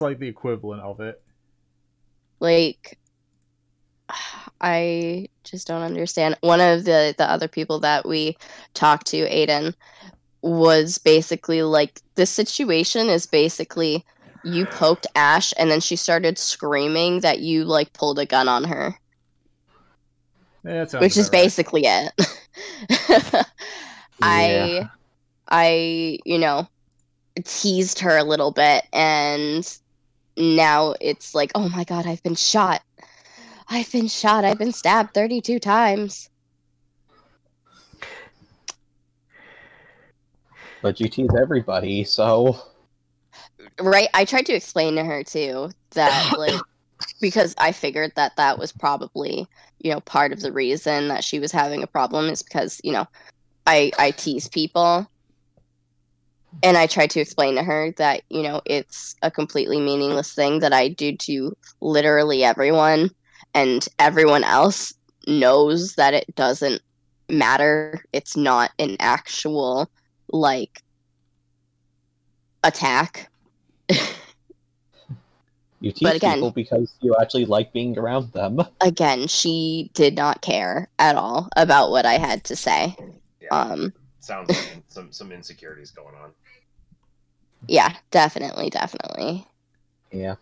like the equivalent of it. Like, I just don't understand. One of the other people that we talked to, Aiden, was basically like, this situation is basically you poked Ash and then she started screaming that you like pulled a gun on her. Yeah, that sounds Which is about right. basically it. Yeah. I, teased her a little bit and now it's like, oh my god, I've been shot. I've been shot. I've been stabbed 32 times. But you tease everybody, so... Right? I tried to explain to her too that, like, because I figured that that was probably, part of the reason that she was having a problem is because, I tease people. And I tried to explain to her that, it's a completely meaningless thing that I do to literally everyone, and everyone else knows that it doesn't matter. It's not an actual, like, attack. You But tease again, people because you actually like being around them. again, she did not care at all about what I had to say. Yeah. Sounds like some insecurities going on. Yeah, definitely. Yeah.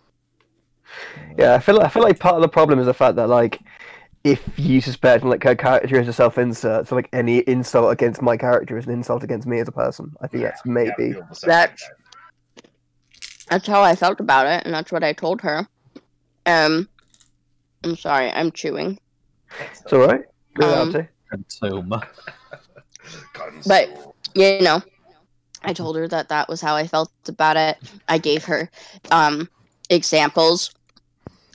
Yeah, I feel like part of the problem is the fact that, like, if you suspect like her character is a self-insert, so like any insult against my character is an insult against me as a person. I think that's maybe That's how I felt about it, and that's what I told her. I'm sorry, I'm chewing. it's all right. Consume. But I told her that was how I felt about it. I gave her examples,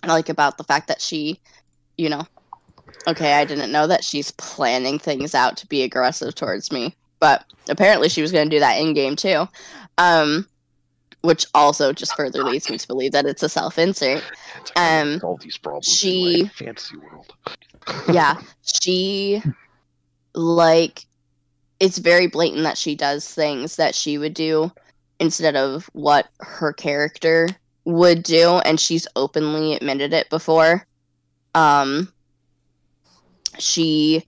like, about the fact that she, okay, I didn't know that she's planning things out to be aggressive towards me, but apparently she was going to do that in game too. Which also just further leads me to believe that it's a self-insert. All these problems in my fantasy world. Yeah, she, like, it's very blatant that she does things that she would do instead of what her character would do, and she's openly admitted it before. She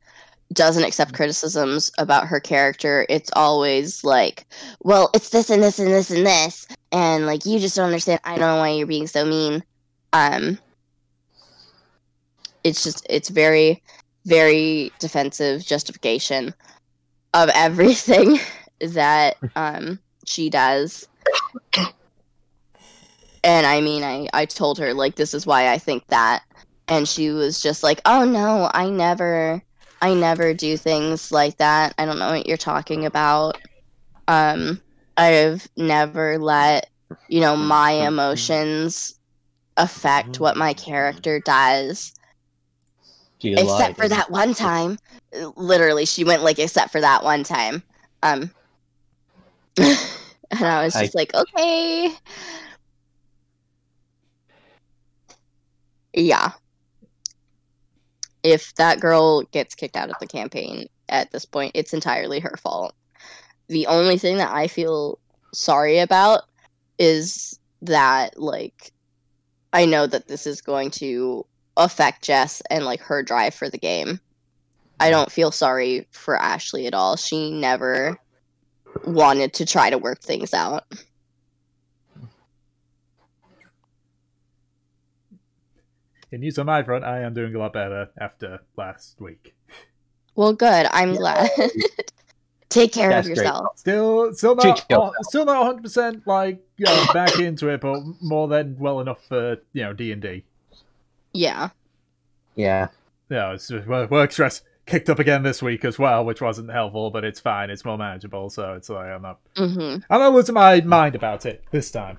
doesn't accept criticisms about her character. It's always like, well, it's this and this and this and this, and like, you just don't understand. I don't know why you're being so mean. It's very, very defensive justification of everything that she does. And I mean, I told her, like, this is why I think that, and she was just like, oh no, I never do things like that. I don't know what you're talking about. I've never let, my emotions affect what my character does. Except for that one time. Literally, she went like, except for that one time. And I was just like, okay. Yeah. If that girl gets kicked out of the campaign at this point, it's entirely her fault. The only thing that I feel sorry about is that, like, I know that this is going to affect Jess and, like, her drive for the game. I don't feel sorry for Ashley at all. She never wanted to try to work things out. In news on my front, I am doing a lot better after last week. Well, good. I'm glad. Take care of yourself. Great. Still not 100% like back into it, but more than well enough for D&D. Yeah. Yeah. Yeah, it's just work stress kicked up again this week as well, which wasn't helpful, but it's fine. It's more manageable, so it's like I'm not losing my mind about it this time.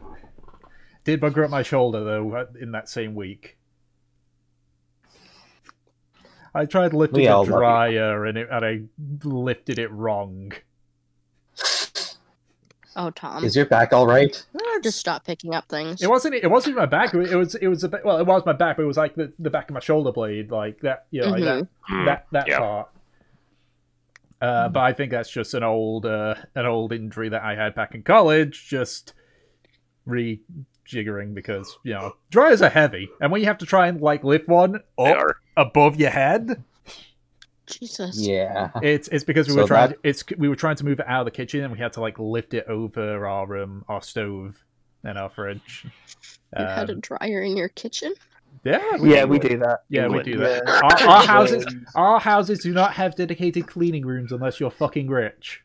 Did bugger up my shoulder though in that same week. I tried lifting a dryer and I lifted it wrong. Oh, Tom. Is your back all right? Just stop picking up things. It wasn't my back. It was a bit, well, it was my back, but it was like the back of my shoulder blade, like that, like that part. But I think that's just an old injury that I had back in college. Just jiggering because, dryers are heavy. And when you have to try and, lift one up above your head... Jesus. Yeah. It's because we were trying to move it out of the kitchen and we had to, lift it over our stove and our fridge. You had a dryer in your kitchen? Yeah, we do that. Yeah, we do that. Our houses do not have dedicated cleaning rooms unless you're fucking rich.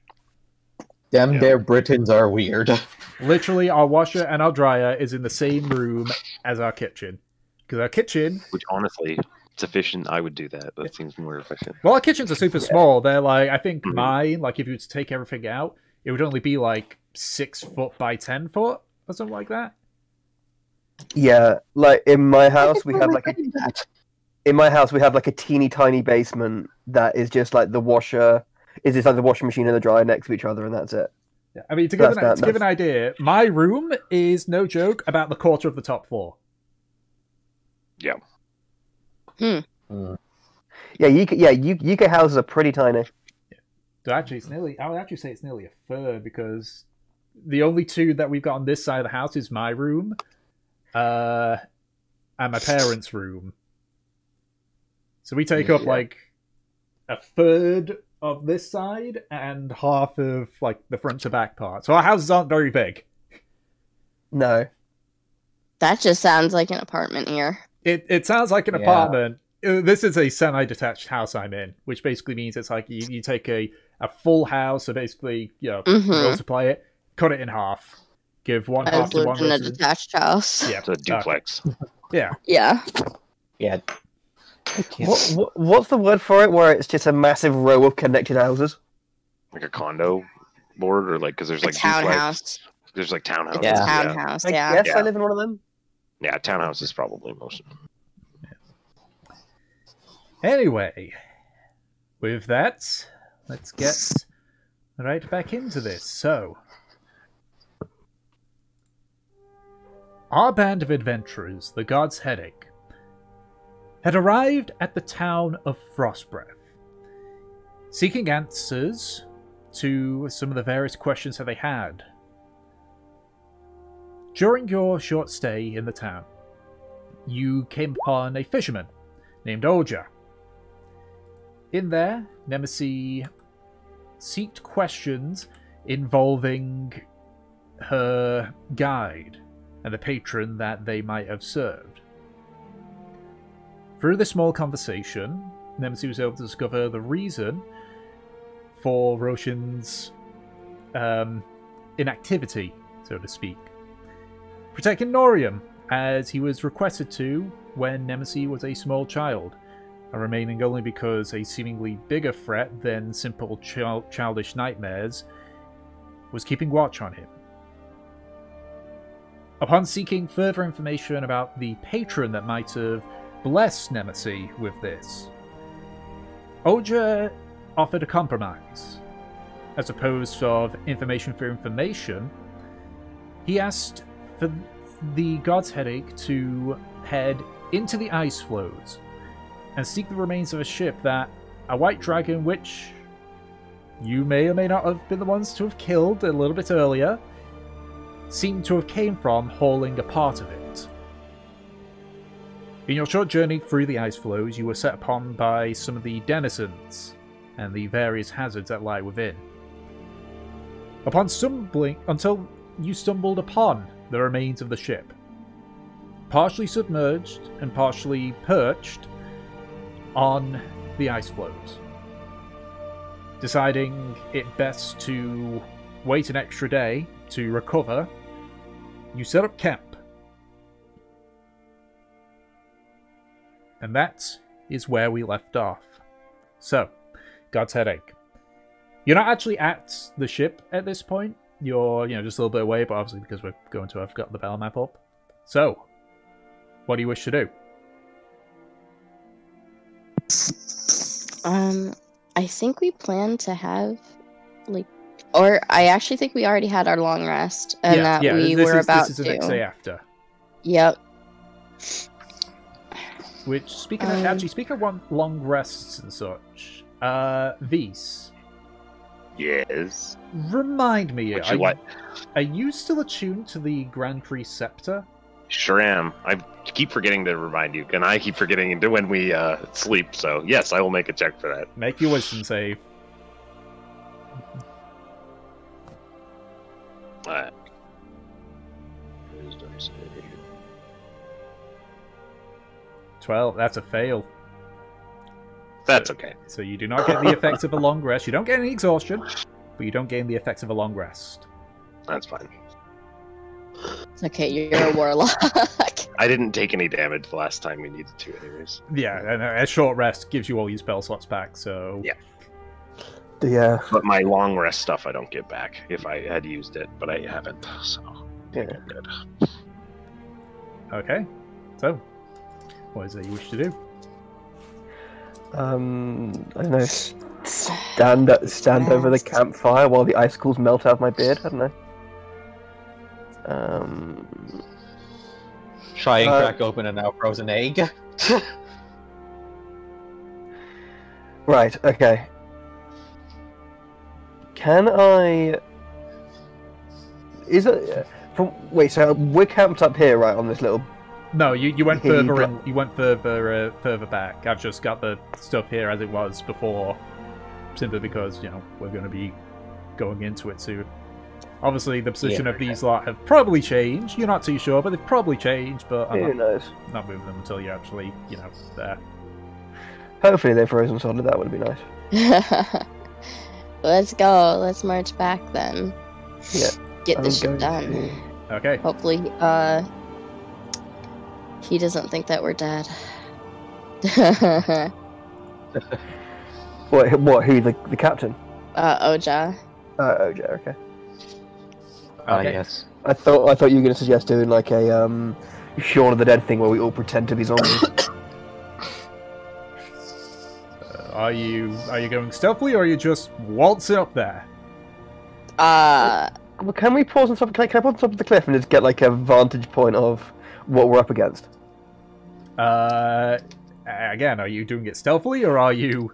Them there Britons are weird. Literally, our washer and our dryer is in the same room as our kitchen. Because our kitchen... Which, honestly, it's efficient. I would do that. That seems more efficient. Well, our kitchens are super small. They're I think mine, if you were to take everything out, it would only be 6 foot by 10 foot or something like that. Yeah, in my house we have a teeny tiny basement that is just the washer. Is just the washing machine and the dryer next to each other, and that's it. Yeah, I mean, to give an idea, my room is no joke about the quarter of the top floor. Yeah. Yeah, UK houses are pretty tiny. Yeah. So actually, I would actually say it's nearly a third because the only two that we've got on this side of the house is my room, and my parents' room. So we take up a third of this side and half of the front to back part. So our houses aren't very big. No. That just sounds like an apartment here. It sounds like an apartment. This is a semi-detached house I'm in, which basically means it's you take a full house, so basically, multiply it, cut it in half, give one half to one person. I've lived in a detached house. Yeah, it's a duplex. Yeah. Yeah. Yeah. What's the word for it? Where it's just a massive row of connected houses, like a condo board, or because there's townhouse. There's townhouses. Yeah, townhouse. Yeah. I guess I live in one of them. Yeah, townhouse is probably most. Anyway, with that, let's get right back into this. So, our band of adventurers, the God's Headache, had arrived at the town of Frostbreath, seeking answers to some of the various questions that they had. During your short stay in the town, you came upon a fisherman named Olja. In there, Nemesis seeked questions involving her guide and the patron that they might have served. Through this small conversation, Nemesis was able to discover the reason for Roshan's inactivity, so to speak. Protecting Norium, as he was requested to when Nemesis was a small child, and remaining only because a seemingly bigger threat than simple childish nightmares was keeping watch on him. Upon seeking further information about the patron that might have blessed Nemesis with this, Olja offered a compromise. As opposed to information for information, he asked for the God's Headache to head into the ice floes and seek the remains of a ship that a white dragon, which you may or may not have been the ones to have killed a little bit earlier, seemed to have came from, hauling a part of it. In your short journey through the ice floes, you were set upon by some of the denizens and the various hazards that lie within. Until you stumbled upon the remains of the ship, partially submerged and partially perched on the ice floes. Deciding it best to wait an extra day to recover, you set up camp. And that is where we left off. So, God's Headache. You're not actually at the ship at this point. You're, just a little bit away, but obviously because we're going to have got the battle map up. So, what do you wish to do? I think we plan to have, or I actually think we already had our long rest, and this is the next day after. Yep. Which, speaking of long rests and such, Vise. Yes. Remind me, what? are you still attuned to the Grand Prix Scepter? Sure am. I keep forgetting to remind you, and I keep forgetting to when we sleep. So yes, I will make a check for that. Make your wisdom save. Wisdom save. 12. That's a fail. That's okay. So you do not get the effects of a long rest. You don't get any exhaustion, but you don't gain the effects of a long rest. That's fine. It's okay, you're a warlock. I didn't take any damage the last time we needed to, anyways. Yeah, and a short rest gives you all your spell slots back, so... Yeah. Yeah. But my long rest stuff I don't get back if I had used it, but I haven't, so... Yeah. Good. Okay. So, what is it you wish to do? I don't know. Stand over the campfire while the icicles melt out of my beard. I don't know. Try and crack open a now frozen egg. Right. Okay. Can I? Is it? Wait. So we're camped up here, right, on this little. No, you went Here you further go. in. You went further back. I've just got the stuff here as it was before, simply because we're going to be going into it soon. Obviously, the position of these lot have probably changed. You're not too sure, but they've probably changed. But Who I'm knows? not moving them until you're actually, there. Hopefully they're frozen solid. That would be nice. Let's go. Let's march back then. Yeah. Get this I'm shit going done. Okay. Hopefully, he doesn't think that we're dead. What? Who? The captain? Oja. Oja. Okay. Okay. Yes. I thought you were going to suggest doing like a Shaun of the Dead thing where we all pretend to be zombies. Are you going stealthily, or are you just waltzing up there? Well, can we pause on top? Can I pause on top of the cliff and just get like a vantage point of what we're up against? Again, are you doing it stealthily, or are you?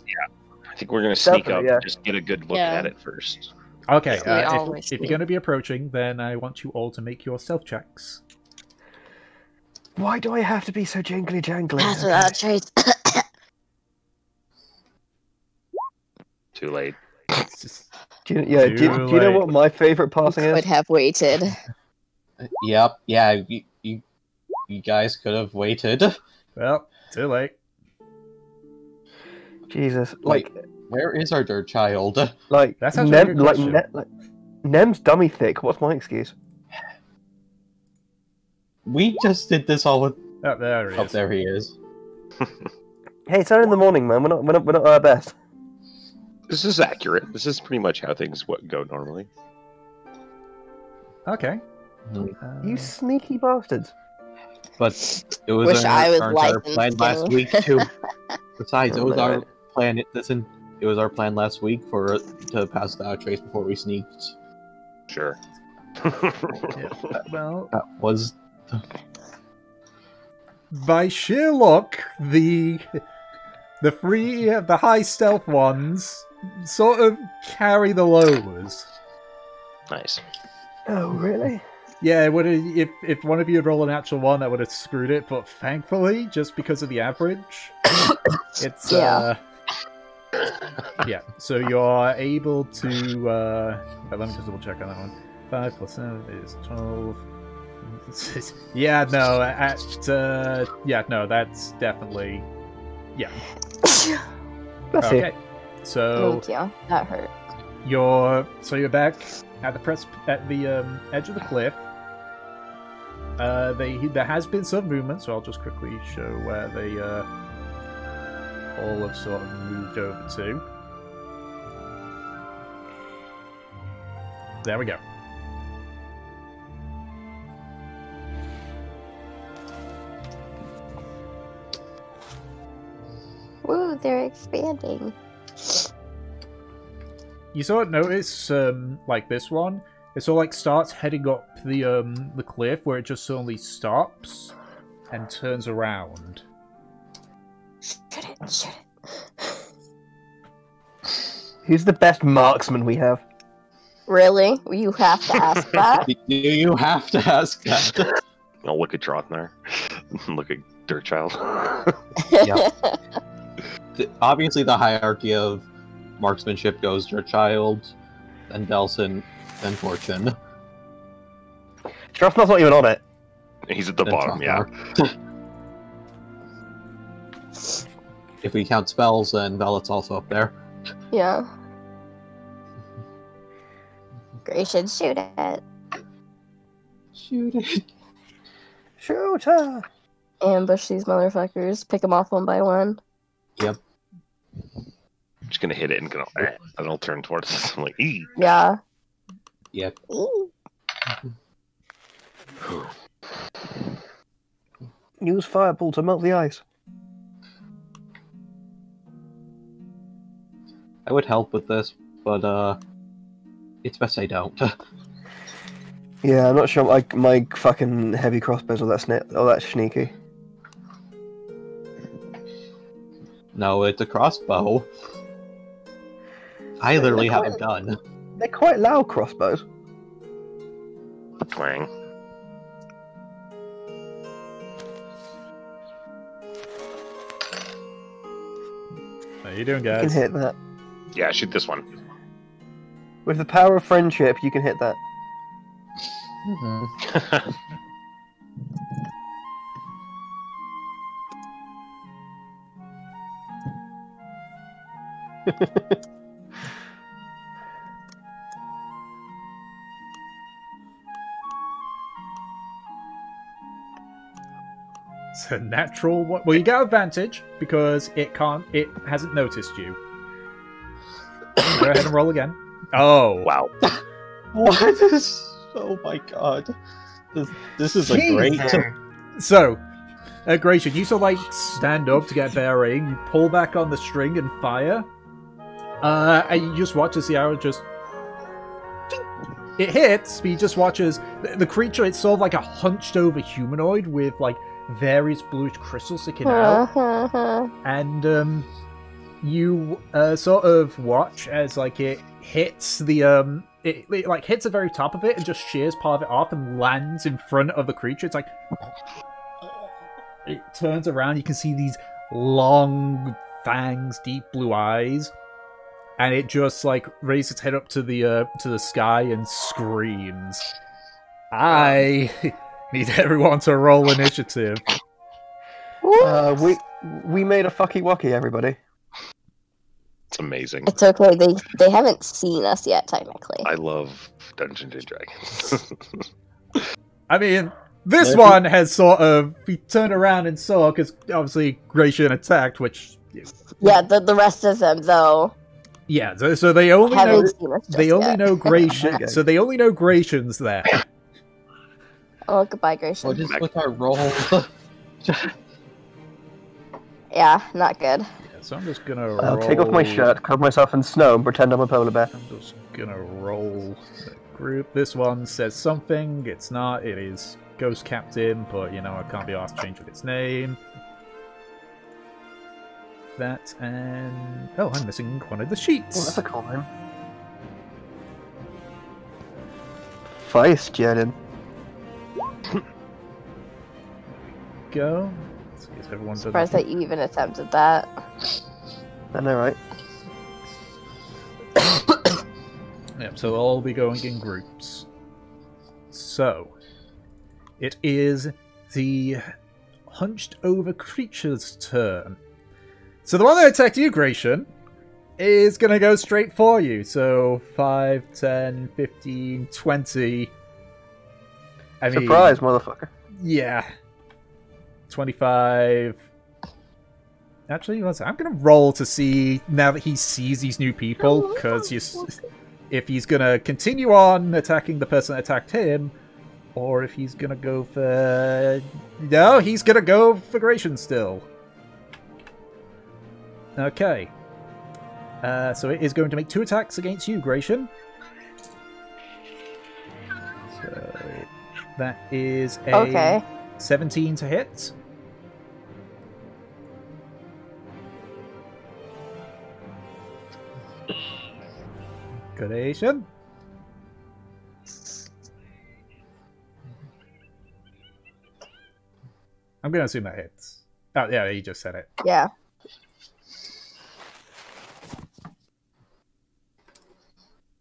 I think we're going to sneak Definitely, up yeah. and just get a good look Yeah. at it first. Okay. We always If you're do. going to be approaching, then I want you all to make your stealth checks. Why do I have to be so jangly jangly? That's without trace. Too late. It's just... Do you know what my favorite passing Would is? have waited. Yep. Yeah. You guys could have waited. Well, too late. Jesus, Like, where is our dirt child? like That's actually a good question. Nem's dummy thick. What's my excuse? We just did this all with. Oh, there he Oh, is. there he is. Hey, it's early in the morning, man. We're not at our best. This is accurate. This is pretty much how things go normally. Okay. You sneaky bastards. But it was Wish I was our licensed plan last to. week too. Besides, it was Oh, our man. plan. Listen, it was our plan last week to pass the trace before we sneaked. Sure. Well, That was by sheer luck, the high stealth ones sort of carry the lows. Nice. Oh, really? Yeah, if one of you had rolled an actual one, that would have screwed it. But thankfully, just because of the average, it's Yeah. yeah. So you're able to. Let me just double check on that one. 5 + 7 is 12. Yeah, no. That's definitely. Yeah. That's Okay. it. So Thank you. That hurt. you're back at the edge of the cliff. There has been some movement, so I'll just quickly show where they all have sort of moved over to. There we go. Woo, they're expanding. You sort of notice, like this one, it sort of like starts heading up the cliff, where it just suddenly stops and turns around. Shoot it. Who's the best marksman we have? Really? You have to ask that? you have to ask that. I'll look at Drothnar. Look at Dirtchild. Obviously, the hierarchy of marksmanship goes Child, then Delson, then Fortune. Drothmar's not even on it. He's at the then bottom, yeah. Drothnar. If we count spells, then Velet's also up there. Yeah. Gratian, shoot it. Shoot it. Shoot her! Ambush these motherfuckers. Pick them off one by one. Yep. I'm just gonna hit it and go, and it'll turn towards us. I'm like, ee. Yeah. Yep. Use fireball to melt the ice. I would help with this, but it's best I don't. Yeah, I'm not sure my fucking heavy crossbows are that sneaky. No, it's a crossbow. I literally have a gun. They're quite loud crossbows. Twang. How you doing, You can guys? hit that. Yeah, shoot this one. With the power of friendship, you can hit that. It's a natural one. Well, you get advantage because it hasn't noticed you. Go ahead and roll again. Oh. Wow. What is... Oh my god. This is a great... So, Gratian, you sort of like stand up to get better aim, you pull back on the string and fire, and you just watch as the arrow just... It hits, but you just watch as the creature, it's sort of like a hunched over humanoid with like various bluish crystals sticking out. And you sort of watch as like it hits the it like hits the very top of it and just shears part of it off and lands in front of the creature. It's like it turns around, you can see these long fangs, deep blue eyes, and it just like raises its head up to the sky and screams. I need everyone to roll initiative. We made a fucky wucky, everybody. It's amazing. It's okay. They haven't seen us yet, technically. I love Dungeons and Dragons. I mean, this one has sort of... We turned around and saw, because obviously Gratian attacked, which... Yeah, the rest of them, though. Yeah, so they only know... Seen us just They only yet. know Gratian. So they only know Gratian's there. Oh, goodbye, Gratian. What is with our roll? Yeah, not good. So I'm just gonna I'll roll... take off my shirt, cover myself in snow, and pretend I'm a polar bear. I'm just gonna roll the group. This one says something. It's not. It is Ghost Captain, but, you know, I can't be asked to change its name. That and... Oh, I'm missing one of the sheets. Oh, that's a cool name. Feist, Jaden. Go. Let's see if everyone does Surprised that you even attempted that. I know, right? Yep, so I'll be going in groups. So, it is the hunched over creature's turn. So the one that attacked you, Gratian, is going to go straight for you. So 5, 10, 15, 20. I mean, Surprise, motherfucker. yeah. 25. Actually, I'm going to roll to see now that he sees these new people, because if he's going to continue on attacking the person that attacked him, or if he's going to go for... No, he's going to go for Gratian still. Okay. So it is going to make 2 attacks against you, Gratian. So that is a 17 to hit. I'm going to assume that hits. Oh, yeah, he just said it. Yeah.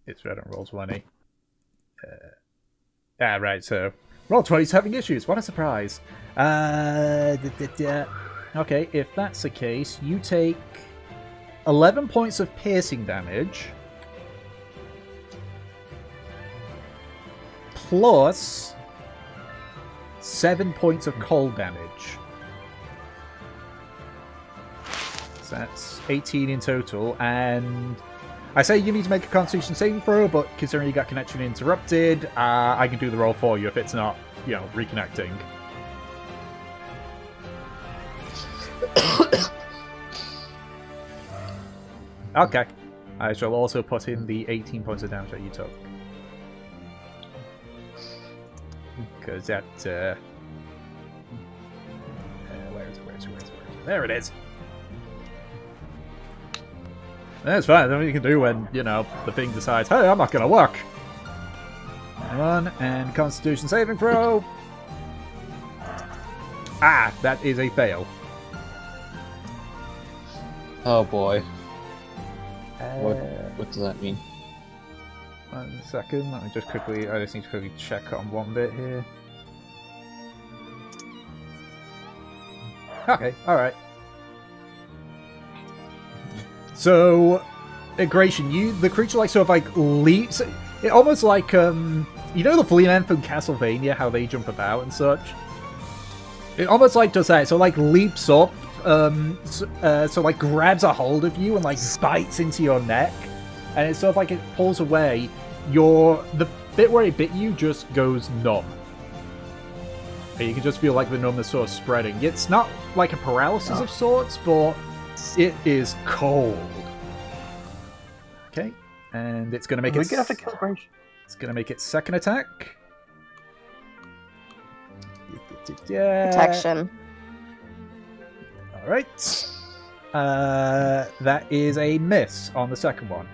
It's red and roll 20. Right, so roll 20's having issues. What a surprise. Okay, if that's the case, you take 11 points of piercing damage. Plus 7 points of cold damage. So that's 18 in total, and I say you need to make a Constitution saving throw, but considering you got connection interrupted, I can do the roll for you if it's not, reconnecting. Okay. I shall also put in the 18 points of damage that you took. Because that, where is it? There it is! That's fine, that's what you can do when, the thing decides, hey, I'm not gonna work! One, and Constitution saving throw! Ah, that is a fail. Oh boy. What does that mean? 1 second, I just need to quickly check on one bit here. Okay, alright. So, Igration, the creature leaps. It almost like, the flea men from Castlevania, how they jump about and such? It almost does that, so leaps up, grabs a hold of you and bites into your neck, and it's it pulls away. The bit where it bit you just goes numb. And you can just feel the numbness sort of spreading. It's not like a paralysis of sorts, but it is cold. Okay, and it's going to make it. It's going to make its second attack. Protection. All right. That is a miss on the second one.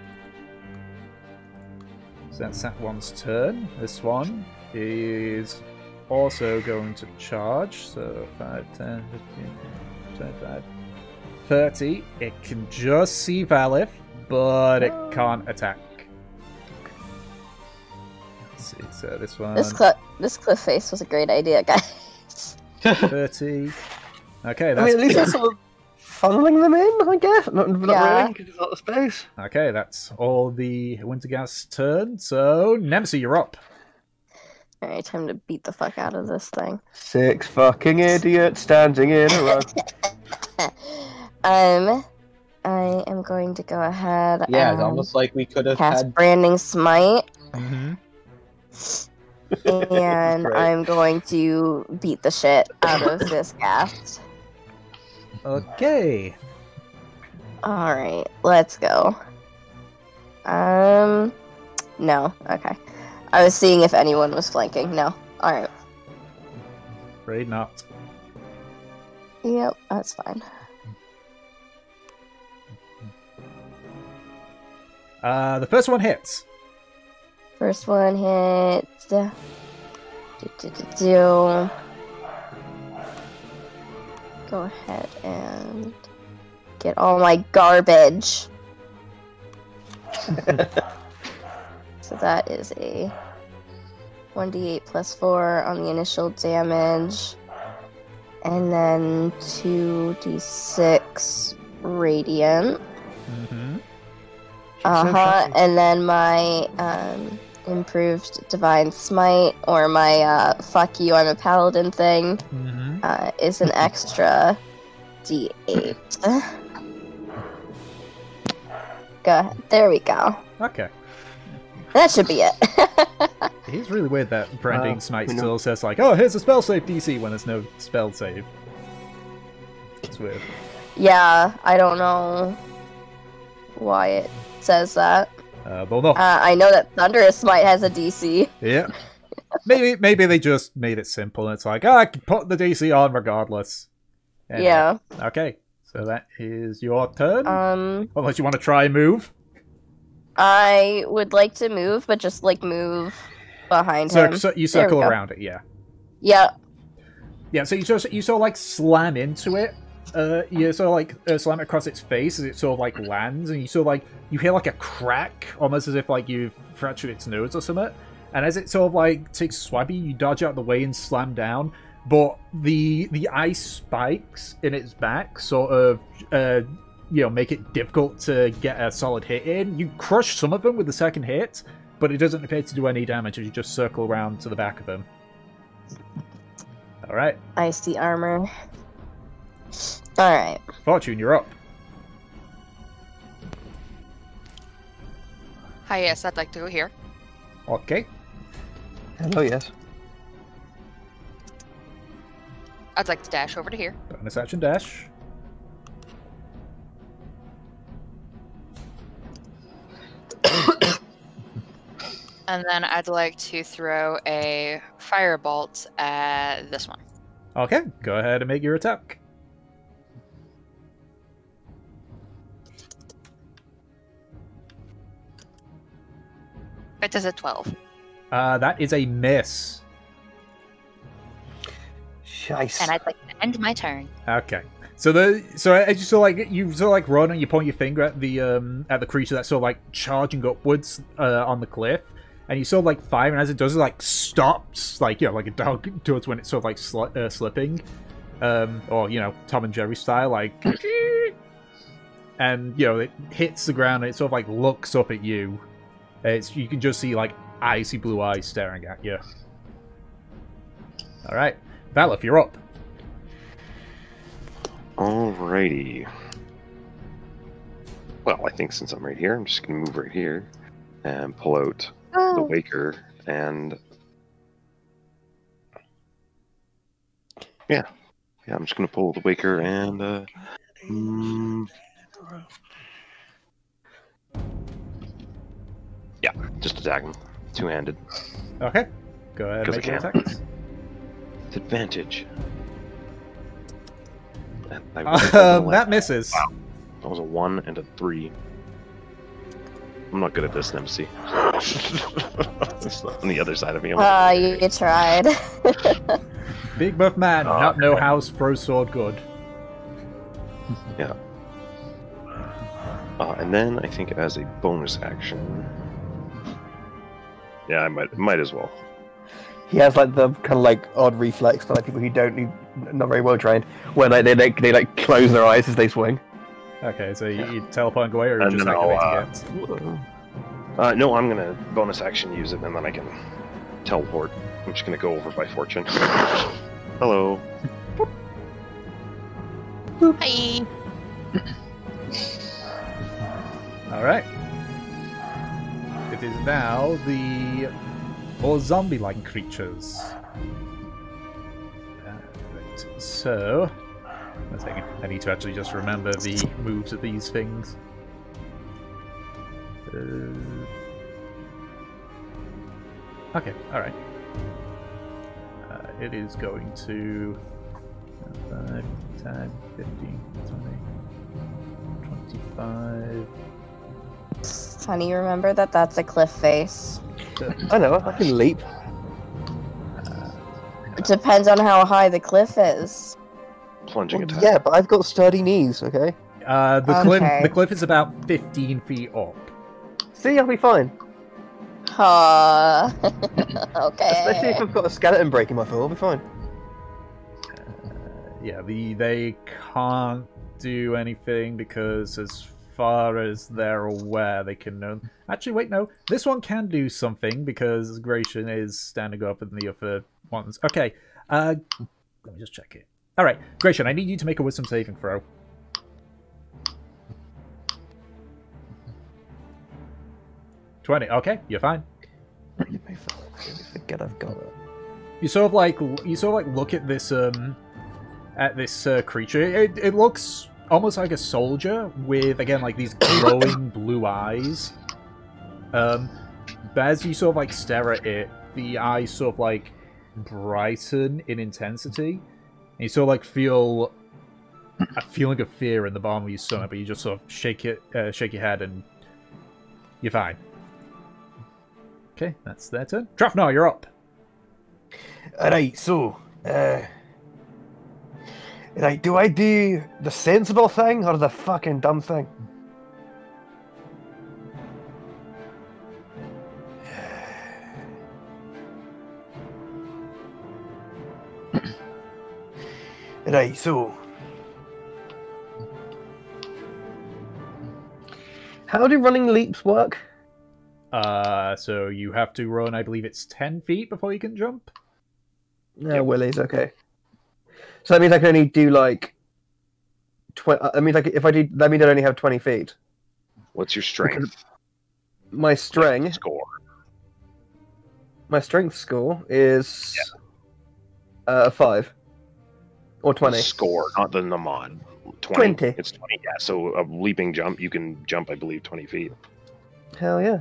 So that's that one's turn. This one is also going to charge. So 5, 10, 15, 25, 30. It can just see Valif, but it can't attack. Let's see. So this one. This cliff face was a great idea, guys. 30. Okay, that's. at least that's sort of funneling them in, I guess. Not really, because it's a lot of space. Okay, that's all the Wintergast's turn. So, Nemesis, you're up. Alright, time to beat the fuck out of this thing. 6 fucking idiots standing in a row. I am going to go ahead. Yeah, it's almost like we could have cast had Branding Smite. Mm-hmm. And I'm going to beat the shit out of this ghast. Okay. Alright, let's go. No. Okay. I was seeing if anyone was flanking. No. Alright. Afraid not. Yep, that's fine. The first one hits. First one hits. Go ahead and get all my garbage. So that is a 1d8 plus 4 on the initial damage. And then 2d6 radiant. Mm-hmm. And then my improved divine smite, or my fuck you, I'm a paladin thing, is an extra d8. Go ahead. There we go. Okay. That should be it. It's really weird that Branding Smite still says oh, here's a spell save DC when there's no spell save. It's weird. Yeah, I don't know why it says that. Well, no. I know that Thunderous Smite has a DC. Yeah. Maybe they just made it simple and it's I can put the DC on regardless. Anyway. Yeah. Okay. So that is your turn. Unless you want to try and move. I would like to move, but just move behind him. So you circle around it, yeah. Yeah. Yeah, so you sort of like slam into it. You sort of like slam it across its face as it sort of like lands, and you sort of like you hear like a crack, almost as if like you've fractured its nose or something. And as it sort of like takes a swab, you dodge out the way and slam down. But the ice spikes in its back sort of make it difficult to get a solid hit in. You crush some of them with the second hit, but it doesn't appear to do any damage as you just circle around to the back of them. All right. Icy armor. All right. Fortune, you're up. Hi, yes, I'd like to go here. Okay. Hello, yes. I'd like to dash over to here. Bonus action dash. And then I'd like to throw a firebolt at this one. Okay, go ahead and make your attack. It does a 12. That is a miss. Shice. And I'd like to end my turn. Okay. So as you sort of like run and you point your finger at the creature that's sort of like charging upwards on the cliff, and you sort of like fire, and as it does, it like stops, like like a dog does when it's sort of like slipping, or Tom and Jerry style, like, and it hits the ground and it sort of like looks up at you. You can just see like icy blue eyes staring at you. All right, Valif, you're up. Alrighty. Well, I think since I'm right here, I'm just going to move right here and pull out the Waker and... Yeah, I'm just going to pull the Waker and... Yeah, just attack him. Two-handed. Okay, go ahead and make your attacks. It's advantage. That misses. Wow. That was a 1 and a 3. I'm not good at this, Nemesis. It's on the other side of me. You tried. Big buff man, not know how to throw sword good. Yeah. And then I think as a bonus action... Yeah, I might as well. He has like the kind of like odd reflex for like people who not very well trained, where they like close their eyes as they swing. Okay, so you teleport and go away, or you just activate again? No, I'm gonna bonus action use it, and then I can teleport. I'm just gonna go over by fortune. Hello. Hi. All right. It is now the more zombie-like creatures. Right, so, one second. I need to actually just remember the moves of these things. Okay, alright. It is going to 5, 10, 15, 20, 25... Honey, remember that that's a cliff face. I know, I can leap. It depends on how high the cliff is. Plunging attack. Yeah, but I've got sturdy knees, okay? The cliff is about 15 feet up. See, I'll be fine. Okay. Especially if I've got a skeleton breaking my foot, I'll be fine. Yeah, they can't do anything because as far as they're aware, they can know. Actually, wait, no. This one can do something because Gratian is standing up in the other ones. Okay, let me just check it. All right, Gratian, I need you to make a wisdom saving throw. 20. Okay, you're fine. Forget I've got it. You sort of like look at this creature. It looks almost like a soldier with, again, like these glowing blue eyes. But as you sort of like stare at it, the eyes sort of like brighten in intensity, and you sort of like feel a feeling of fear in the bottom of your stomach, but you just sort of shake your head and you're fine. Okay, that's their turn. Trafnar, you're up. Alright, so, Like, do I do the sensible thing or the fucking dumb thing? Right, so how do running leaps work? So you have to run, I believe it's 10 feet before you can jump? No, Willie's okay. So that means I can only do like 20. I mean, like if I do, that means I only have 20 feet. What's your strength? My strength Score. My strength score is 5 or 20. Score, not the mod. 20. It's 20. Yeah. So a leaping jump, you can jump, I believe, 20 feet. Hell yeah!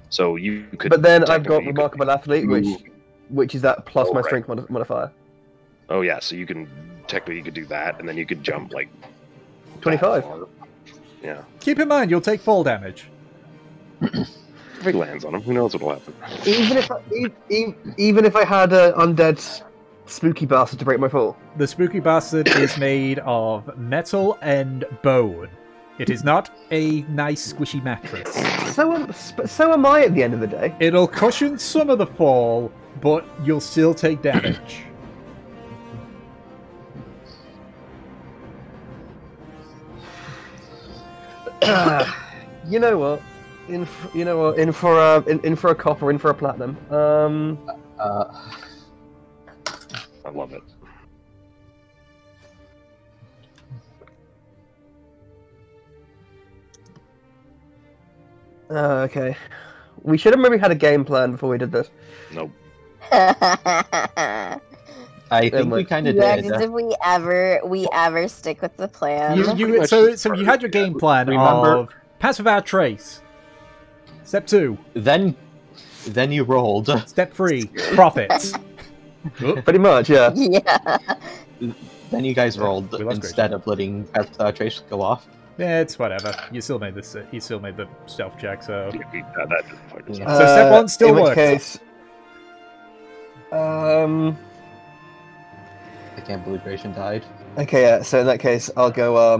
So you could. But then I've got technically, you remarkable could athlete, move- which is that plus Oh, my right. strength modifier. Oh yeah, so you can technically you could do that, and then you could jump like 25. that far. Yeah, Keep in mind, you'll take fall damage. if he lands on him, who knows what'll happen? Even if I had an undead spooky bastard to break my fall. The spooky bastard is made of metal and bone. It is not a nice squishy mattress. So am I at the end of the day. It'll cushion some of the fall, but you'll still take damage. You know what? In for a copper, in for a platinum. I love it. Okay. We should have maybe had a game plan before we did this. Nope. I think we kind of Yeah, did. did we ever stick with the plan? So you had your game plan Remember- of pass without trace. Step 2. Then you rolled. Step 3. Profits. Oop. Pretty much, yeah. Yeah. Then you guys rolled We lost instead of letting Pass Without Trace go off. Yeah, it's whatever. You still made this. You still made the stealth check, so. That didn't fucking Yeah. suck. So step 1 still in which works. case, I can't believe Ration died. okay, yeah. So in that case, I'll go.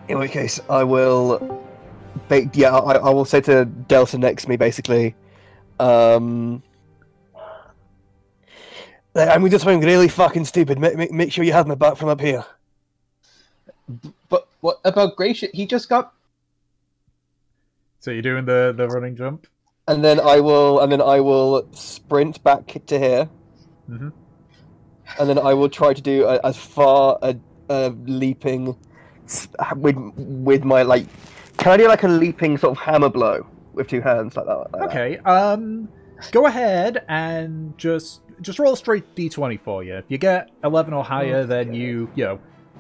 In which case, I will. I will say to Delta next to me, basically. I'm doing something really fucking stupid. Make sure you have my back from up here. But what about Gracious? He just got. So you're doing the running jump. And then I will sprint back to here. Mhm. And then I will try to do as far a leaping with my like. Can I do like a leaping sort of hammer blow with two hands like that? Like Okay. Go ahead and just roll a straight d20 for you. If you get 11 or higher, then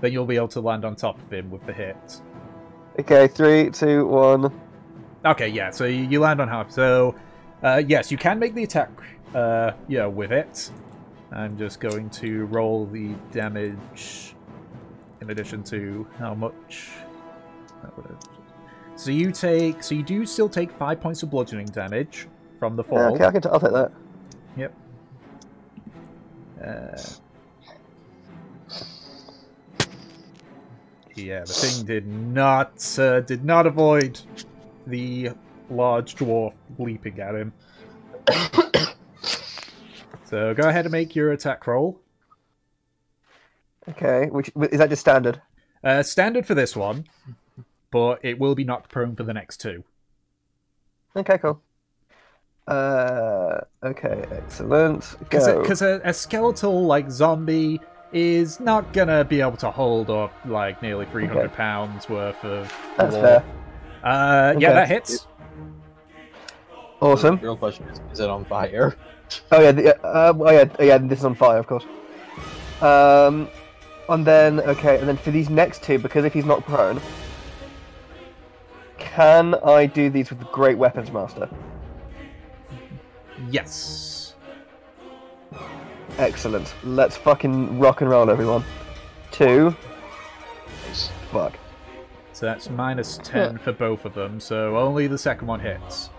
then you'll be able to land on top of him with the hit. that. Okay, 3, 2, 1. Okay, yeah. So you land on half. So yes, you can make the attack. With it. I'm just going to roll the damage in addition to how much. So you do still take 5 points of bludgeoning damage from the fall. Okay, I'll take that. Yep. Yeah, the thing did not avoid the large dwarf leaping at him. So go ahead and make your attack roll. Okay, which is that just standard? Standard for this one, but it will be knocked prone for the next 2. Okay, cool. Okay, excellent. Go. Because a skeletal like zombie is not gonna be able to hold up like nearly 300 pounds worth of. That's dwarf. fair. Yeah, that hits. Awesome. The real question is it on fire? Oh yeah, this is on fire, of course. And then for these next 2, because if he's not prone, can I do these with the Great Weapons Master? Yes. Excellent. Let's fucking rock and roll, everyone. 2. Nice. Fuck. So that's minus 10 for both of them. So only the second one hits.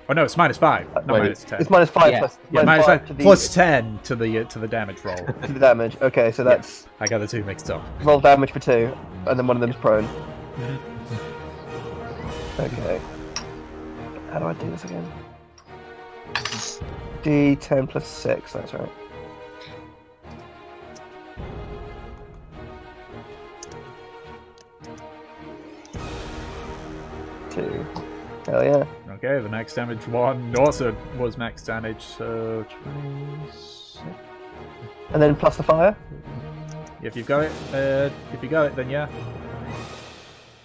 Oh no, it's -5, not Wait. -10. It's -5 Yeah. plus, Yeah, minus -5 5 to the, plus 10 to the damage roll. to the damage. Okay, so that's I got the two mixed up. roll damage for 2, and then one of them's prone. Okay. How do I do this again? D10 plus 6, that's right. Two. Hell yeah. Okay, the max damage one also was max damage, so 26. And then plus the fire? If you've got it, then yeah.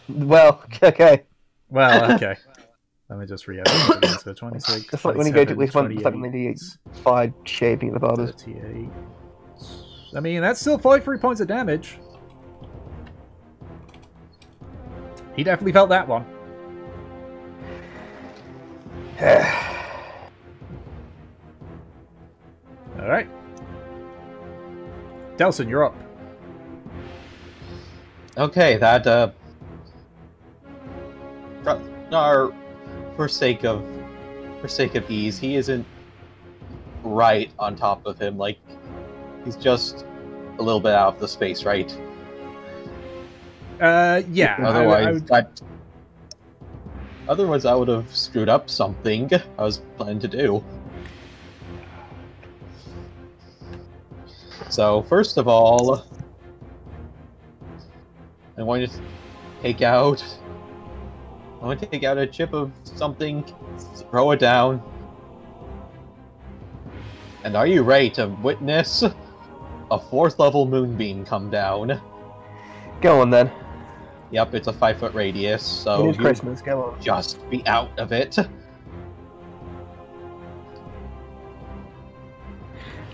Well, okay. Well, okay. Let me just re-edit it again. So 26. It's like when you go to 27, this one, it's like when you fire shaping at the barbers. 38. I mean, that's still 43 points of damage. He definitely felt that one. Alright. Delson, you're up. Okay, that for sake of ease, he isn't right on top of him. Like, he's just a little bit out of the space, right? Yeah. Otherwise, I would have screwed up something I was planning to do. So, first of all, I'm going to take out a chip of something, throw it down. And are you ready to witness a 4th level moonbeam come down? Go on then. Yep, it's a 5-foot radius, so It is Christmas, go on. just be out of it.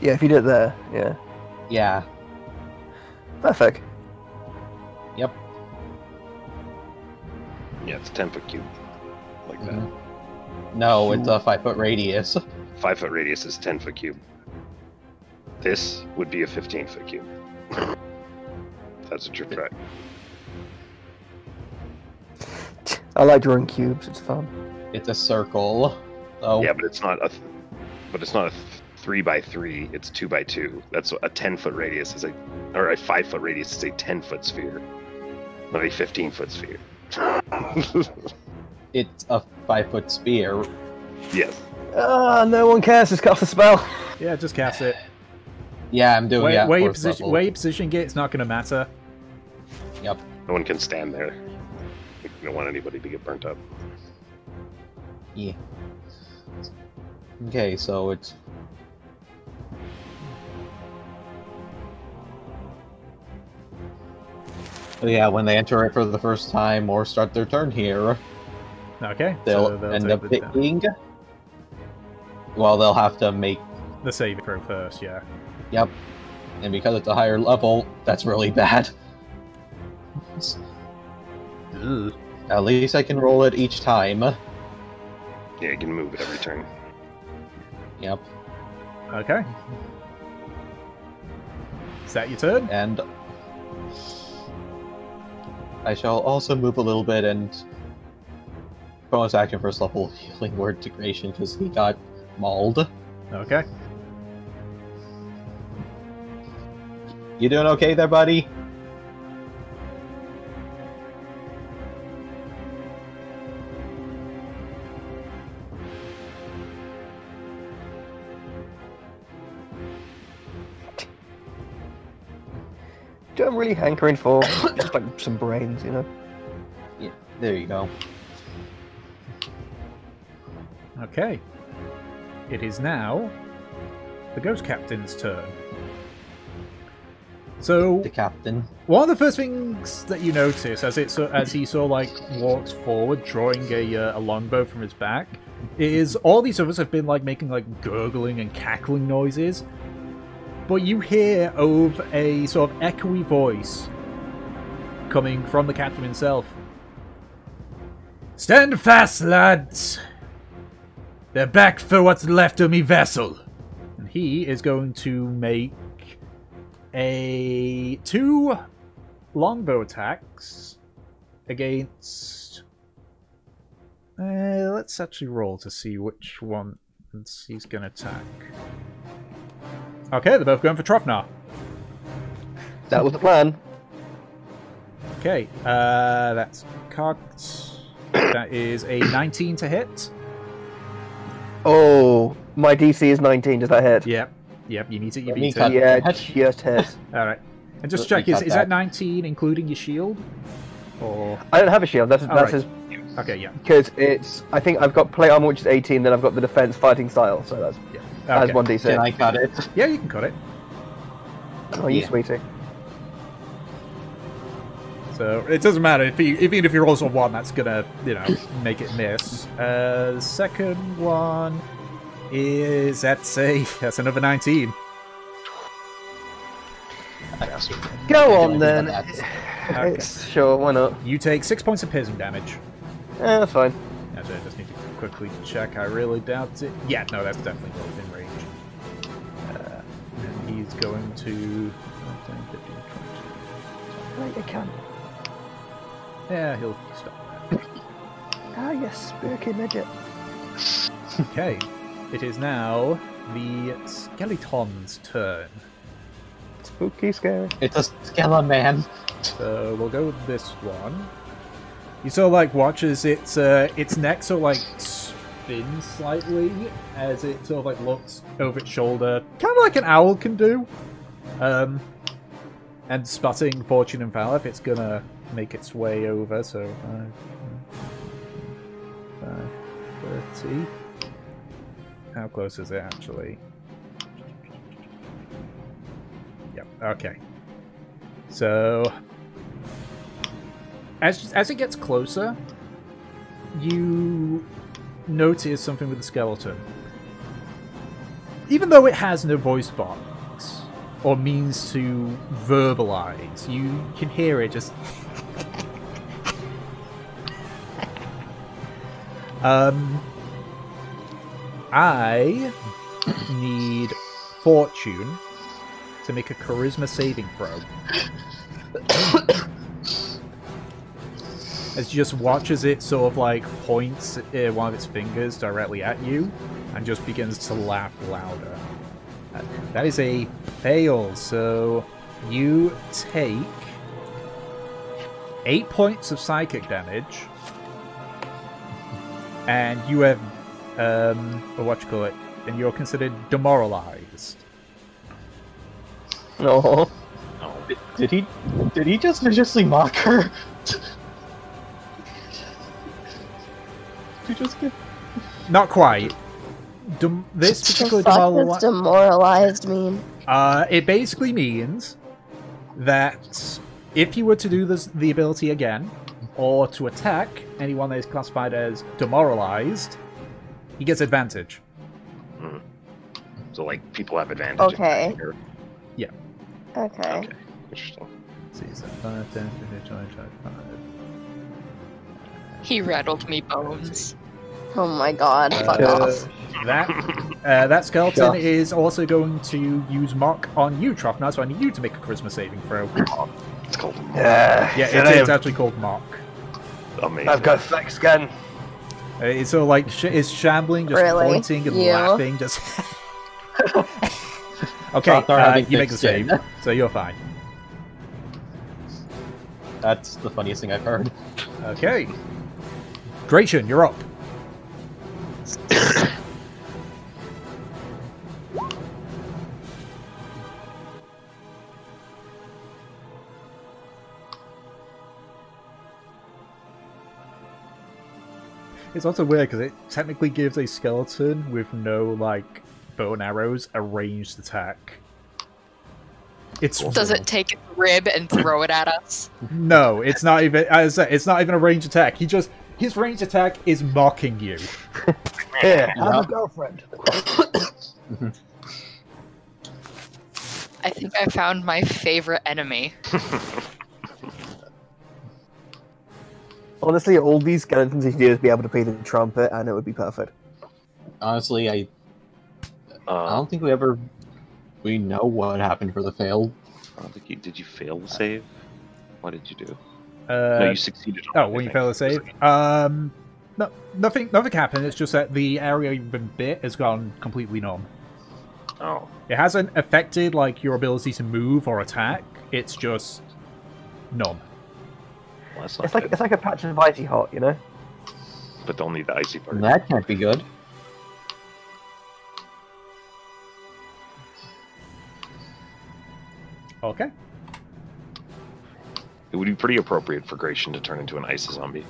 Yeah, if you did it there, yeah. Yeah, Perfect. yep. Yeah, it's 10-foot cube. Like that. No, it's a 5-foot radius. 5-foot radius is 10-foot cube. This would be a 15-foot cube. That's what you're trying. I like drawing cubes, it's fun. It's a circle. So Yeah, but it's not a 3x3. It's 2x2. That's a 10-foot radius is or a 5-foot radius is a 10-foot sphere, not a 15-foot sphere. it's a 5-foot sphere. Yes. No one cares, just cast a spell. Yeah, just cast it. Yeah, I'm doing it. Where you position it, it's not going to matter. Yep. No one can stand there. You don't want anybody to get burnt up. Yeah. Okay, so it's... Oh yeah, when they enter it for the first time or start their turn here, Okay. they'll end up picking... Well, they'll have to make... the save throw first, yeah. Yep. And because it's a higher level, that's really bad. Ugh. At least I can roll it each time. Yeah, you can move it every turn. Yep. Okay. Is that your turn? And I shall also move a little bit and bonus action first level healing word to Gration because he got mauled. Okay. You doing okay there, buddy? Do I'm really hankering for just like some brains, you know? Yeah, there you go. Okay. It is now the Ghost Captain's turn. So, The captain. one of the first things that you notice as he sort of like walks forward, drawing a longbow from his back, is all these others have been like making like gurgling and cackling noises, but you hear of a sort of echoey voice coming from the captain himself. Stand fast, lads! They're back for what's left of me vessel. And he is going to make 2 longbow attacks against Let's actually roll to see which one he's going to attack. Okay, they're both going for Tropnar. That was the plan. Okay, that's cocked. That is a 19 to hit. Oh, my DC is 19. Does that hit? Yep, you need it, you Let me beat cut- it. Yeah, That- just hit. Alright. And just Let me check, cut is that that. 19 including your shield? Or... I don't have a shield. That's Alright. his. Okay, yeah. Because it's. I think I've got plate armor, which is 18. Then I've got the defense fighting style. So that's Okay. 1d6. Can I cut it? Yeah, you can cut it. Oh, you Yeah. sweetie. So it doesn't matter even if he rolls a 1, that's gonna make it miss. The second one is that's another 19. Go on then. Okay. Sure, why not? You take 6 points of piercing damage. Yeah, that's fine. Actually, I just need to quickly check. I really doubt it. Yeah, no, that's definitely within range. And he's going to 10, 15, 20. Right, you can. Yeah, he'll stop there. Ah, yes, spooky midget. Okay, it is now the skeleton's turn. Spooky, scary. It's a skeleton man. So we'll go with this one. You sort of like watch as its neck sort of like spins slightly as it sort of like looks over its shoulder, kind of like an owl can do. And spotting Fortune and Valor if it's gonna make its way over. So 30. How close is it actually? Yep. Okay. So as it gets closer, you notice something with the skeleton. Even though it has no voice box or means to verbalize, you can hear it just. I need Fortune to make a charisma saving throw. As you just watch as it sort of like points one of its fingers directly at you and just begins to laugh louder. That is a fail, so you take 8 points of psychic damage, and you have and you're considered demoralized. No. Did he just viciously mock her? Did you just get... Not quite. This particular The fuck does demoralized mean? It basically means that if you were to do the ability again, or to attack anyone that is classified as demoralized, he gets advantage. So, like, people have advantage. Okay. Here. Yeah. Okay. Okay. Interesting. Let's see, so 5, 10, 15, 20, 25. He rattled me bones. Oh my god, fuck off. That skeleton Sure. is also going to use Mock on you, Trofnar, so I need you to make a charisma saving throw. It's called. Yeah, it's actually called Mock. Amazing. I've got thick skin. It's sort of like it's shambling, just Really? pointing and You? laughing, just. Okay, Trofnar having you make the thick skin. save, so you're fine. That's the funniest thing I've heard. Okay. Gratian, you're up. It's also weird because it technically gives a skeleton with no like bow and arrows a ranged attack. It's Does it take a rib and throw it at us? No, it's not even. As I said, it's not even a ranged attack. His ranged attack is mocking you. Here, Yeah. have a girlfriend. I think I found my favorite enemy. Honestly, all these skeletons you can do is be able to play the trumpet, and it would be perfect. Honestly, I don't think we know what happened for the failed. I don't think you did. You fail the save? What did you do? No, No, you succeeded. On when you everything. fail to save. No, nothing happened. It's just that the area you've been bit has gone completely numb. Oh. It hasn't affected like your ability to move or attack. It's just numb. Well, that's not It's like good. it's like a patch of icy hot, you know. But don't need the icy part. That can't be good. Okay. It would be pretty appropriate for Gratian to turn into an ice zombie.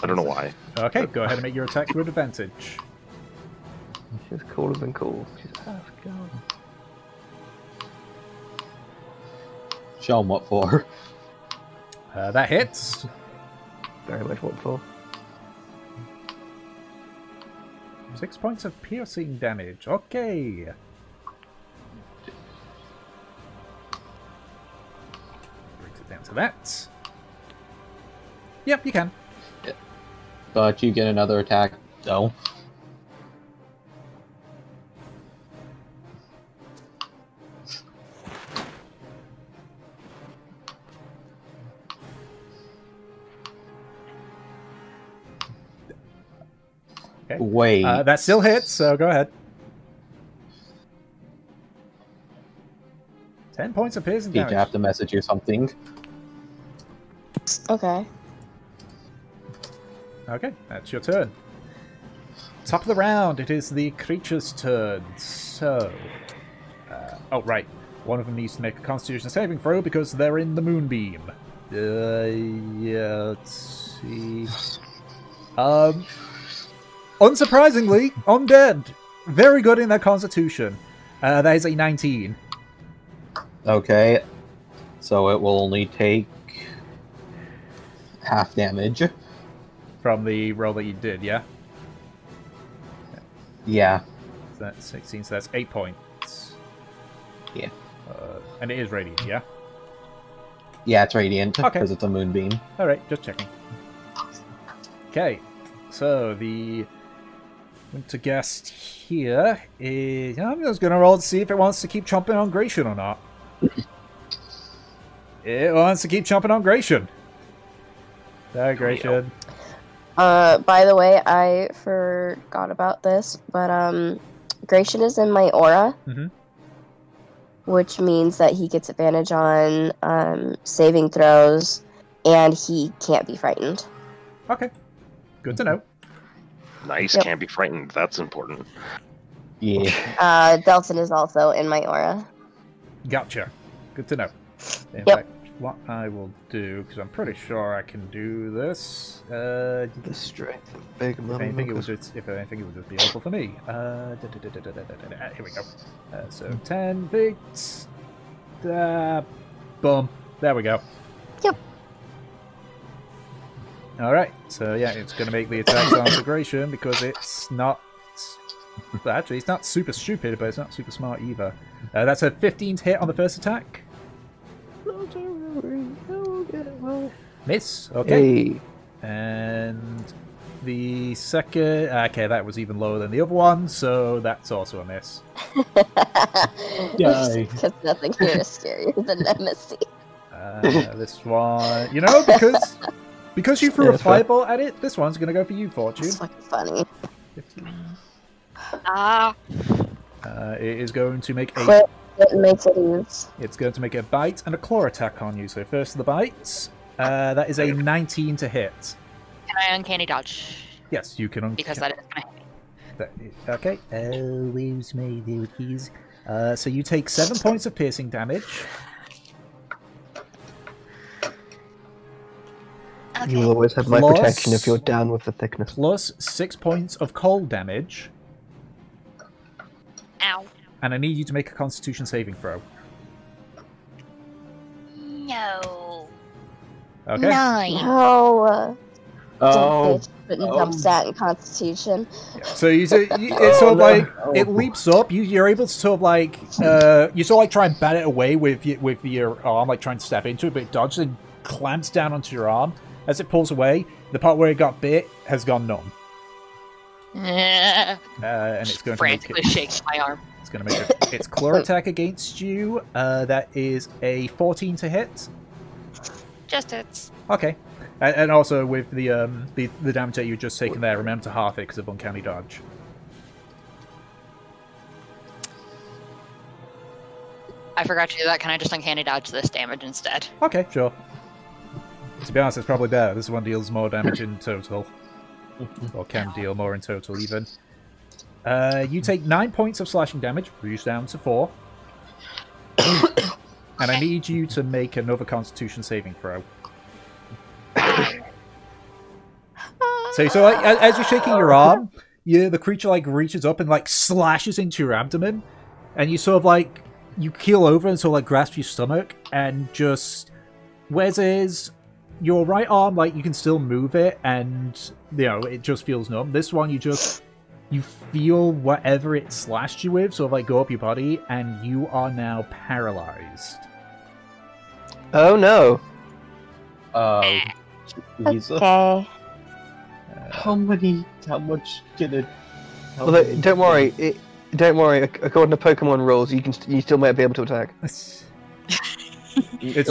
I don't know why. Okay, go ahead and make your attack with advantage. She's cooler than cool. She's half gone. Show 'em what for. That hits. Very much what for. 6 points of piercing damage. Okay. Brings it down to that. Yep, you can. But you get another attack, though. Okay. Wait. That still hits, so go ahead. 10 points of piercing Peach, damage. I have to message you something. Okay. Okay, that's your turn. Top of the round, it is the creature's turn. So, oh right, one of them needs to make a Constitution saving throw because they're in the moonbeam. Yeah, let's see. Unsurprisingly, undead. Very good in their Constitution. That is a 19. Okay. So it will only take half damage. From the roll that you did, yeah? Yeah. So that's 16, so that's 8 points. Yeah. And it is radiant, yeah? Yeah, it's radiant Okay. because it's a moonbeam. Alright, just checking. Okay, so the winter guest here is... I'm just going to roll to see if it wants to keep chomping on Gratian or not. It wants to keep chomping on Gratian. There, Gratian. By the way, I forgot about this, but Gratian is in my aura, which means that he gets advantage on saving throws, and he can't be frightened. Okay, good to know. Nice, Yep. can't be frightened. That's important. Yeah. Delton is also in my aura. Gotcha. Good to know. In Yep. fact, what I will do, because I'm pretty sure I can do this. The strength of big If anything, it will motherfuckers. just be helpful for me. Here we go. So 10 feet. Boom. There we go. Yep. Alright, so yeah, it's going to make the attack integration because it's not... Well, actually, it's not super stupid, but it's not super smart either. That's a 15 to hit on the first attack. Miss. Okay. Hey. And the second... Okay, that was even lower than the other one, so that's also a miss. Yay. Because nothing here is scarier than Nemesis. This one... You know, because you threw Yeah, a that's fair. fireball at it, this one's going to go for you, Fortune. It's fucking funny. 15. Ah, It is going to make a... Quit. It makes it ease. It's going to make a bite and a claw attack on you. So first the bites. That is a 19 to hit. can I uncanny dodge? Yes, you can... Because that is gonna hit me. Okay. Where's my little keys? So you take 7 points of piercing damage. You will always have my Plus- protection if you're down with the thickness. Plus 6 points of cold damage. Ow. And I need you to make a Constitution saving throw. No. Okay. 9. No. Oh. Bitch, but dumb stat and Constitution. So it's sort of like it leaps up. You're able to sort of like you sort of like try and bat it away with your arm, like trying to step into it, but it dodges and clamps down onto your arm. As it pulls away, the part where it got bit has gone numb, and it's going Frantically to make shaking my arm. it's going to make its claw attack against you. That is a 14 to hit. Just hits. Okay. And also with the damage that you've just taken there, remember to half it because of Uncanny Dodge. I forgot to do that. Can I just uncanny dodge this damage instead? Okay, sure. To be honest, it's probably better. This one deals more damage in total. Or can deal more in total, even. You take 9 points of slashing damage, reduced down to 4. And I need you to make another Constitution saving throw. So like, as you're shaking your arm, the creature like reaches up and like slashes into your abdomen, and you sort of like you keel over and sort of like grasp your stomach, and just whereas your right arm, like you can still move it, and it just feels numb. This one, you feel whatever it slashed you with sort of like go up your body, and you are now paralyzed. Oh no! Okay. How much did it? Although, don't worry. Don't worry. According to Pokemon rules, you still might be able to attack. It's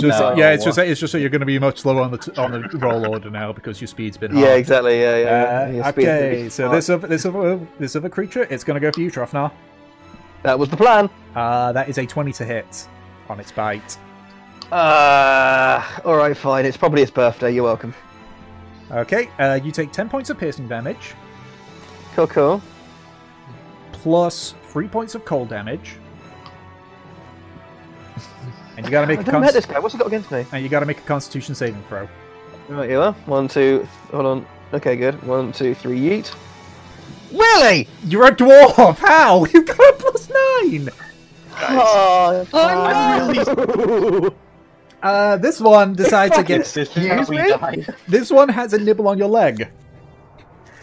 just that you're going to be much slower on the roll order now because your speed's been hard. Yeah, exactly. Yeah. Okay, so this other creature, it's going to go for you, Trofnar. That was the plan. That is a 20 to hit on its bite. All right, fine. It's probably its birthday. You're welcome. Okay, you take 10 points of piercing damage. Cool. Plus 3 points of cold damage. And you gotta make I met this guy. What's he got against me? And you gotta make a Constitution saving throw. Right, you are. 1, 2. Hold on. Okay, good. 1, 2, 3. Yeet. Really? You're a dwarf. How? You got a +9. Oh, I'm really. This one decides to get. Excuse me? This one has a nibble on your leg.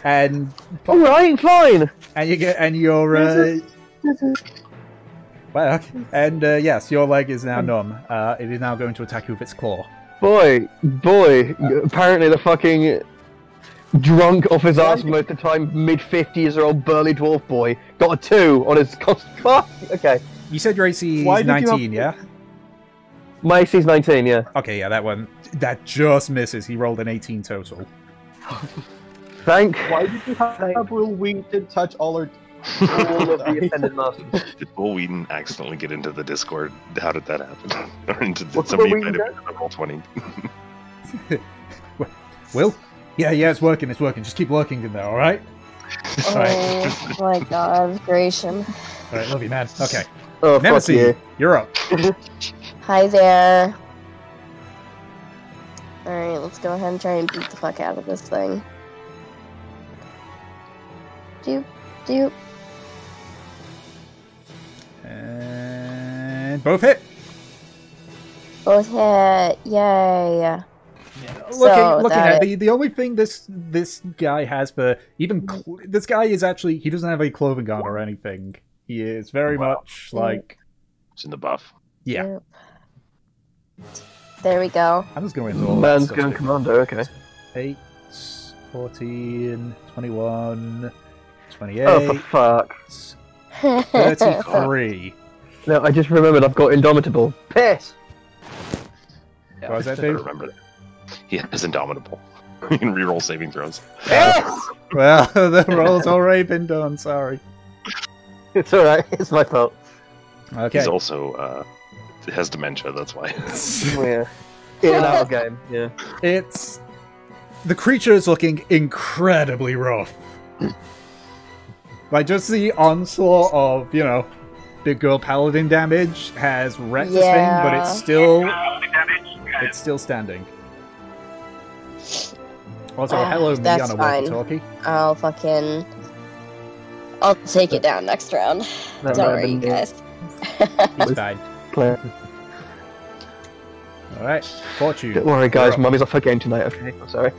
And all right, fine. And you're well, okay. And yes, your leg is now numb. It is now going to attack you with its claw. Boy, apparently the fucking drunk off his ass most of the time, mid-50s-year-old burly dwarf boy got a 2 on his cost. Okay. You said your AC is 19, yeah? My AC is 19, yeah. Okay, yeah, that just misses. He rolled an 18 total. Why did you have Will Wheaton touch all of the offended masters? Did Will Wheaton accidentally get into the Discord? How did that happen? Or did somebody invite him to the Roll20? Will? Yeah, it's working. Just keep working in there, alright? Oh my god, Gratian. Alright, love you, man. Okay. Oh, Nemesis, you're up. Hi there. Alright, let's go ahead and try and beat the fuck out of this thing. Doop. And both hit. Both hit. Yay. Looking at the only thing this guy has for even this guy is actually he doesn't have any clothing on or anything. He is very much like it's in the buff. Yeah. Yep. There we go. I'm just going into all Man's going commando. Okay. 8, 14, 21, 28. Oh, for fuck. 33. No, I just remembered I've got Indomitable. Piss! What does that I do? remember that. He has Indomitable. You can reroll saving throws. Yes! Well, the roll's already been done, sorry. It's alright, it's my fault. Okay. He's also, has dementia, that's why. Yeah. In and out of game, yeah. It's... The creature is looking incredibly rough. Like, just the onslaught of, big girl paladin damage has wrecked this thing, but it's still standing. Also, hello, me on a walkie-talkie. I'll take it down next round. Don't worry, guys. He's fine. Alright, Fortune. Don't worry, guys. Mummy's off her game tonight, okay? I'm sorry.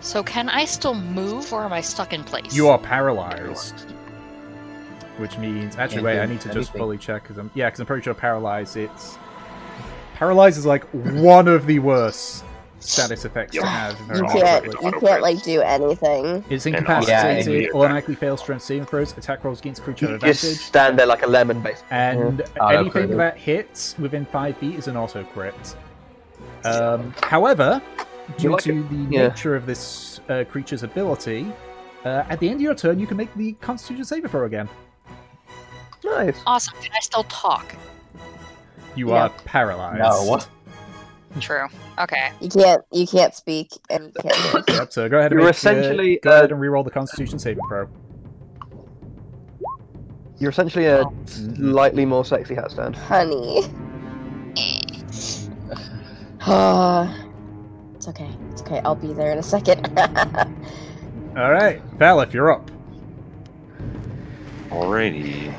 So can I still move, or am I stuck in place? You are paralyzed. Which means... Actually, wait, I need to just fully check, because I'm pretty sure paralyzed, Paralyzed is, like, one of the worst status effects to have. You can't, like, do anything. It's incapacitated, automatically fails strength saving throws, attack rolls against creature at advantage. Just stand there like a lemon, basically. And anything that hits within 5 feet is an auto crit. However, due like to the nature of this creature's ability, at the end of your turn, you can make the Constitution saving throw again. Nice. Awesome. Can I still talk? You No. are paralyzed. No. True. Okay. You can't speak and you can't move. Yep. So go ahead and You're make, essentially, go ahead and reroll the Constitution saving throw. You're essentially a slightly more sexy hat stand. Honey. It's okay. It's okay. I'll be there in a second. All right, Val, if you're up. Alrighty.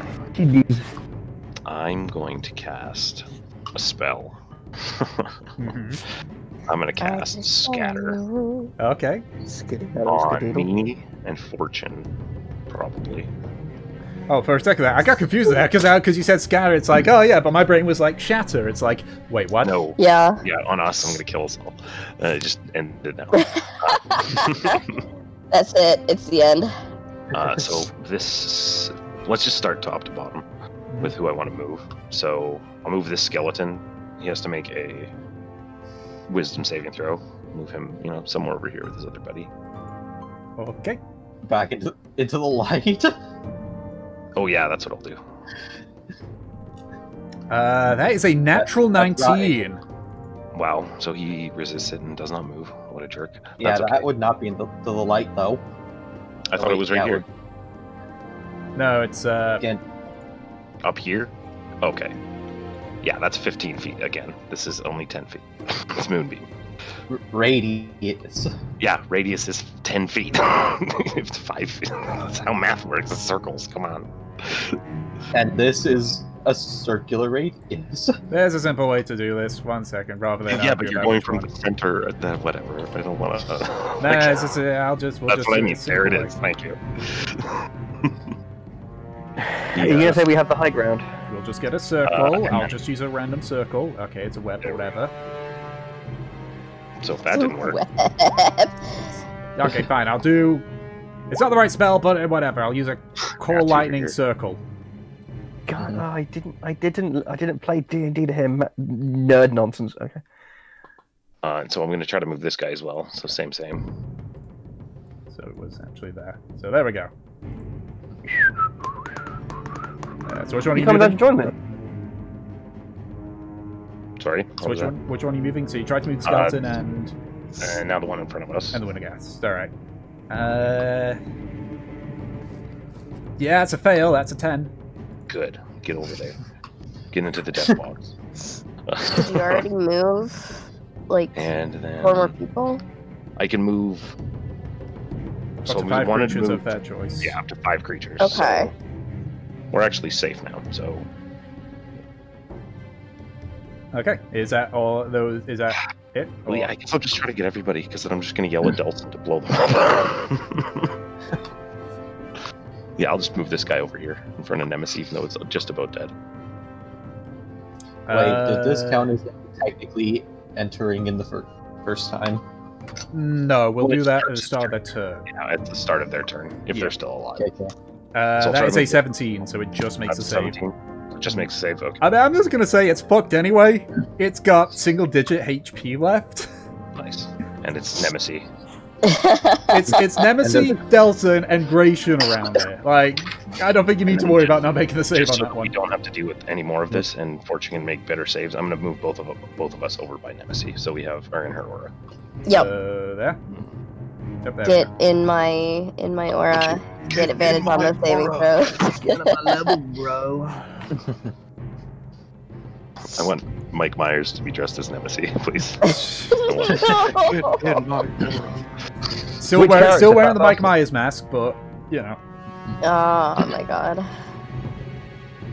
I'm going to cast a spell. I'm going to cast Scatter Okay. on me and Fortune, probably. Oh, for a second there, I got confused there because you said scatter. It's like, oh yeah, but my brain was like shatter. It's like, wait, what? No. Yeah. Yeah, on us, I'm going to kill us all. It just ended now. That's it. It's the end. So this, let's just start top to bottom with who I want to move. So I'll move this skeleton. He has to make a wisdom saving throw. Move him, somewhere over here with his other buddy. Okay. Back into the light. Oh yeah, that's what I'll do. That is a natural That's 19. Wow, so he resisted and does not move. What a jerk. Yeah, That's that okay. would not be in the light though. I thought it was right that here. No, it's Again, Up here? Okay. Yeah, that's 15 feet again. This is only 10 feet. It's Moonbeam. radius. Yeah, radius is 10 feet. It's 5 feet. That's how math works. It's circles. Come on. And this is a circular radius. there's a simple way to do this. 1 second, rather than Yeah, argue but you're about going which from one. the center. Whatever. I don't want to. No, it's just, I'll just. We'll that's just what I do mean. it There it simple is. way. Thank you. Are you gonna say we have the high ground? We'll just get a circle. and I'll then- just use a random circle. Okay, it's a web, There we whatever. So if that didn't work, Okay, fine. I'll do. It's not the right spell, but whatever. I'll use a core Got you lightning here. circle. God, no, I didn't play D&D to him. Nerd nonsense. Okay. and so I'm going to try to move this guy as well. So same. So it was actually there. So there we go. So which one are You you coming down to moving? join me? Sorry. So what was which one are you moving? So you tried to move the skeleton and that? And now the one in front of us. the Winterghast. All right. Yeah, it's a fail. That's a 10. Good. Get over there. Get into the death box. Did you already move like And then 4 more people? I can move. Up So to we 5 wanted to creatures move. of their choice. Yeah, up to 5 creatures. Okay. So we're actually safe now. So Okay. Is that all? Those? Is that it? well, yeah, Or- I guess I'll just try to get everybody because then I'm just going to yell at Delson to blow them up. Yeah, I'll just move this guy over here in front of Nemesis, even though it's just about dead. Wait, did this count as technically entering in the first time? No, we'll Well, do it's that at the first start of their turn. turn. Yeah, at the start of their turn, if Yeah. they're still alive. Okay. So I'll That try is to a move 17, so it just makes a That's save. 17. It just makes a save. Okay, I mean, I'm just gonna say it's fucked anyway. It's got single-digit HP left. nice. And it's Nemesis. It's Nemesis, Delton, and Gratian around it. Like, I don't think you need to worry about not making the save Just on so that we one. don't have to deal with any more of this, and Fortune can make better saves. I'm going to move both of us over by Nemesis, so we have our in her aura. Yep. There. Yep, there. Get in my aura. Get advantage on those saving throws. Get on my level, bro. I want Mike Myers to be dressed as Nemesis, please. Still, Which character still is wearing that? the Mike Myers mask, but you know. Oh my god.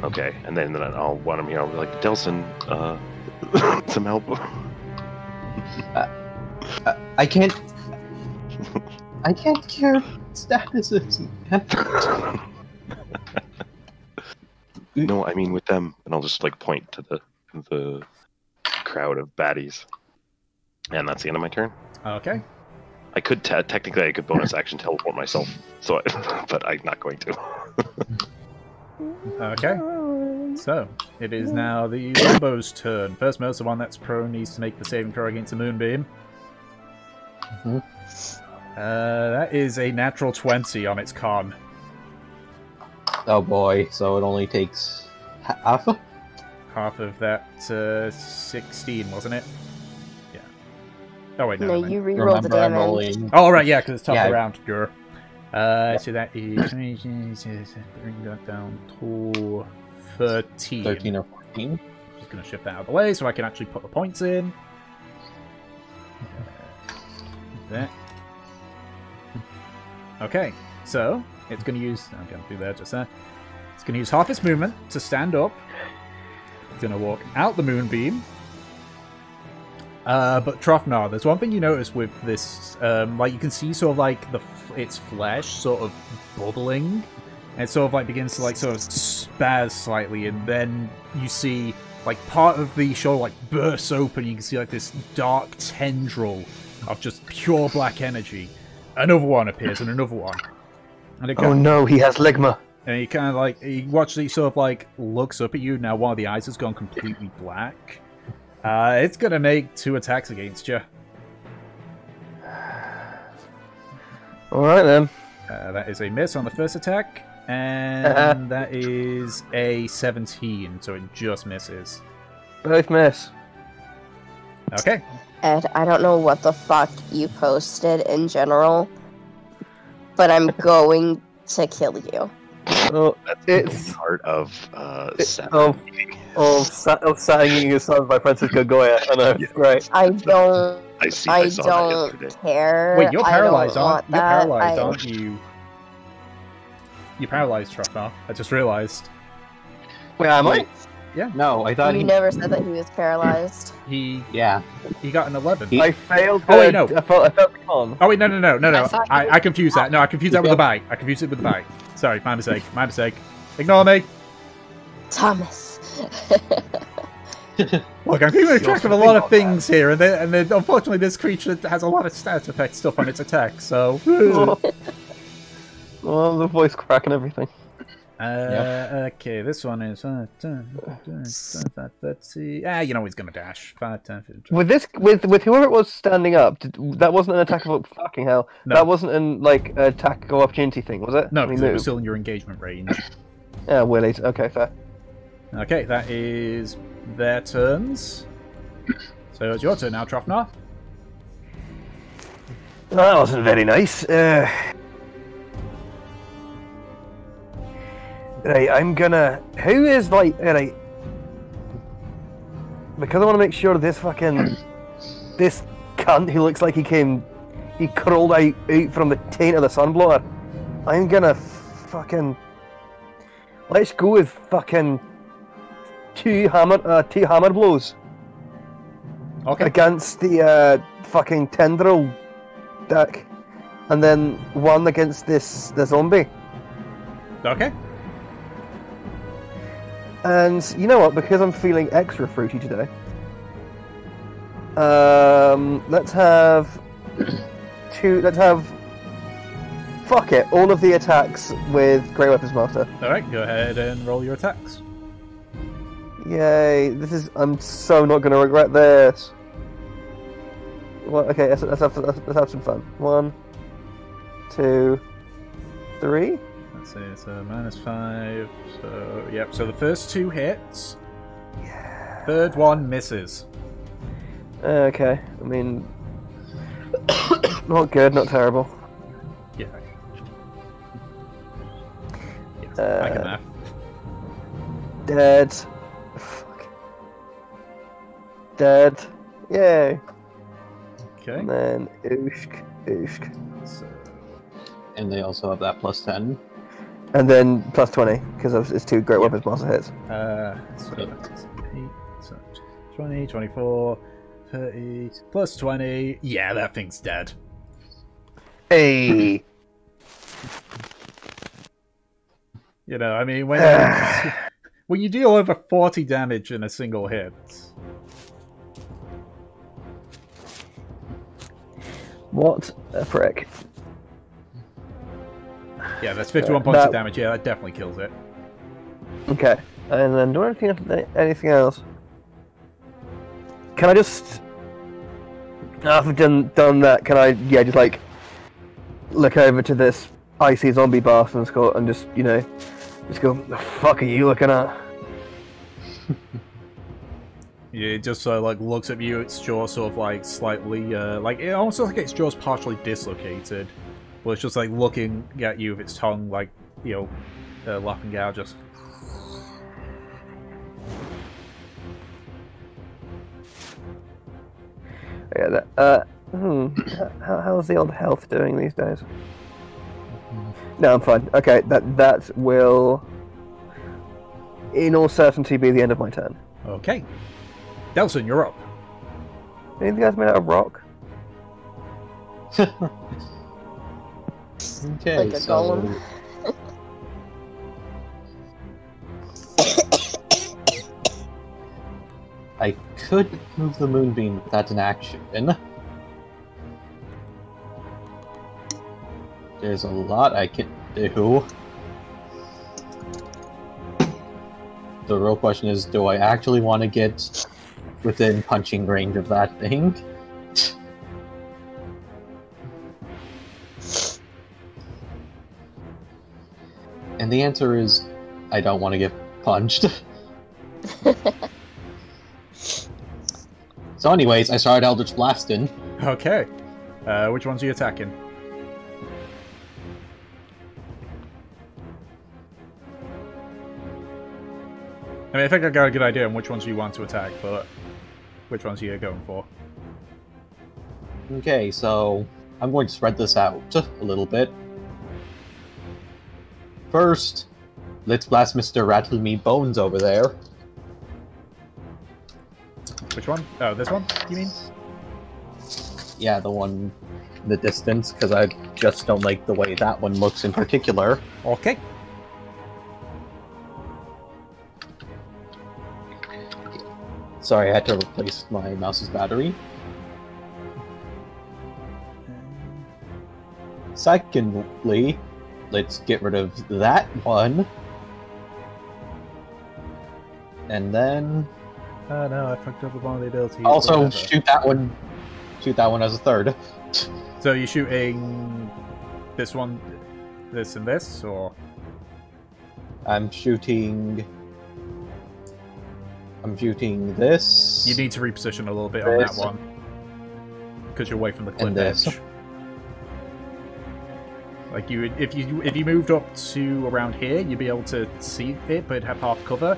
Okay, and then I'll want him, like, Delson, some help. I can't care statuses, man. No, I mean with them, and I'll just like point to the crowd of baddies, and that's the end of my turn. Okay. I could technically I could bonus action teleport myself, but I'm not going to. Okay. So, it is now the Lombo's turn. First Mercer one that's prone needs to make the saving throw against a moonbeam. That is a natural 20 on its con. Oh boy, so it only takes half? Half of that 16, wasn't it? Yeah. Oh wait, No, no. you reroll the Remember, I'm damage. rolling. Oh right, yeah, because it's top Yeah. of the round. Grr. So that is bring that down to 13. 13 or 14. Just gonna shift that out of the way so I can actually put the points in. There. Okay, so it's gonna use. I'm gonna do that just there. It's gonna use half its movement to stand up. It's gonna walk out the moonbeam. But Trofnar, there's one thing you notice with this, like you can see sort of like its flesh sort of bubbling, and it sort of like begins to like sort of spaz slightly, and then you see like part of the shoulder like bursts open. You can see like this dark tendril of just pure black energy. Another one appears, and another one. And it Oh no, he has ligma. and he kind of like he watches. He sort of like looks up at you. Now one of the eyes has gone completely black. It's gonna make 2 attacks against you. Alright then. That is a miss on the first attack, and that is a 17, so it just misses. Both miss. Okay. Ed, I don't know what the fuck you posted in general, but I'm going to kill you. Oh, That's it's part of Singing Your Sons by Francisco Goya. I know, it's great. I don't I saw that don't yesterday. care. Wait, you're I paralyzed, don't aren't want you? You're that. paralyzed, aren't you? You're paralyzed, Trofnar. I just realized. Wait, am I? No, I thought You he... never said that he was paralyzed. He Yeah. got an 11. I failed. Oh, wait, no. I felt the con. Oh wait, no. I thought you- I confused that. No, I confused that with the bite. I confused it with the bite. Sorry, my mistake. My mistake. Ignore me. Thomas. Look, I'm keeping track of a lot of things here, and then unfortunately this creature has a lot of stat effect stuff on its attack, so... Oh, the voice crack and everything. Okay, this one is... 30... you know he's gonna dash. 5, 10, 15... With whoever it was standing up, that wasn't an attack of fucking hell. No. That wasn't an like attack of opportunity thing, was it? No, When because he it was moved? still in your engagement range. Yeah, Willie's. Okay, fair. Okay, that is their turns. So it's your turn now, Trofnar. That wasn't very nice. Right, I'm gonna. Who is like right? Because I want to make sure this fucking this cunt who looks like he crawled out from the taint of the sunblower. I'm gonna fucking. Let's go with fucking two hammer blows Okay. against the fucking tendril deck, and then one against the zombie. Okay. And you know what? Because I'm feeling extra fruity today, let's have two. Let's have. Fuck it! All of the attacks with Great Weapons Master. All right, go ahead and roll your attacks. Yay! I'm so not going to regret this. Well, okay, let's have some fun. 1, 2, 3. Let's see, it's -5. So, yep, so the first 2 hits. Yeah. Third one misses. Okay, I mean, not good, not terrible. Yeah. Yes, I can math. Dead. Fuck. Dead. Yay. Okay. And then ooshk. So, And they also have that +10. And then plus 20, because it's 2 Great Weapons Master hits. so that's 8, so 20, 24, 30, plus 20. Yeah, that thing's dead. Hey! You know, I mean, when when you deal over 40 damage in a single hit. What a prick. Yeah, that's 51 points of damage. Yeah, that definitely kills it. Okay. And then do I have anything else? Can I just after I've done that? Can I just like look over to this icy zombie bastard and just just go, the fuck are you looking at? Yeah, it just like looks at you. Its jaw sort of like slightly like it almost looks like its jaw's partially dislocated, but it's just like looking at you with its tongue like laughing out. Just Yeah, how's the old health doing these days? No, I'm fine. Okay, that will, in all certainty, be the end of my turn. okay. Delson, you're up. Anything guys made out of rock? Okay, Like a so golem. I could move the moonbeam, but that's an action. There's a lot I can do. The real question is, do I actually want to get within punching range of that thing? And the answer is, I don't want to get punched. So anyways, I started Eldritch Blasting. Okay. Which ones are you attacking? I mean, I think I got a good idea on which ones you want to attack, but which ones are you going for? Okay, so I'm going to spread this out a little bit. First, let's blast Mr. Rattle Me Bones over there. Which one? Oh, this one, you mean? Yeah, the one in the distance, because I just don't like the way that one looks in particular. Okay. Sorry, I had to replace my mouse's battery. Secondly, let's get rid of that one. And then Oh no, I fucked up with one of the abilities. also Whatever. shoot that one. Shoot that one as a third. So you're shooting this one, this and this, or? I'm shooting this. You need to reposition a little bit on that This. one. Because you're away from the cliff And this. edge. Like if you moved up to around here, you'd be able to see it, but it'd have half cover.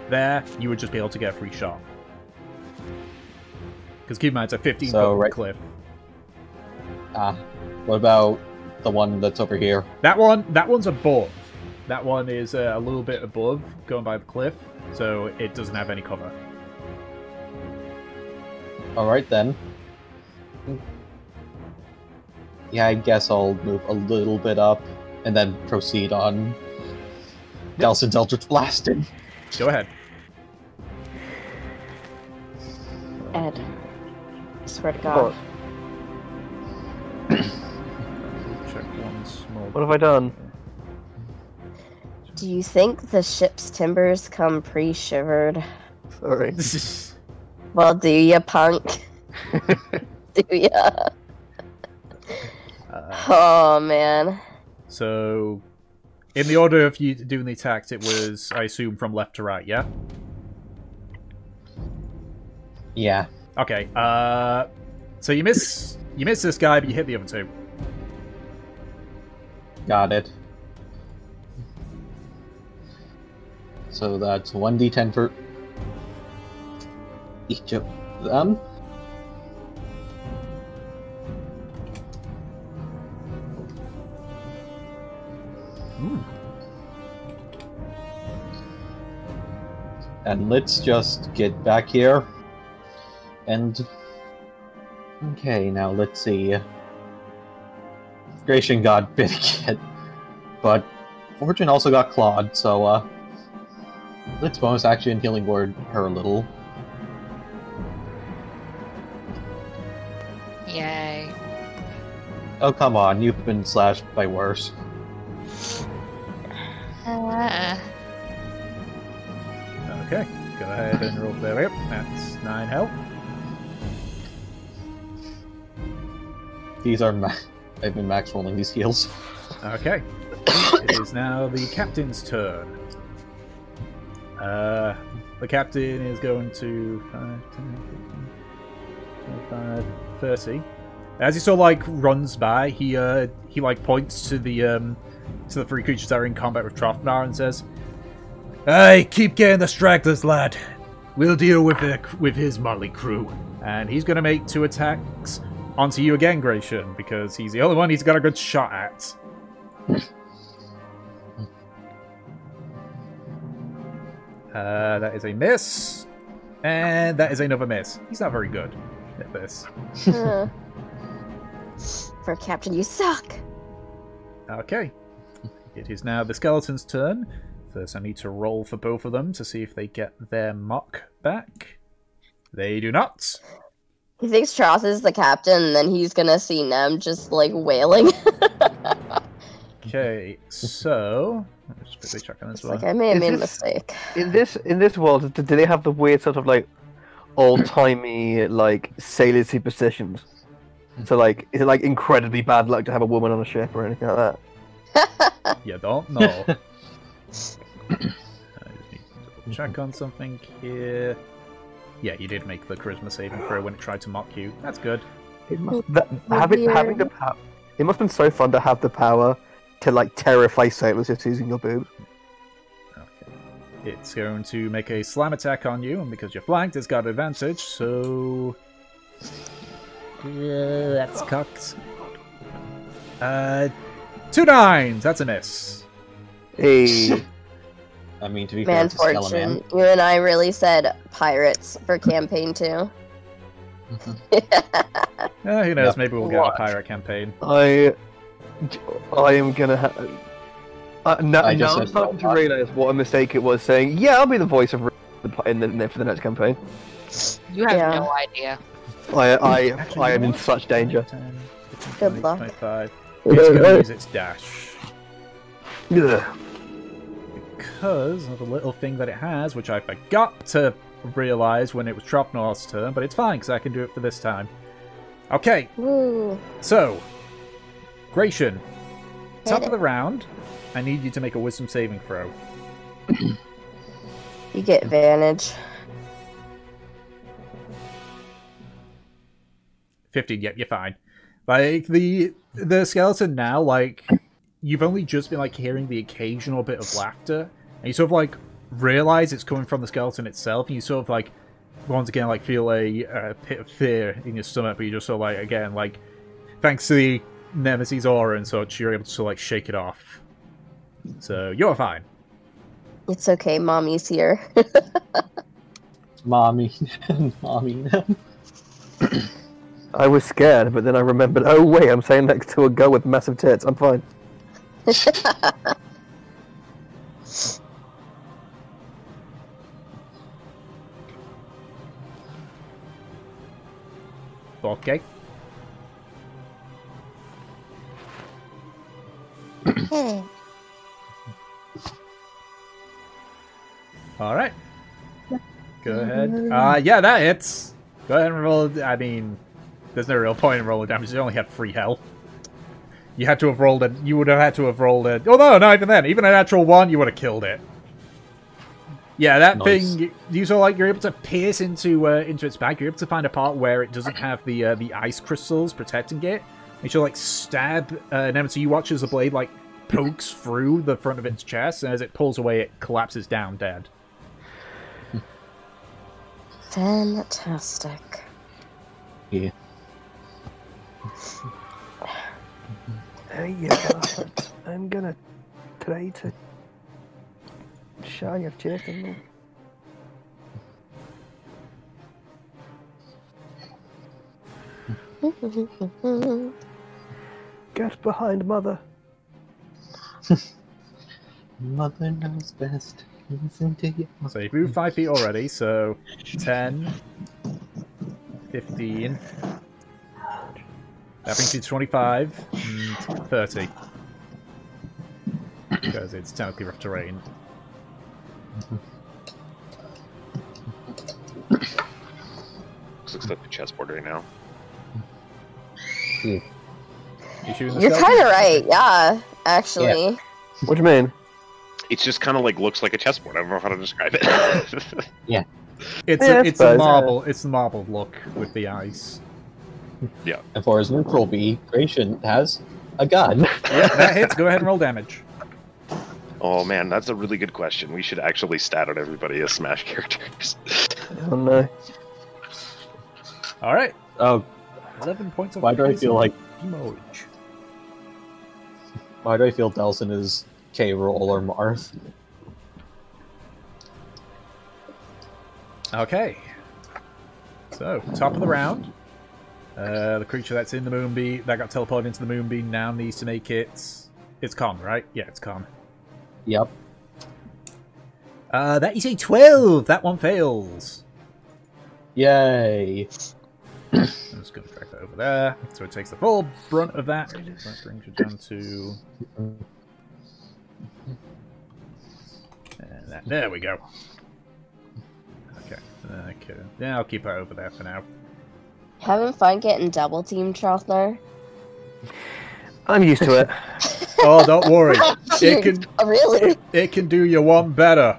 There, you would just be able to get a free shot. Because keep in mind, it's a 15-foot cliff. What about the one that's over here? That one's above. That one is a little bit above, going by the cliff, so it doesn't have any cover. Alright then. Yeah, I guess I'll move a little bit up and then proceed on Delson's Eldritch Blasting. Go ahead. Ed. I swear to God. Check one small. What have I done? Do you think the ship's timbers come pre-shivered? Sorry. Well, do ya, punk? Do ya? Oh, man. So, in the order of you doing the attacks, it was, I assume, from left to right, yeah? Yeah. Okay, so you miss this guy, but you hit the other two. Got it. So that's 1d10 for each of them. Ooh. And let's just get back here. And okay, now let's see. Gratian got bit again, but Fortune also got clawed, so let's bonus action and healing word her a little. Yay. Oh come on, you've been slashed by worse. Okay, go ahead and roll. There we go. That's 9 health. These are I've been max rolling these heals. Okay. It is now the captain's turn. The captain is going to 5, 10, 15, 25, 30. As he sort of like runs by, he like points to the 3 creatures that are in combat with Trofnar and says, "Hey, keep getting the stragglers, lad. We'll deal with his motley crew." And he's going to make 2 attacks onto you again, Gratian, because he's the only one he's got a good shot at. That is a miss, and that is another miss. He's not very good at this. For Captain, you suck. Okay. It is now the skeleton's turn. First, I need to roll for both of them to see if they get their mock back. They do not. He thinks Tross is the captain, and then he's gonna see Nem just, like, wailing. Okay, so... Let me just quickly check on this one. Like, I may have made a mistake. In this world, do they have the weird sort of, like, old-timey, like, sailor superstitions? So, like, is it, like, incredibly bad luck to have a woman on a ship or anything like that? You don't know. I just need to double check on something here. Yeah, you did make the charisma saving throw when it tried to mock you. That's good. Having the power, it must have been so fun to have the power to like terrify sailors just using your boobs. Okay. It's going to make a slam attack on you, and because you're flanked, it's got advantage, so... Yeah, that's cocked. 2 9s! That's a miss. Hey. I mean, to be fair, it's a Fortune, you and I really said pirates for campaign 2. Who knows, maybe we'll get a pirate campaign. I am gonna have... now I'm starting to realise what a mistake it was saying, yeah, I'll be the voice of for the next campaign. You have no idea. I am in such danger. 10, 15, Good 20, luck. 25. It's going to use its dash. Ugh. Because of the little thing that it has, which I forgot to realise when it was Tropnor's turn, but it's fine because I can do it for this time. Okay, Woo. so, Gratian, top of the round, I need you to make a wisdom saving throw. You get advantage. 15, yep, you're fine. Like, the skeleton now, like, you've only just been, like, hearing the occasional bit of laughter, and you sort of, like, realize it's coming from the skeleton itself, and you sort of, like, once again, like, feel a pit of fear in your stomach, but you just sort of, like, again, like, thanks to the Nemesis aura and such, you're able to sort of, like, shake it off. So, you're fine. It's okay, Mommy's here. Mommy. Mommy. I was scared, but then I remembered, oh wait, I'm saying next to a girl with massive tits, I'm fine. Okay. Alright. Go ahead. Yeah, that hits. Go ahead and roll. I mean, there's no real point in rolling damage. You only had 3 health. You had to have rolled it. You would have had to have rolled it. Oh no, not even then. Even a natural 1, you would have killed it. Yeah, that thing. You sort of like you're able to pierce into its back. You're able to find a part where it doesn't have the ice crystals protecting it. And you'll like stab Nemesis. You watch as the blade like pokes through the front of its chest, and as it pulls away, it collapses down dead. Fantastic. Yeah. I'm gonna try to show your chest in me. Get behind mother. Mother knows best. Listen to you. So you've moved 5 feet already, so 10, 15. That brings you to 25 and 30. Because it's technically rough terrain. looks like a chessboard right now. You shooting the You're skeleton? kind of right, yeah, actually. What do you mean? It's just kind of like looks like a chessboard. I don't know how to describe it. It's Yeah, I it's a suppose, marble. It's the marble look with the ice. And for his neutral B, Gratian has a gun. Yeah, that hits. Go ahead and roll damage. Oh man, that's a really good question. We should actually stat out everybody as Smash characters. Oh no. All right. Oh, 11 points of why do I feel like damage. Delson is K. Roll or Marth? Okay. So, top of the round. The creature that's in the Moonbeam, that got teleported into the Moonbeam, now needs to make it... It's con, right? Yeah, it's con. Yep. That is a 12! That one fails. Yay. I'm just going to drag that over there. So it takes the full brunt of that. That brings it down to... There we go. Okay. Yeah, I'll keep it over there for now. Having fun getting double teamed, Trothner? I'm used to it. Oh, don't worry. It can Really? it can do you one better.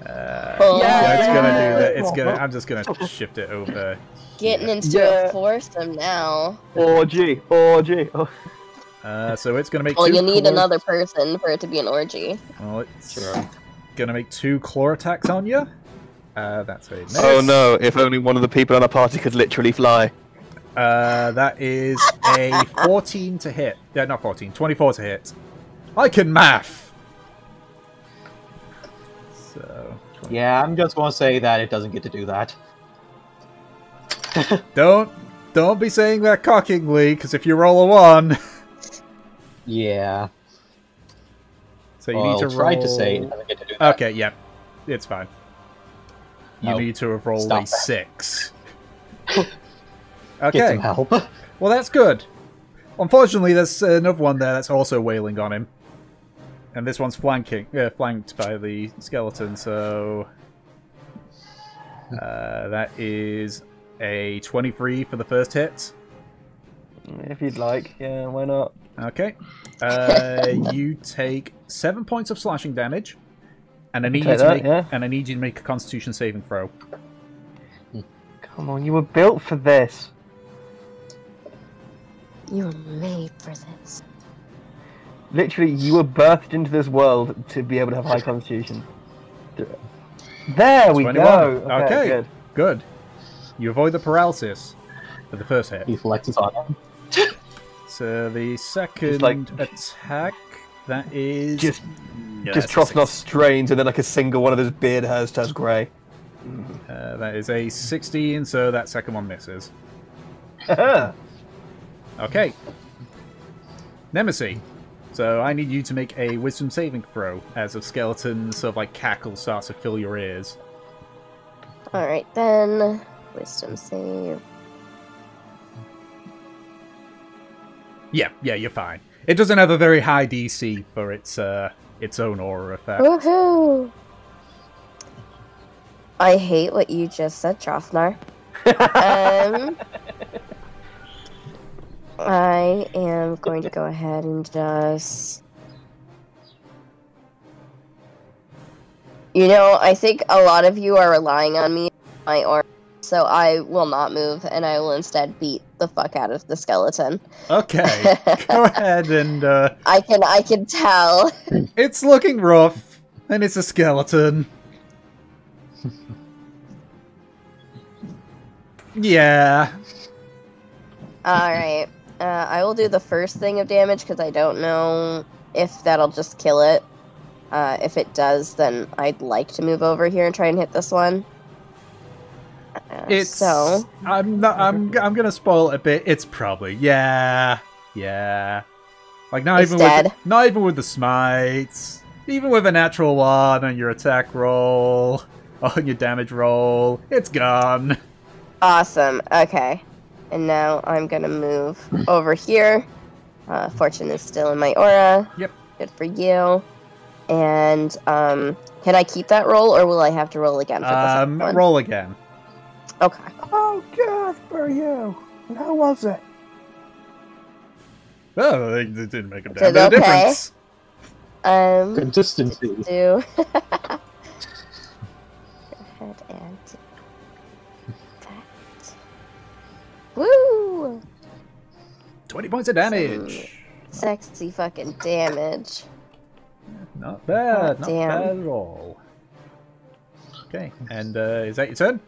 Yeah, it's gonna do that. It's gonna. I'm just gonna shift it over. Getting into a foursome now. Orgy. Oh. So it's gonna make. Well, two you need claw- another person for it to be an orgy. Well, it's gonna make 2 claw attacks on you. That's a miss. Oh no! If only one of the people on our party could literally fly. That is a 14 to hit. Yeah, not 14. 24 to hit. I can math. So. Yeah, I'm just going to say that it doesn't get to do that. Don't be saying that cockingly, because if you roll a 1. Yeah. So you need to roll. try to say it doesn't get to do that. Okay, yeah, it's fine. You No. need to have rolled Stop a that. 6. Get Okay, some help. well that's good. Unfortunately, there's another one there that's also wailing on him, and this one's flanked by the skeleton. So that is a 23 for the first hit. If you'd like, yeah, why not? Okay, you take 7 points of slashing damage, and I need you take to that, make yeah. and I need you to make a Constitution saving throw. Come on, you were built for this. You were made for this. Literally, you were birthed into this world to be able to have high constitution. There we 21. go. Okay. Good. Good. You avoid the paralysis for the first hit. He flexes on him. So the second like- attack, that is Just Yeah, Just that's a Trosnoff strains, and then like a single one of his beard hairs turns grey. that is a 16, so that second one misses. Okay. Nemesis. So I need you to make a wisdom saving throw as a skeleton sort of like cackle starts to fill your ears. Alright then. Wisdom save. Yeah, you're fine. It doesn't have a very high DC for its own aura effect. Woohoo! I hate what you just said, Trofnar. I am going to go ahead and just... You know, I think a lot of you are relying on me, my arm, so I will not move, and I will instead beat the fuck out of the skeleton. Okay, go ahead and... I can tell. It's looking rough, and it's a skeleton. Yeah. Alright. I will do the first thing of damage, because I don't know if that'll just kill it. If it does, then I'd like to move over here and try and hit this one. So I'm gonna spoil it a bit. It's probably yeah. Like not It's even dead. with not even with the smites, even with a natural one on your attack roll, on your damage roll, it's gone. awesome. Okay, and now I'm gonna move over here. Fortune is still in my aura. Yep. Good for you. And can I keep that roll, or will I have to roll again for the second one? Roll again. Okay. Oh, God, for you. And how was it? Oh, it didn't make a Did damn bit of okay. difference. Consistency. Do. Go ahead and do that. Woo! 20 points of damage. Sexy fucking damage. Not bad. Not Damn. bad at all. Okay, and is that your turn?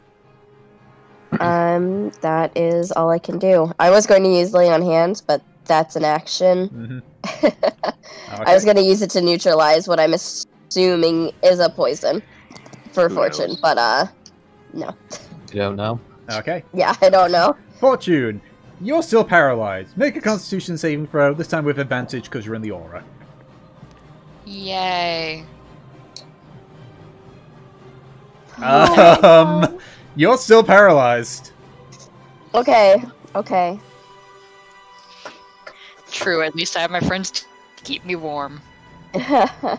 That is all I can do. I was going to use Lay on Hands, but that's an action. Okay. I was going to use it to neutralize what I'm assuming is a poison for Who Fortune, knows? but no. You don't know. Okay. Yeah, I don't know. Fortune, you're still paralyzed. Make a Constitution saving throw, this time with advantage because you're in the aura. Yay. You're still paralyzed. Okay. True, at least I have my friends to keep me warm. With a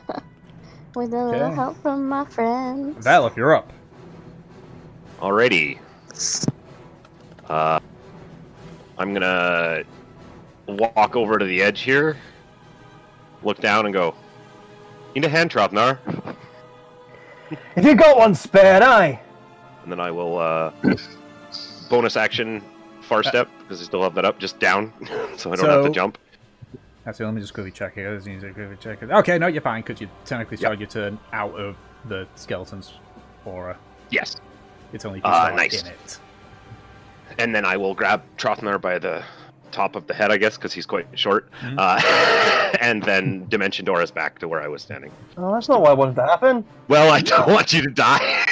little Okay. help from my friends. Val, if you're up. Alrighty. I'm gonna walk over to the edge here, look down, and go, "Need a hand, Tropnar?" If you got one spare, aye. And then I will bonus action far step because I still have that up, just down, so I don't have to jump. Actually, let me just quickly check here. I just need to quickly check it. Okay, no, you're fine because you technically started your turn out of the skeleton's aura. Yes. It's only if you start nice. in it. And then I will grab Trothnor by the top of the head, I guess, because he's quite short. And then Dimension Door us back to where I was standing. Oh, that's not what I wanted to happen. Well, I don't want you to die.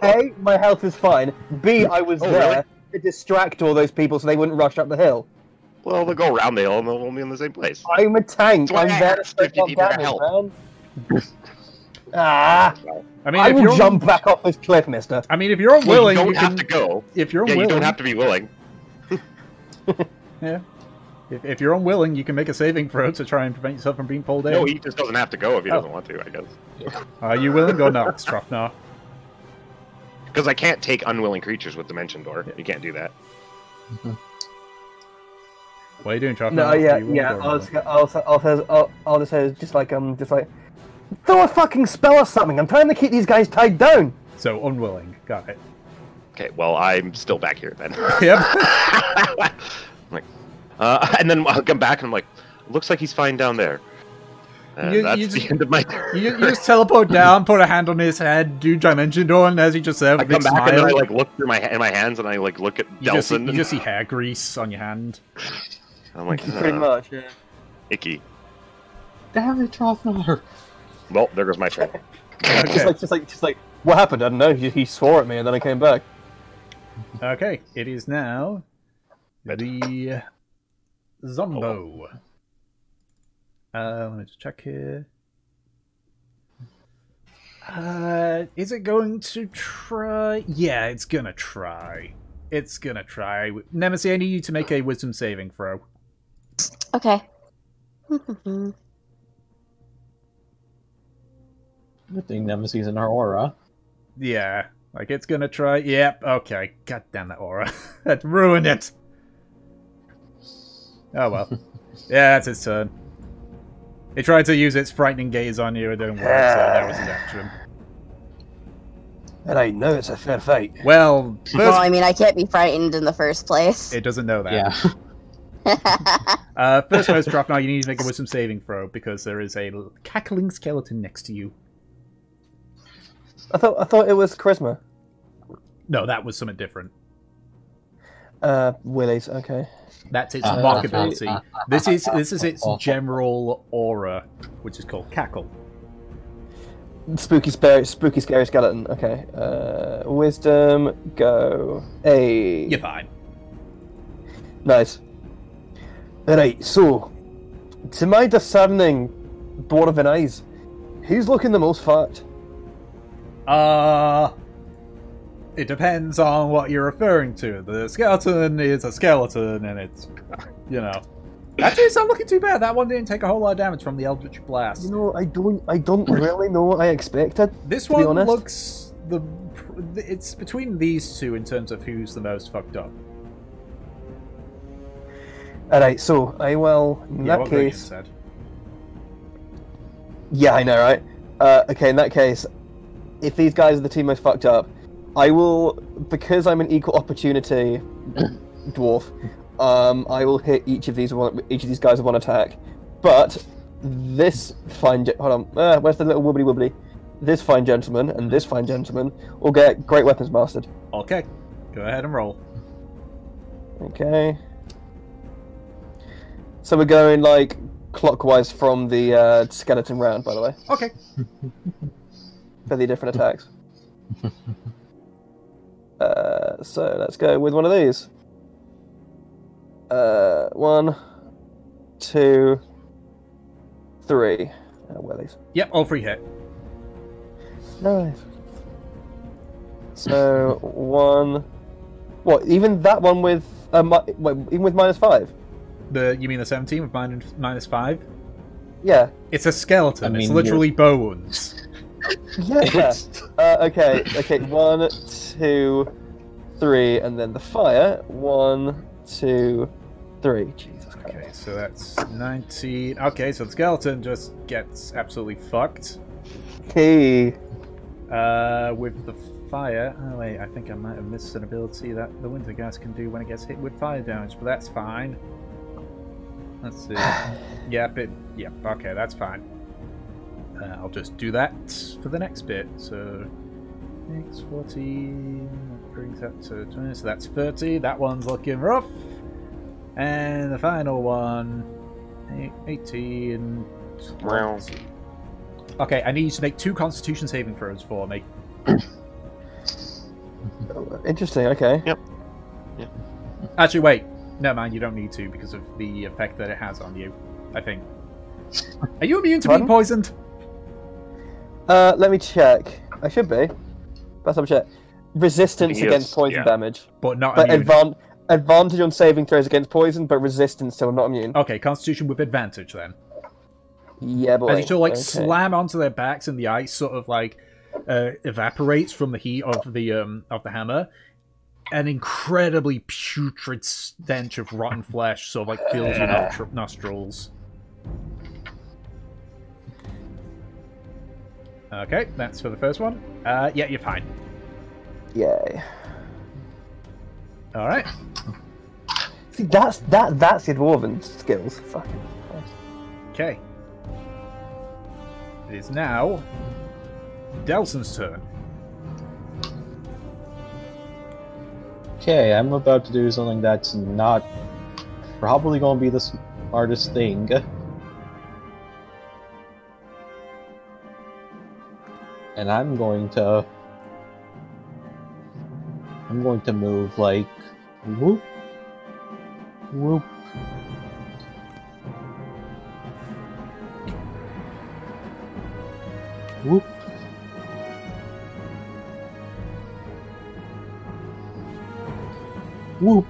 A, my health is fine. B, I was there really? to distract all those people so they wouldn't rush up the hill. Well, they'll go around the hill and they'll all be in the same place. I'm a tank. That's why I'm I there to asked if take you off needed our damage, help. man. Ah! I mean, I if will you're jump back off this cliff, mister. I mean, if you're Well, unwilling, you don't have can, to go. If you're Yeah, unwilling, you don't have to be willing. Yeah. If you're unwilling, you can make a saving throw to try and prevent yourself from being pulled in. No, he just doesn't have to go if he doesn't want to, I guess. Are you willing or not, Strofnar? Because I can't take unwilling creatures with Dimension Door. You can't do that. What are you doing, Strofnar? No, yeah. I'll just say, just like, throw a fucking spell or something. I'm trying to keep these guys tied down. So, unwilling. Got it. Okay, well, I'm still back here then. Yep. Like, and then I'll come back and I'm like, looks like he's fine down there. And that's the end of my turn. You just teleport down, put a hand on his head, do Dimension Door, and as he just said, I with a come big back and smile, then I like look through in my hands and I like look at you Delson. just see hair grease on your hand. I'm like, Pretty much, yeah. icky. Damn it, Trothnor. Well, there goes my turn. Okay. Just like, what happened? I don't know. He swore at me and then I came back. Okay, it is now the Zombo. Let me just check here. Is it going to try? Yeah, it's gonna try. It's gonna try. Nemesis, I need you to make a wisdom saving throw. Okay. Good thing Nemesis in our aura. Yeah, like it's gonna try. Yep, okay. God damn that aura. That ruined it. Oh well. Yeah, that's its turn. It tried to use its frightening gaze on you, it didn't work, so that was his action. And I know it's a fair fight. Well, Well, first, I mean, I can't be frightened in the first place. it doesn't know that. Yeah. First, Drafnar, you need to make a wisdom saving throw because there is a cackling skeleton next to you. I thought it was charisma. No, that was something different. Willy's, okay. That's its mock ability. This is its general aura, which is called Cackle. Spooky scary skeleton. Okay. Wisdom, go. Hey. You're fine. Nice. Alright, so, to my discerning dwarven eyes, who's looking the most fat? It depends on what you're referring to. The skeleton is a skeleton, and it's, you know. Actually, it's not looking too bad. That one didn't take a whole lot of damage from the Eldritch Blast. You know, I don't really know what I expected. This to be one honest. looks it's between these two in terms of who's the most fucked up. Alright, so I will, in that what Gregor case... said. Yeah, I know, right? Okay, in that case, if these guys are the two most fucked up, I will, because I'm an equal opportunity dwarf, I will hit each of these guys with one attack. But this fine... Hold on, where's the little wobbly wobbly? This fine gentleman and this fine gentleman will get Great Weapons Mastered. Okay, go ahead and roll. Okay. So we're going, like, clockwise from the skeleton round, by the way. Okay. For the different attacks. So let's go with one of these. 1, 2, 3. Wellies. Yep, all 3 hit. Nice. So 1. What? Even that one with even with -5? You mean the 17 with -5? Yeah. It's a skeleton. I It's mean, literally bones. Yeah. Okay. 1, 2, 3, and then the fire. 1, 2, 3. Jesus Christ. Okay, so that's 19. Okay, so the skeleton just gets absolutely fucked. Hey. With the fire. Oh wait, I think I might have missed an ability that the winter gas can do when it gets hit with fire damage, but that's fine. Let's see. Yep, okay, that's fine. I'll just do that for the next bit. So, x 14 brings that to 20, so that's 30. That one's looking rough. And the final one, 18. 20. Okay, I need you to make 2 Constitution saving throws for me. Interesting. Okay. Yep. Actually, wait. Never mind, you don't need to because of the effect that it has on you, I think. Are you immune to being poisoned? Let me check. I should be. Let's have a check. Resistance He against is, poison yeah. damage. But not But immune. advantage on saving throws against poison, but resistance, so I'm not immune. Okay, Constitution with advantage then. Yeah, boy. As you sort of, Okay. slam onto their backs and the ice sort of evaporates from the heat of the hammer. An incredibly putrid stench of rotten flesh sort of fills your nostrils. Okay, that's for the first one. Yeah, you're fine. Yay. All right. See, that's your dwarven skills. Fucking Christ. Okay. It is now Delson's turn. Okay, I'm about to do something that's not probably going to be the smartest thing. And I'm going to move like whoop, whoop. Whoop. Whoop.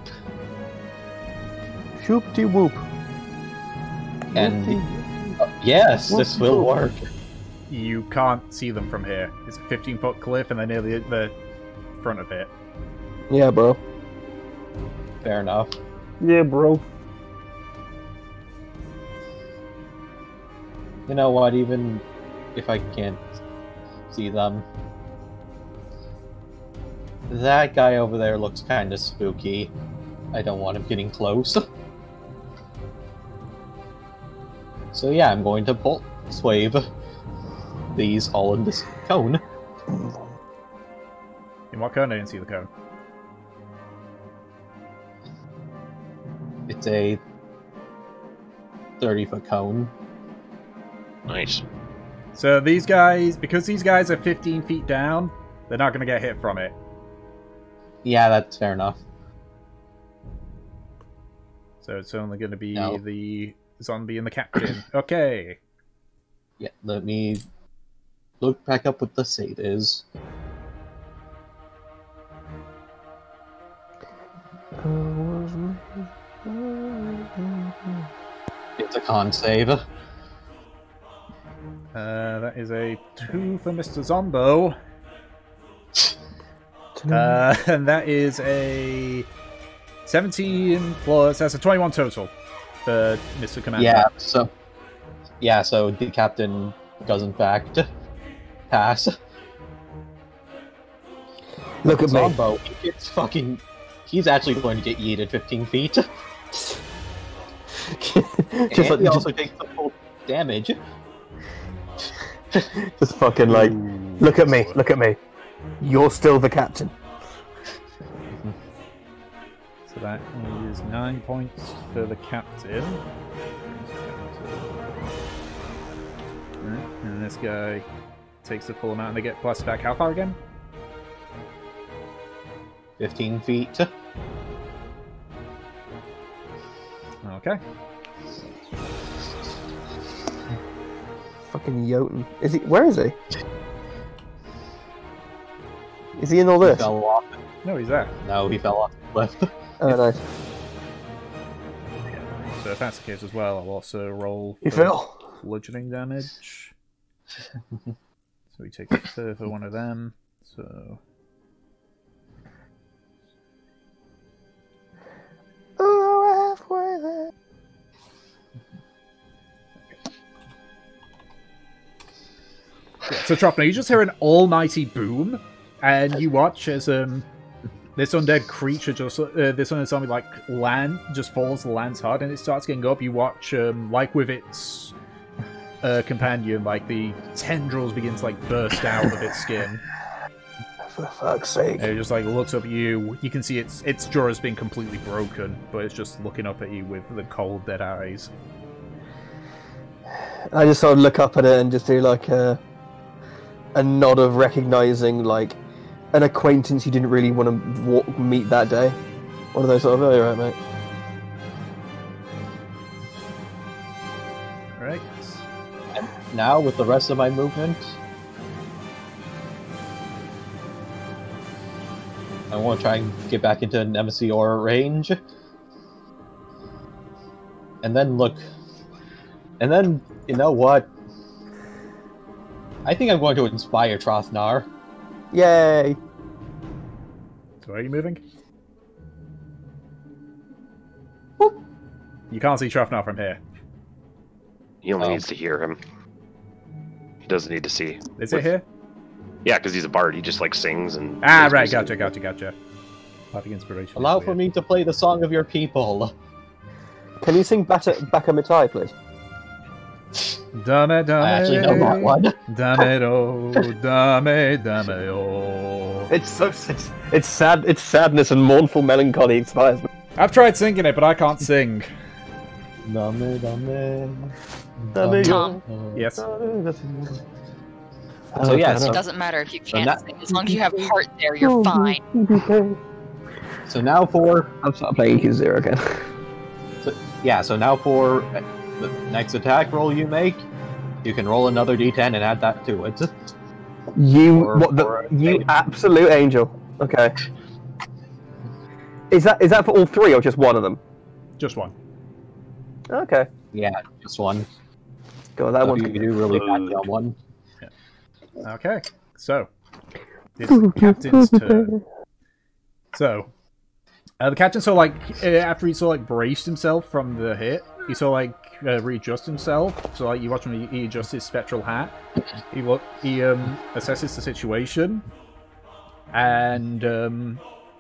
Shoop-de whoop. And yes, Whoop, this will whoop. work. You can't see them from here. It's a 15-foot cliff, and they're near the front of it. Yeah, bro. Fair enough. Yeah, bro. You know what, even if I can't see them, that guy over there looks kind of spooky. I don't want him getting close. So yeah, I'm going to bolt swave these all in this cone. In what cone? I didn't see the cone. It's a 30-foot cone. Nice. So these guys, because these guys are 15 feet down, they're not going to get hit from it. Yeah, that's fair enough. So it's only going to be No. the zombie and the captain. Okay. Yeah, let me look back up what the save is. It's a con save. That is a 2 for Mr. Zombo. And that is a 17 plus. That's a 21 total for Mr. Commander. So the captain does in fact pass. Look at me. Zombo, he's actually going to get yeeted 15 feet. He also takes the full damage. Just fucking like, look at me, look at me. You're still the captain. So that is 9 points for the captain. Right, and this guy takes the full amount and they get plus back how far again? 15 feet. Okay. Fucking Jotun. Is he? Where is he? Is he in all this? He fell off. No, he's there. No, he fell off the cliff. Oh, nice. So if that's the case as well, I'll also roll He fell. bludgeoning damage. So he takes a third for one of them. So Oh, halfway there. yeah, so Trophna, you just hear an almighty boom, and you watch as this undead creature just this undead zombie like just falls, lands hard, and it starts getting up. You watch like with its companion, like the tendrils begin to like burst out of its skin. For fuck's sake. And it just like looks up at you. You can see its jaw has been completely broken, but it's just looking up at you with the cold, dead eyes. I just sort of look up at it and just do like a nod of recognizing like an acquaintance you didn't really want to meet that day. One of those sort of, oh, you're right, mate. Right. And now, with the rest of my movement, I want to try and get back into Nemesis aura range. And then look. And then, you know what? I think I'm going to inspire Trothnar. Yay! So where are you moving? Whoop. You can't see Trophna from here. He only needs to hear him. He doesn't need to see. Is it here? Yeah, because he's a bard. He just like sings and. Ah, right. Gotcha. Bardic inspiration. Allow for me to play the song of your people. Can you sing Bakamitai, please? Dame, I actually know that one. Dame, oh, dame, oh. It's so it's sad. It's sadness and mournful melancholy inspires me. I've tried singing it, but I can't sing. Dame. Tom. Yes. So yeah, It doesn't matter if you can't sing. As long as you have heart there, you're fine. So now for I'm sorry, playing EQ0 again. So now for the next attack roll you make, you can roll another d10 and add that to it. You absolute angel. Okay. Is that for all three or just one of them? Just one. Okay. Yeah, just one. God, that So one. you do really bad on one. Okay, so it's the captain's turn. So the captain sort of like after he sort of like braced himself from the hit, he sort of like readjusts himself. So like you watch him, he adjusts his spectral hat. He assesses the situation, and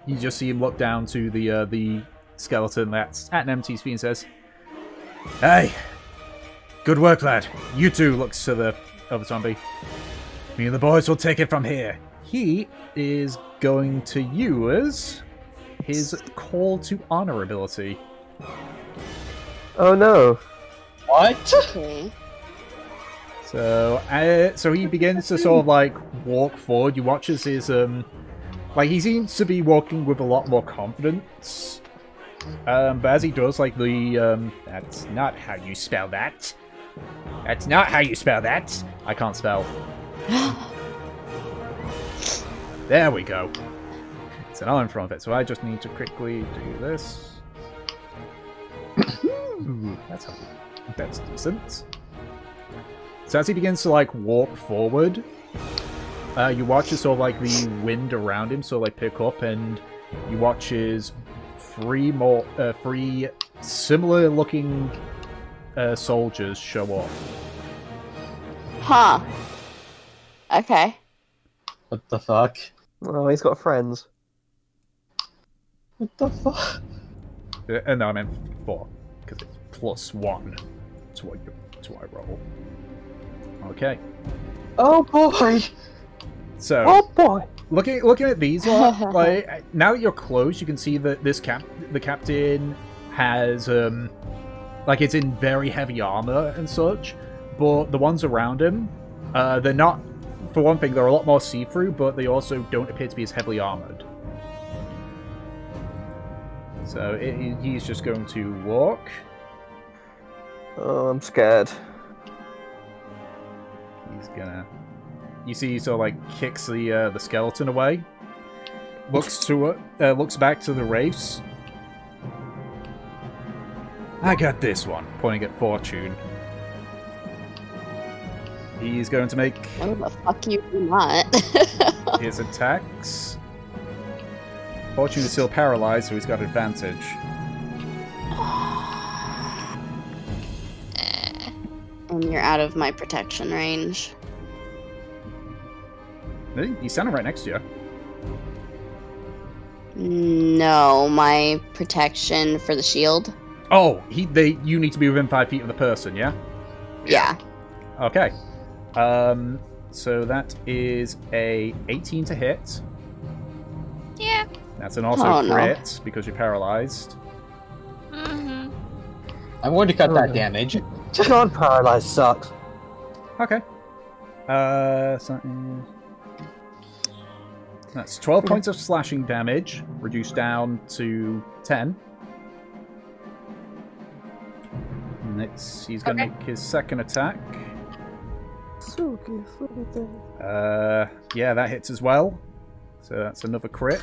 you just see him look down to the skeleton that's at Nemesis' feet and says, "Hey, good work, lad. You too." Looks to the other zombie. Me and the boys will take it from here. He is going to use his Call to Honor ability. Oh no! What? Okay. So he begins to sort of like walk forward. You watch as his like he seems to be walking with a lot more confidence. But as he does, like that's not how you spell that. That's not how you spell that. I can't spell. There we go. So now I'm in front of it, so I just need to quickly do this. Ooh, that's decent. So as he begins to like walk forward, you watch as sort of like the wind around him sort of like pick up, and you watch as three similar looking soldiers show up. Huh. Okay. What the fuck? Oh, he's got friends. What the fuck? No, I meant 4 because it's +1 to what I roll. Okay. Oh boy! So. Oh boy! Looking at these, like now that you're close, you can see that the captain has like it's in very heavy armor and such, but the ones around him, they're not. For one thing, they're a lot more see-through, but they also don't appear to be as heavily armored. So he's just going to walk. Oh, I'm scared. He's gonna. You see, he sort of like kicks the skeleton away. Looks back to the wraiths. I got this one, pointing at Fortune. He's going to make. Oh, the fuck you do not. His attacks. Fortune is still paralyzed, so he's got advantage. And you're out of my protection range. He's standing right next to you. No, my protection for the shield. Oh, you need to be within 5 feet of the person, yeah? Yeah. Okay. So that is a 18 to hit. Yeah. That's an also crit because you're paralyzed. Mm-hmm. I'm going to cut that damage. God, paralyzed sucks. Okay. So that's 12 points of slashing damage, reduced down to 10. And he's going to make his second attack. Yeah, that hits as well. So that's another crit.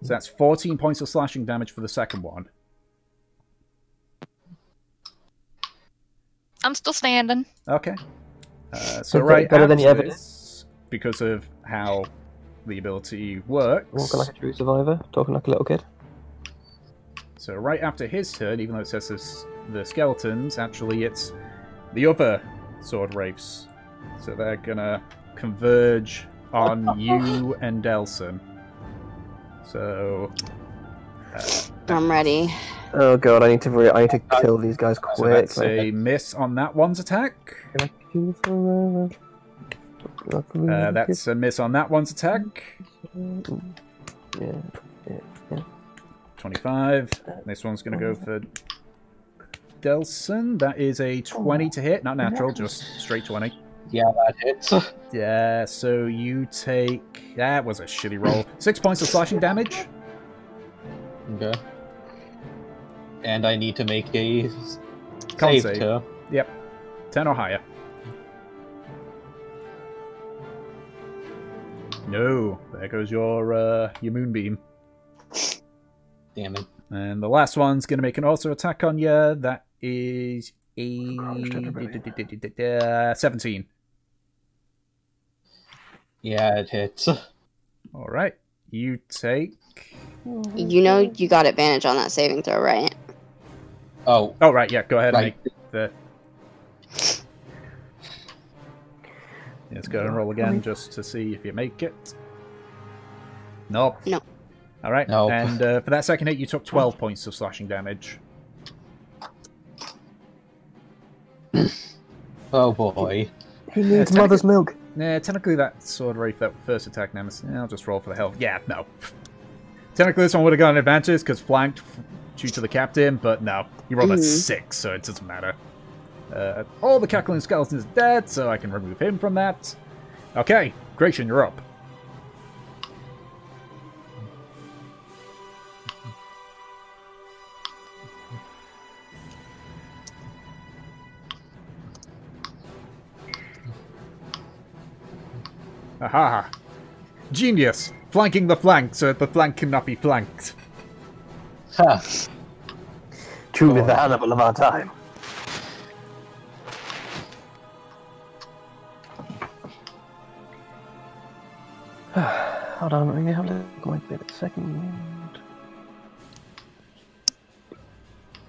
So that's 14 points of slashing damage for the second one. I'm still standing. Okay. So right better than you ever after this, because of how the ability works. Walking like a true survivor, talking like a little kid. So right after his turn, even though it says the skeletons, actually it's the other sword wraiths. So they're gonna converge on you and Delson. So I'm ready. Oh god, I need to kill these guys quick. So that's a miss on that one's attack. That's a miss on that one's attack. Yeah. 25. This one's going to go for Delson. That is a 20 to hit. Not natural, just straight 20. Yeah, that hits. Yeah, so you take... That was a shitty roll. 6 points of slashing damage. Okay. And I need to make a Con save too. Yep. 10 or higher. No. There goes your moonbeam. Damn it. And the last one's going to make an also attack on you. That is a 17. Yeah, it hits. Alright. You take... You know you got advantage on that saving throw, right? Oh. Oh, right, yeah. Go ahead and Right. make the... Let's go and roll again just to see if you make it. Nope. No. Alright, Nope. and for that second hit, you took 12 points of slashing damage. Oh boy. He needs mother's milk. Nah, technically that sword wraith, that first attack nemesis. I'll just roll for the health. Yeah, no. Technically this one would have gotten advantage because flanked due to the captain, but no. You rolled a 6, so it doesn't matter. All the cackling skeletons are dead, so I can remove him from that. Okay, Gratian, you're up. Aha! Genius! Flanking the flank so that the flank cannot be flanked. Ha. Truly the Hannibal of our time. Hold on, let me have a look at my bit a second.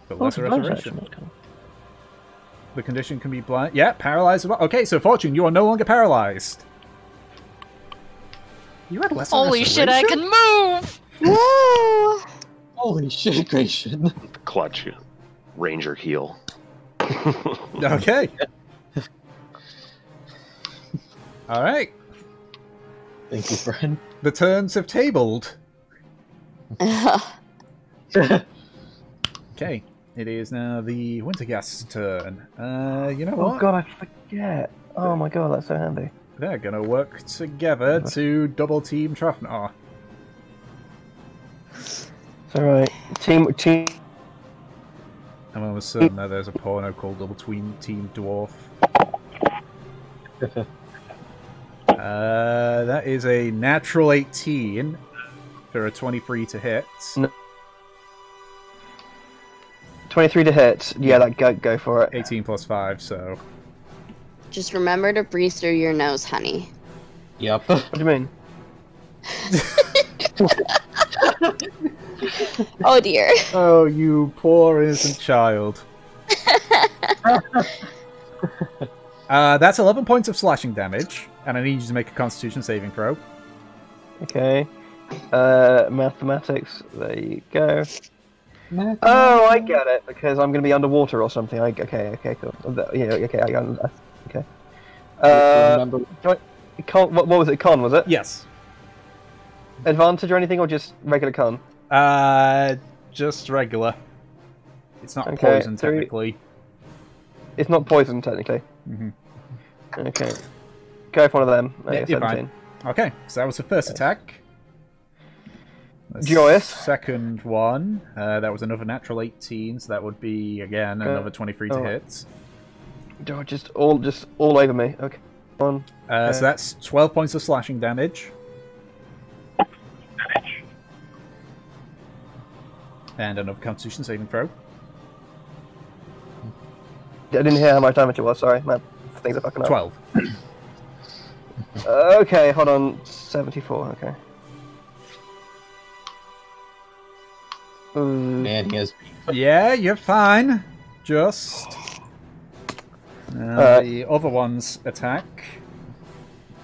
The lesser restoration. The condition can be blind. Yeah, paralyzed as well. Okay, so Fortune, you are no longer paralyzed. You had lesser Holy shit, I can move! Woo! Holy shit, Gratian. Clutch. Ranger heal. Okay. Alright. Thank you, friend. The turns have tabled. Okay. It is now the Wintergast's turn. You know what? Oh god, I forget. Oh my god, that's so handy. They're gonna work together to double team Trafnar. It's alright. Team. I'm almost certain that there's a porno called Double Team Dwarf. That is a natural 18 for a 23 to hit. No. 23 to hit. Yeah, go for it. 18 plus 5, so... Just remember to breathe through your nose, honey. Yep. What do you mean? Oh dear. Oh, you poor innocent child. That's 11 points of slashing damage, and I need you to make a Constitution saving throw. Okay. Mathematics. There you go. Oh, I get it, because I'm going to be underwater or something. Okay, cool. Yeah, okay, okay. Remember... What was it? Con, was it? Yes. Advantage or anything, or just regular con? Just regular. It's not Okay, poison, technically. It's not poison, technically. Mm-hmm. Okay. Go for one of them. Yeah, you're fine. Okay, so that was the first attack. The Joyous. Second one, that was another natural 18, so that would be, again, another 23 to hit. Oh, just all over me. Okay. So that's 12 points of slashing damage. And another Constitution saving throw. I didn't hear how much damage it was, sorry. Man, things are fucking up. 12. Okay, hold on. 74, okay. Man, he has... Yeah, you're fine. Just... the other one's attack.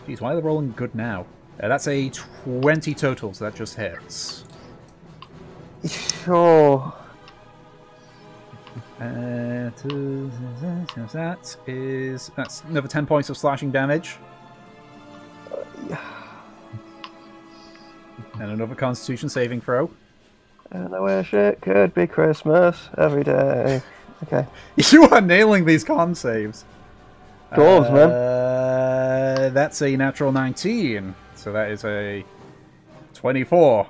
Jeez, why are they rolling good now? That's a 20 total, so that just hits. Sure. That's another 10 points of slashing damage. And another Constitution saving throw. And I wish it could be Christmas every day. Okay. You are nailing these con saves. Dwarves, man. That's a natural 19. So that is a 24.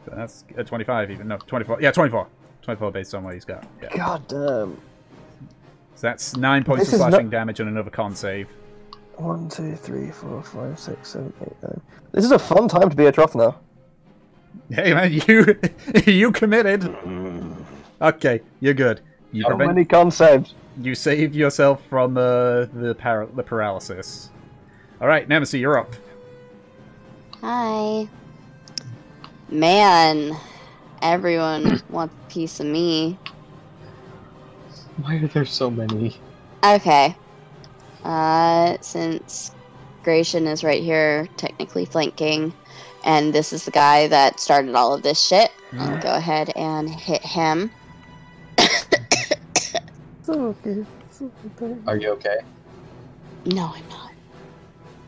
So that's a 25 even. No, 24. Yeah, 24. 24 based on what he's got. Yeah. God damn. So that's 9 points of slashing damage and another con save. 1, 2, 3, 4, 5, 6, 7, 8, 9. This is a fun time to be a Trofner. Hey man, you committed. Okay, you're good. How many con saves? You saved yourself from the paralysis. All right, Nemesis, you're up. Hi. Man, everyone wants a piece of me. Why are there so many? Okay. Since Gratian is right here, technically flanking, and this is the guy that started all of this shit, I'll go ahead and hit him. Are you okay? No, I'm not.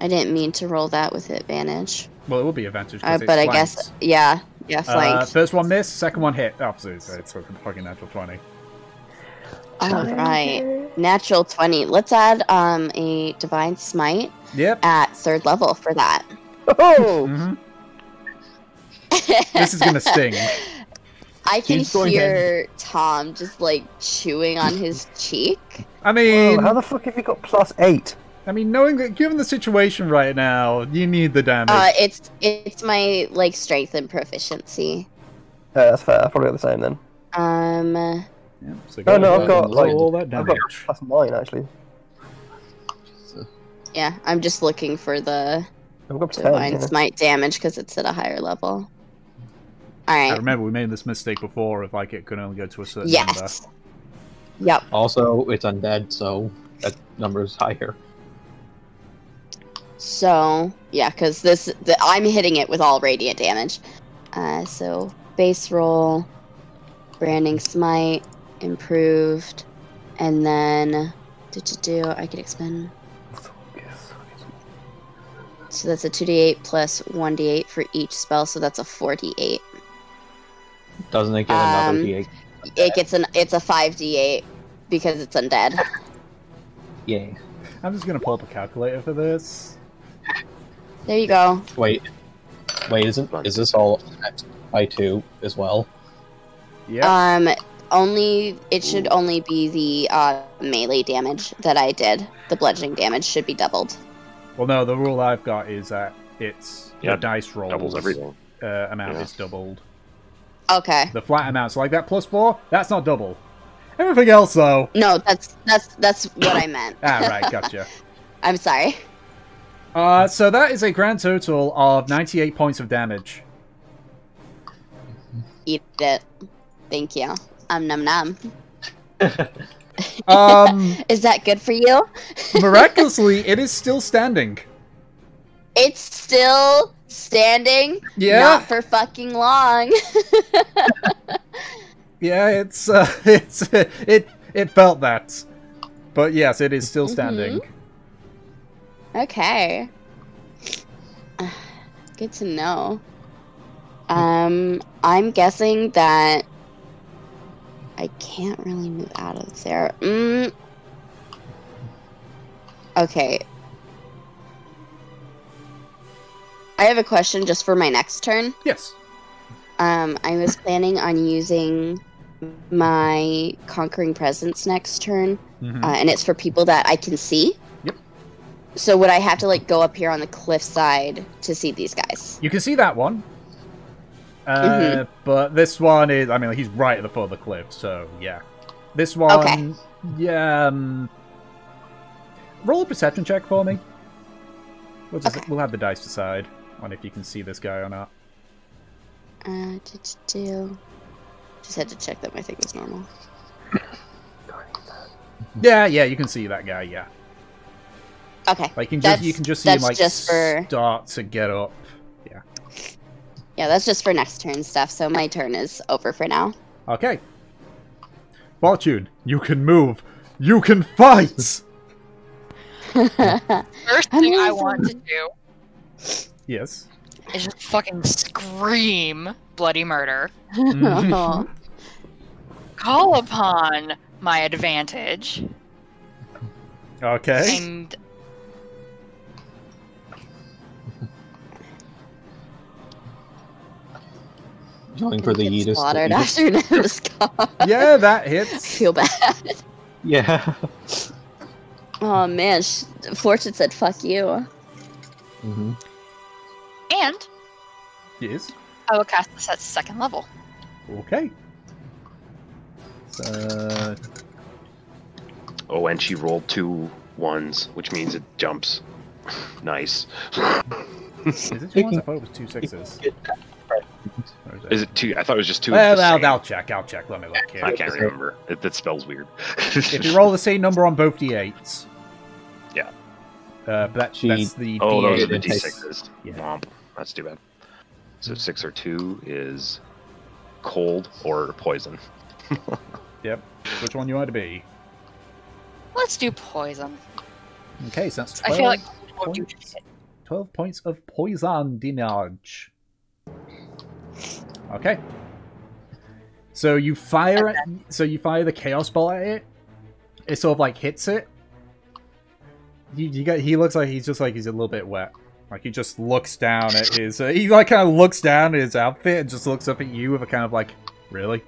I didn't mean to roll that with advantage. Well, it will be advantage. But I guess, yeah, flanked. First one missed, second one hit. Oh, so it's fucking natural 20. Alright. Natural 20. Let's add a Divine Smite at 3rd level for that. Oh! Mm-hmm. This is gonna sting. I can hear Tom just like chewing on his cheek. I mean, whoa, how the fuck have you got +8? I mean, knowing that, given the situation right now, you need the damage. It's my like strength and proficiency. Yeah, that's fair. I probably got the same then. Yeah, so no, I've got like all that damage. I've got +9 actually. Yeah, I'm just looking for the I've got So 10, mine yeah. smite damage because it's at a higher level. All I right. remember we made this mistake before of like it could only go to a certain number. Yes. Yep. Also, it's undead, so that number is higher. So yeah, because I'm hitting it with all radiant damage. So base roll, branding smite, improved, and then I could expend. So that's a 2d8 plus 1d8 for each spell, so that's a 4d8. Doesn't it get another D8? It's a 5d8 because it's undead. Yay. I'm just gonna pull up a calculator for this. There you go. Wait, is this all by 2 as well? Yeah. It should only be the melee damage that I did. The bludgeoning damage should be doubled. Well, no, the rule I've got is that it's the dice rolls doubles everything. Amount is doubled. Okay. The flat amount, so like that +4, that's not double. Everything else, though. No, that's what I meant. Right, gotcha. I'm sorry. So that is a grand total of 98 points of damage. Eat it. Thank you. Num num. Is that good for you? Miraculously, it is still standing. It's still standing. Yeah. Not for fucking long. Yeah, it felt that, but yes, it is still standing. Okay. Good to know. I'm guessing that I can't really move out of there. Okay. I have a question just for my next turn. Yes. I was planning on using my Conquering Presence next turn, and it's for people that I can see. Yep. So would I have to like go up here on the cliff side to see these guys? You can see that one. But this one is, I mean, he's right at the foot of the cliff, so yeah. This one, Okay. Yeah. Roll a perception check for me. Okay. We'll have the dice decide on if you can see this guy or not. Just had to check that my thing was normal. Yeah, you can see that guy. Yeah, Okay. like you can just see him like just for start to get up. Yeah. Yeah, that's just for next turn stuff. So my turn is over for now. Okay. Fortune, you can move. You can fight. First thing I want to do Yes. is just fucking scream bloody murder. Oh. Call upon my advantage. Okay. And Going for the Get Yeetus. slaughtered after Nem's gone. Yeah, that I hits. feel bad. Yeah. Oh man, Fortune said fuck you. Mm-hmm. and Yes. I will cast this at 2nd level. Okay. So, Oh, and she rolled 2 1s, which means it jumps. Nice. is it 2 ones? I thought it was 2 6s. Or Is it 2? I thought it was just 2. Well, of the same. I'll check. Let me look here. I can't remember. That spells weird. If you roll the same number on both d8s. Yeah. But that's the Oh, those are d8. the d6s. Yeah. Womp. That's too bad. So 6 or 2 is cold or poison. Yep. Which one you want to be? Let's do poison. Okay, so that's 12 I feel like we'll do points. 12 points of poison damage. Okay. So you fire the chaos bolt at it. It sort of like hits it. He looks like he's a little bit wet. Like he just looks down at his he like kind of looks down at his outfit and just looks up at you with a kind of like, really?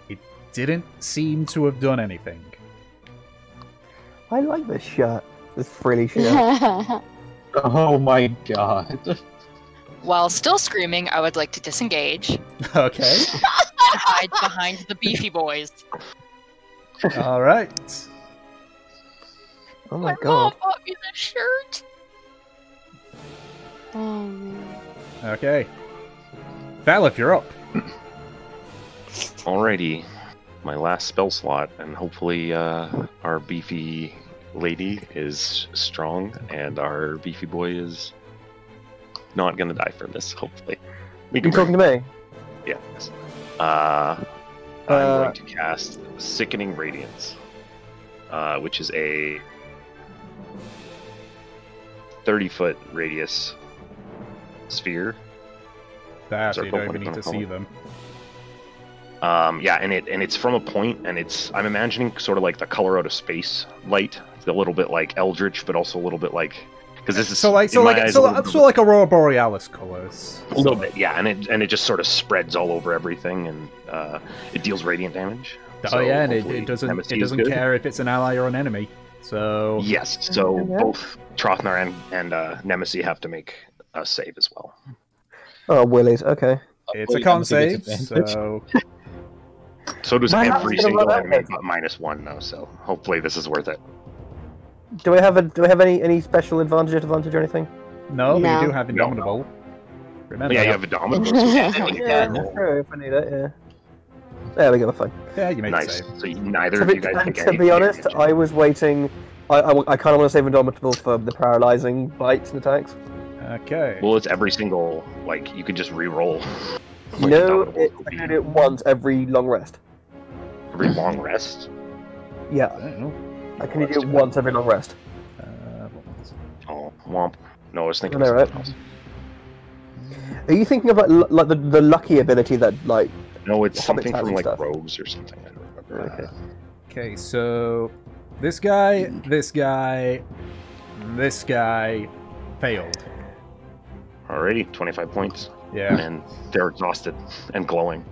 It didn't seem to have done anything. I like this shirt. This frilly shirt. Oh my god. While still screaming, I would like to disengage Okay. and hide behind the beefy boys. All right. Oh my My god. mom bought me this shirt. Oh man. Okay. Valif, you're up. Alrighty, my last spell slot, and hopefully our beefy lady is strong, and our beefy boy is not gonna die from this. Hopefully, You talking to me? Yes. I'm going to cast Sickening Radiance, which is a 30-foot radius sphere. That you don't even need to see them. Yeah, and it's from a point, and I'm imagining sort of like the color out of space light. It's a little bit like Eldritch, but also a little bit like, because this is like Aurora Borealis colors. A little bit, yeah, and it just sort of spreads all over everything, and it deals radiant damage. Oh yeah, and it doesn't care if it's an ally or an enemy. So yes, so both Trothnar and Nemesis have to make a save as well. Oh, Willies. Okay. It's a con save, so. So does every single enemy, but -1 though. So hopefully this is worth it. Do I have any special advantage or anything? No, but you do have Indomitable. Remember? Yeah, you have Indomitable. True, if I need it, yeah. There we go, fine. Yeah, you made nice. a save. So neither of you guys take To be honest, I was waiting. I kind of want to save Indomitable for the paralyzing bites and attacks. Okay. Well, it's every single, like, you could just re-roll. Like no, I can do it once every long rest. Every long rest? Yeah. I can do it once every long rest. Oh, womp. No, I was thinking right? Are you thinking of like the lucky ability that, like... No, it's something from, like, stuff. rogues or something. I don't remember. Okay, so... This guy failed. Alrighty, 25 points. Yeah. And they're exhausted and glowing.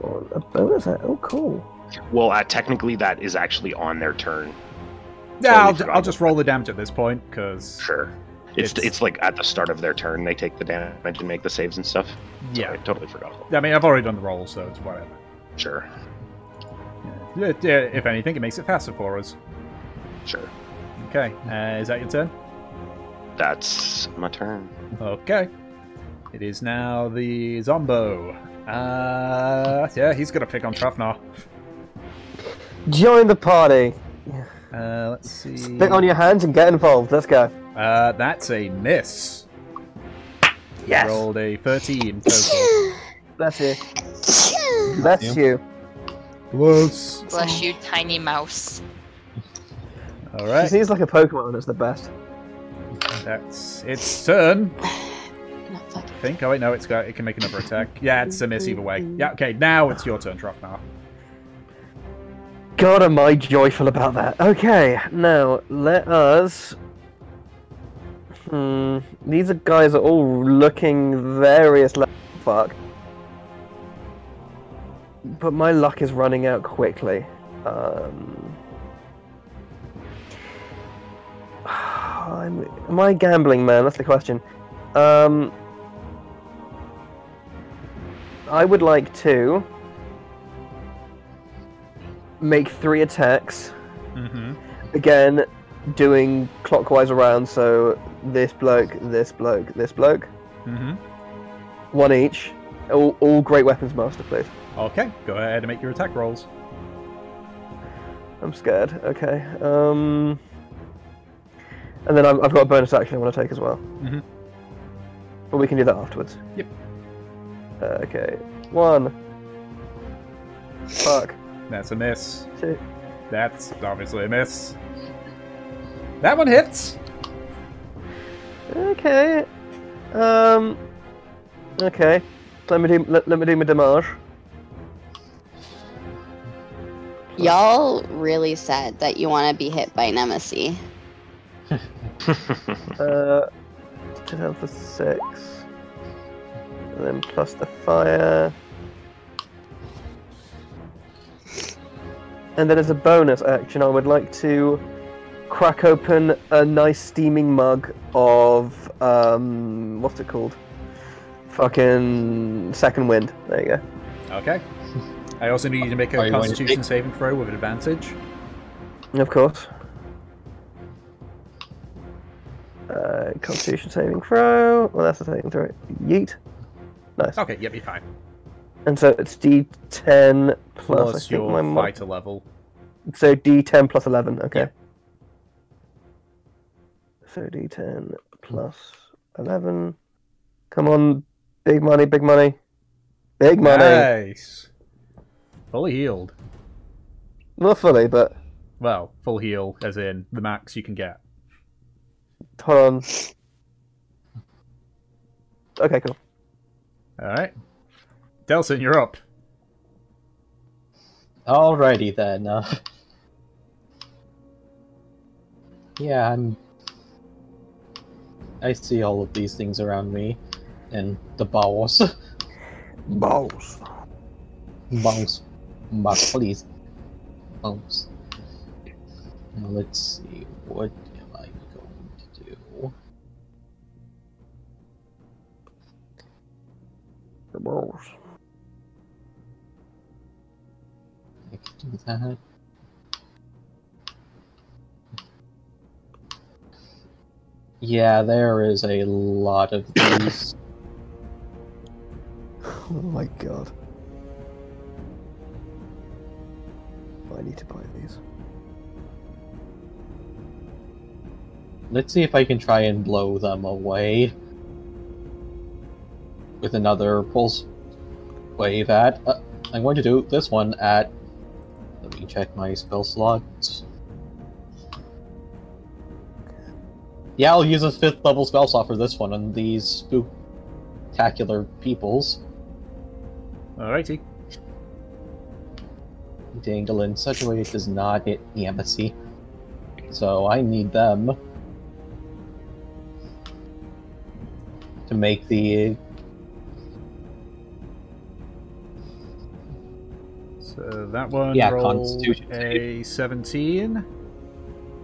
A bonus? Oh, cool. Well, technically that is actually on their turn. Yeah, I'll just roll the damage at this point, because... Sure. It's like at the start of their turn, they take the damage and make the saves and stuff. So Yeah. I totally forgot. I mean, I've already done the roll, so it's whatever. Sure. Yeah, if anything, it makes it faster for us. Sure. Okay, is that your turn? That's my turn. Okay. It is now the Zombo. Yeah, he's gonna pick on Trothnar. Join the party. Let's see. Spit on your hands and get involved. Let's go. That's a miss. Yes. Rolled a 13 total. Bless you. Bless you. Close. Bless you, tiny mouse. All right. She seems like a Pokemon. It's the best. That's its turn. I think. Oh wait, no, it can make another attack. Yeah, it's a miss either way. Yeah. Okay, now it's your turn, Trothnar. God, am I joyful about that. Okay, now let us... These guys are all looking various fuck. But my luck is running out quickly. Am I gambling, man? That's the question. I would like to make 3 attacks. Again, doing clockwise around, so this bloke, this bloke, this bloke. 1 each. All great weapons master, please. Okay, go ahead and make your attack rolls. I'm scared. Okay. And then I've got a bonus action I want to take as well. But we can do that afterwards. Yep. Okay. 1. Fuck. That's a miss. 2. That's obviously a miss. That one hits. Okay. Okay. Let me do my damage. Y'all really said that you want to be hit by Nemesis. 10 for 6. And then plus the fire. And then as a bonus action, I would like to crack open a nice steaming mug of, what's it called? Fucking Second Wind. There you go. Okay. I also need you to make a Constitution saving throw with advantage. Of course. Constitution saving throw. Well, that's a saving throw. Yeet. Nice. Okay, yep, you're fine. And so it's D10 plus I think your my fighter level. So D10 plus 11. Okay. Yeah. So D10 plus 11. Come on, big money, big money, big money. Nice. Fully healed. Not fully, but Well, full heal, as in the max you can get. hold on. Okay, cool. Alright. Delson, you're up. Alrighty then. Yeah, I see all of these things around me, and the balls. Balls. Bounce. Bounce, please. Bounce. Now let's see, what am I going to do? The balls. I can do that. Yeah, there is a lot of these. Oh my god. I need to buy these. Let's see if I can try and blow them away with another pulse wave at. I'm going to do this one at. Let me check my spell slots. Yeah, I'll use a 5th level spell slot for this one on these spooktacular peoples. Alrighty. Dangle in such a way it does not hit the embassy. So I need them to make the... So that one Yeah, rolled Constitution a 17,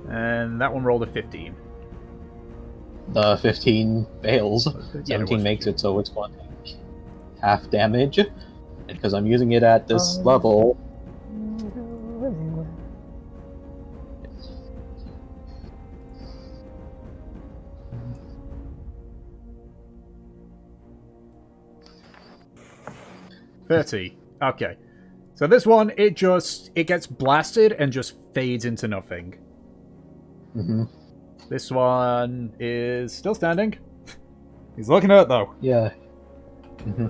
and that one rolled a 15. The 15 fails. Yeah, 17 makes it, so it's going to take half damage. And because I'm using it at this level... $30. Okay. So this one, it gets blasted and just fades into nothing. Mm-hmm. This one is still standing. He's looking hurt though. Yeah. Mm-hmm.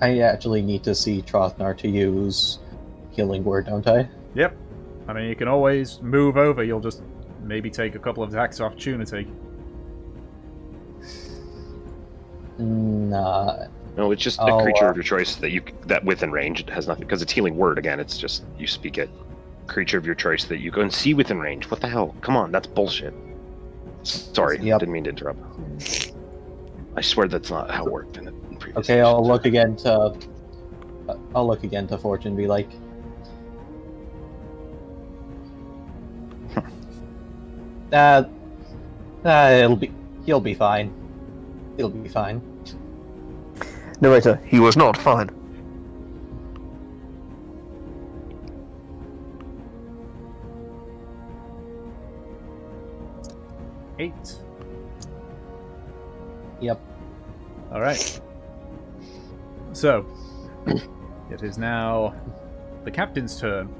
I actually need to see Trothnar to use Healing Word, don't I? Yep. I mean, you can always move over. You'll just maybe take a couple of attacks of opportunity. Nah. No, it's just a creature of your choice that within range. It has nothing because it's Healing Word again. It's just you speak it. Creature of your choice that you go and see within range. What the hell? Come on, that's bullshit. Sorry, Yep. didn't mean to interrupt. I swear that's not how it worked in the previous. Okay, I'll look again to Fortune and be like, he'll be fine. He'll be fine. Narrator, he was not fine. Eight. Yep. Alright. So, it is now the captain's turn.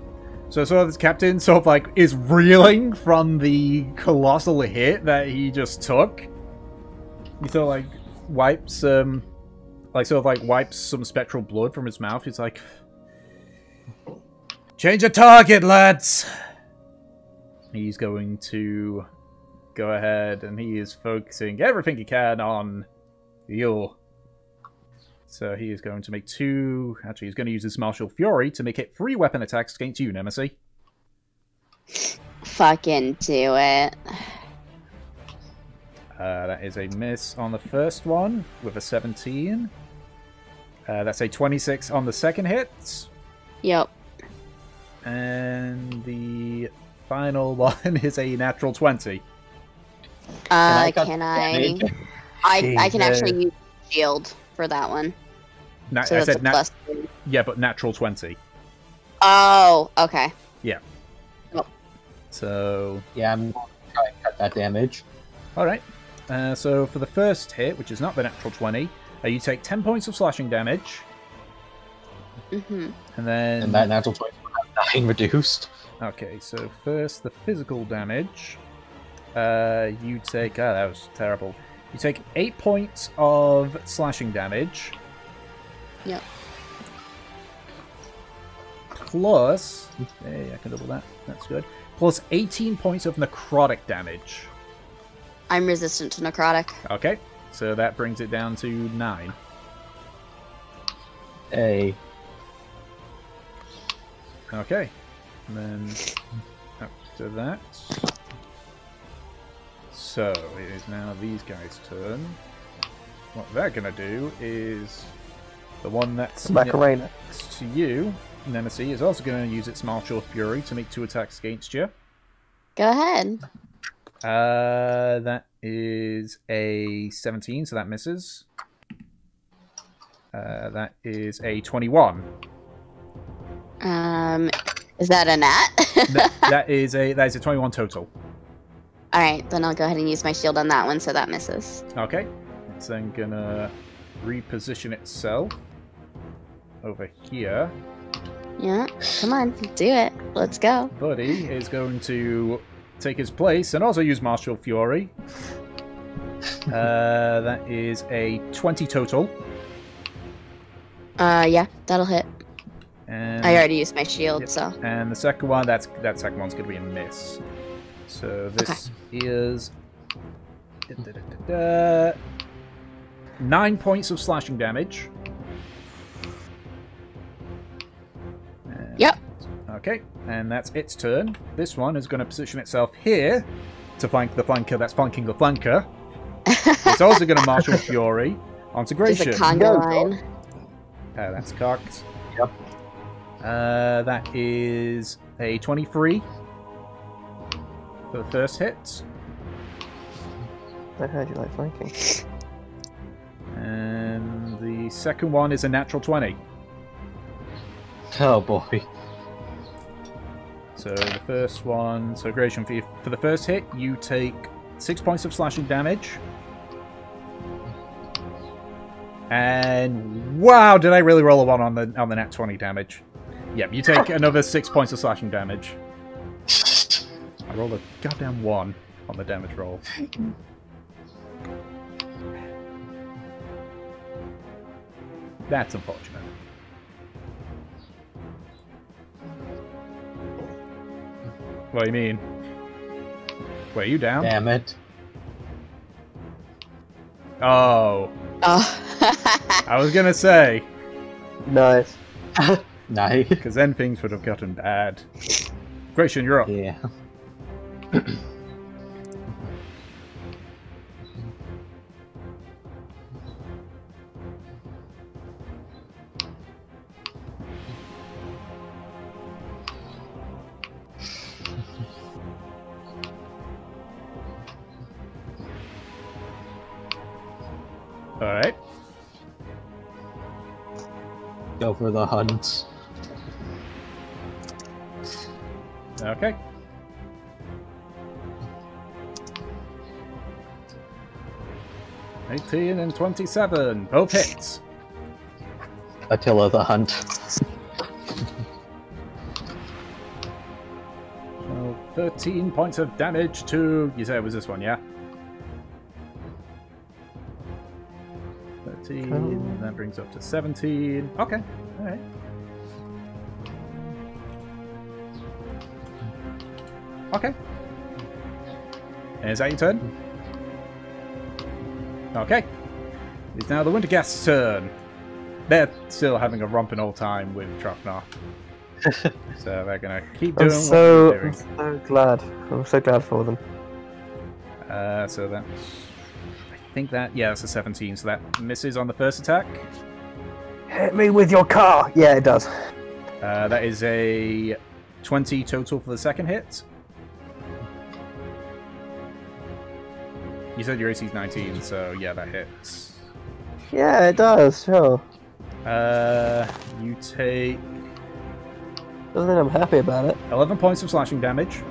So this captain sort of like is reeling from the colossal hit that he just took. He sort of like wipes some spectral blood from his mouth. He's like, change of target, lads! He's going to go ahead and he is focusing everything he can on you. So he is going to make two... Actually, he's going to use his Martial Fury to make it 3 weapon attacks against you, Nemesis. Fucking do it. That is a miss on the first one with a 17. That's a 26 on the second hit. Yep. And the final one is a natural 20. I can actually use shield for that one. So I that's said a plus 3. Yeah, but natural 20. Oh, okay. Yeah. Oh. So Yeah, I'm going to try and cut that damage. all right. So for the first hit, which is not the natural 20, you take 10 points of slashing damage. Mm-hmm. And then... And that natural 20 will have 9 reduced. Okay, so first the physical damage. You take... Oh, that was terrible. You take 8 points of slashing damage. Yep. Plus... Hey, I can double that. That's good. Plus 18 points of necrotic damage. I'm resistant to necrotic. Okay, so that brings it down to 9. Hey. Okay, and then after that... So, it is now these guys' turn. What they're going to do is... The one that's Macarena. next to you, Nemesis, is also going to use its Martial Fury to make 2 attacks against you. Go ahead. That is a 17, so that misses. That is a 21. Is that a nat? that is a 21 total. All right, then I'll go ahead and use my shield on that one, so that misses. Okay, it's then gonna reposition itself over here. Yeah, come on, do it. Let's go. Buddy is going to take his place and also use Martial Fury. That is a 20 total. Yeah, that'll hit. And I already used my shield, yep. so. And the second one, that second one's going to be a miss. So this is 9 points of slashing damage. Yep. Okay, and that's its turn. This one is going to position itself here to flank the flanker that's flanking the flanker. It's also going to Martial Fury onto There's Gratian. a conga line. That's cocked. Yep. That is a 23 for the first hit. I heard you like flanking. And the second one is a natural 20. Oh boy. So the first one, so Gratian, for the first hit, you take 6 points of slashing damage. And wow, did I really roll a 1 on the nat 20 damage? Yep, you take another 6 points of slashing damage. I rolled a goddamn 1 on the damage roll. That's unfortunate. What do you mean? Wait, are you down? Damn it. Oh. Oh. I was gonna say, Nice. Nice. because then things would have gotten bad. Gratian, you're up. Yeah. Alright. Go for the hunt. Okay. $18 and $27. Both hits. Attila the Hunt. So 13 points of damage to... You said it was this one, yeah? 13, that brings up to 17. Okay, alright. Okay. And is that your turn? Okay. It's now the Wintergast's turn. They're still having a romping old time with Trafnar. So they're gonna keep doing what they're doing. I'm so glad. I'm so glad for them. So that's... I think that... Yeah, that's a 17, so that misses on the first attack. Hit me with your car! Yeah, it does. That is a 20 total for the second hit. You said your AC is 19, so yeah, that hits. Yeah, it does, sure. You take Doesn't mean I'm happy about it. 11 points of slashing damage.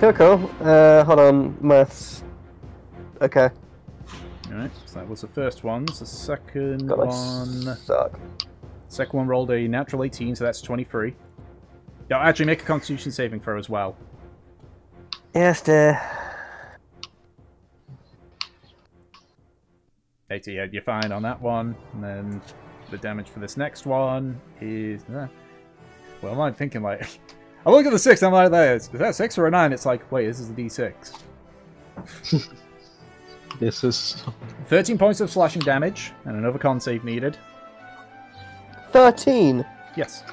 Cool. Hold on, maths. Okay. Alright, so that was the first one. So the second God, one... suck. Second one rolled a natural 18, so that's 23. Yeah, actually make a Constitution saving throw as well. Yes, dear. 80, yeah, you're fine on that one. And then the damage for this next one is... well, I'm thinking like... I look at the 6, I'm like, is that 6 or a 9? It's like, wait, this is a D6. This is 13 points of slashing damage, and another con save needed. 13. Yes.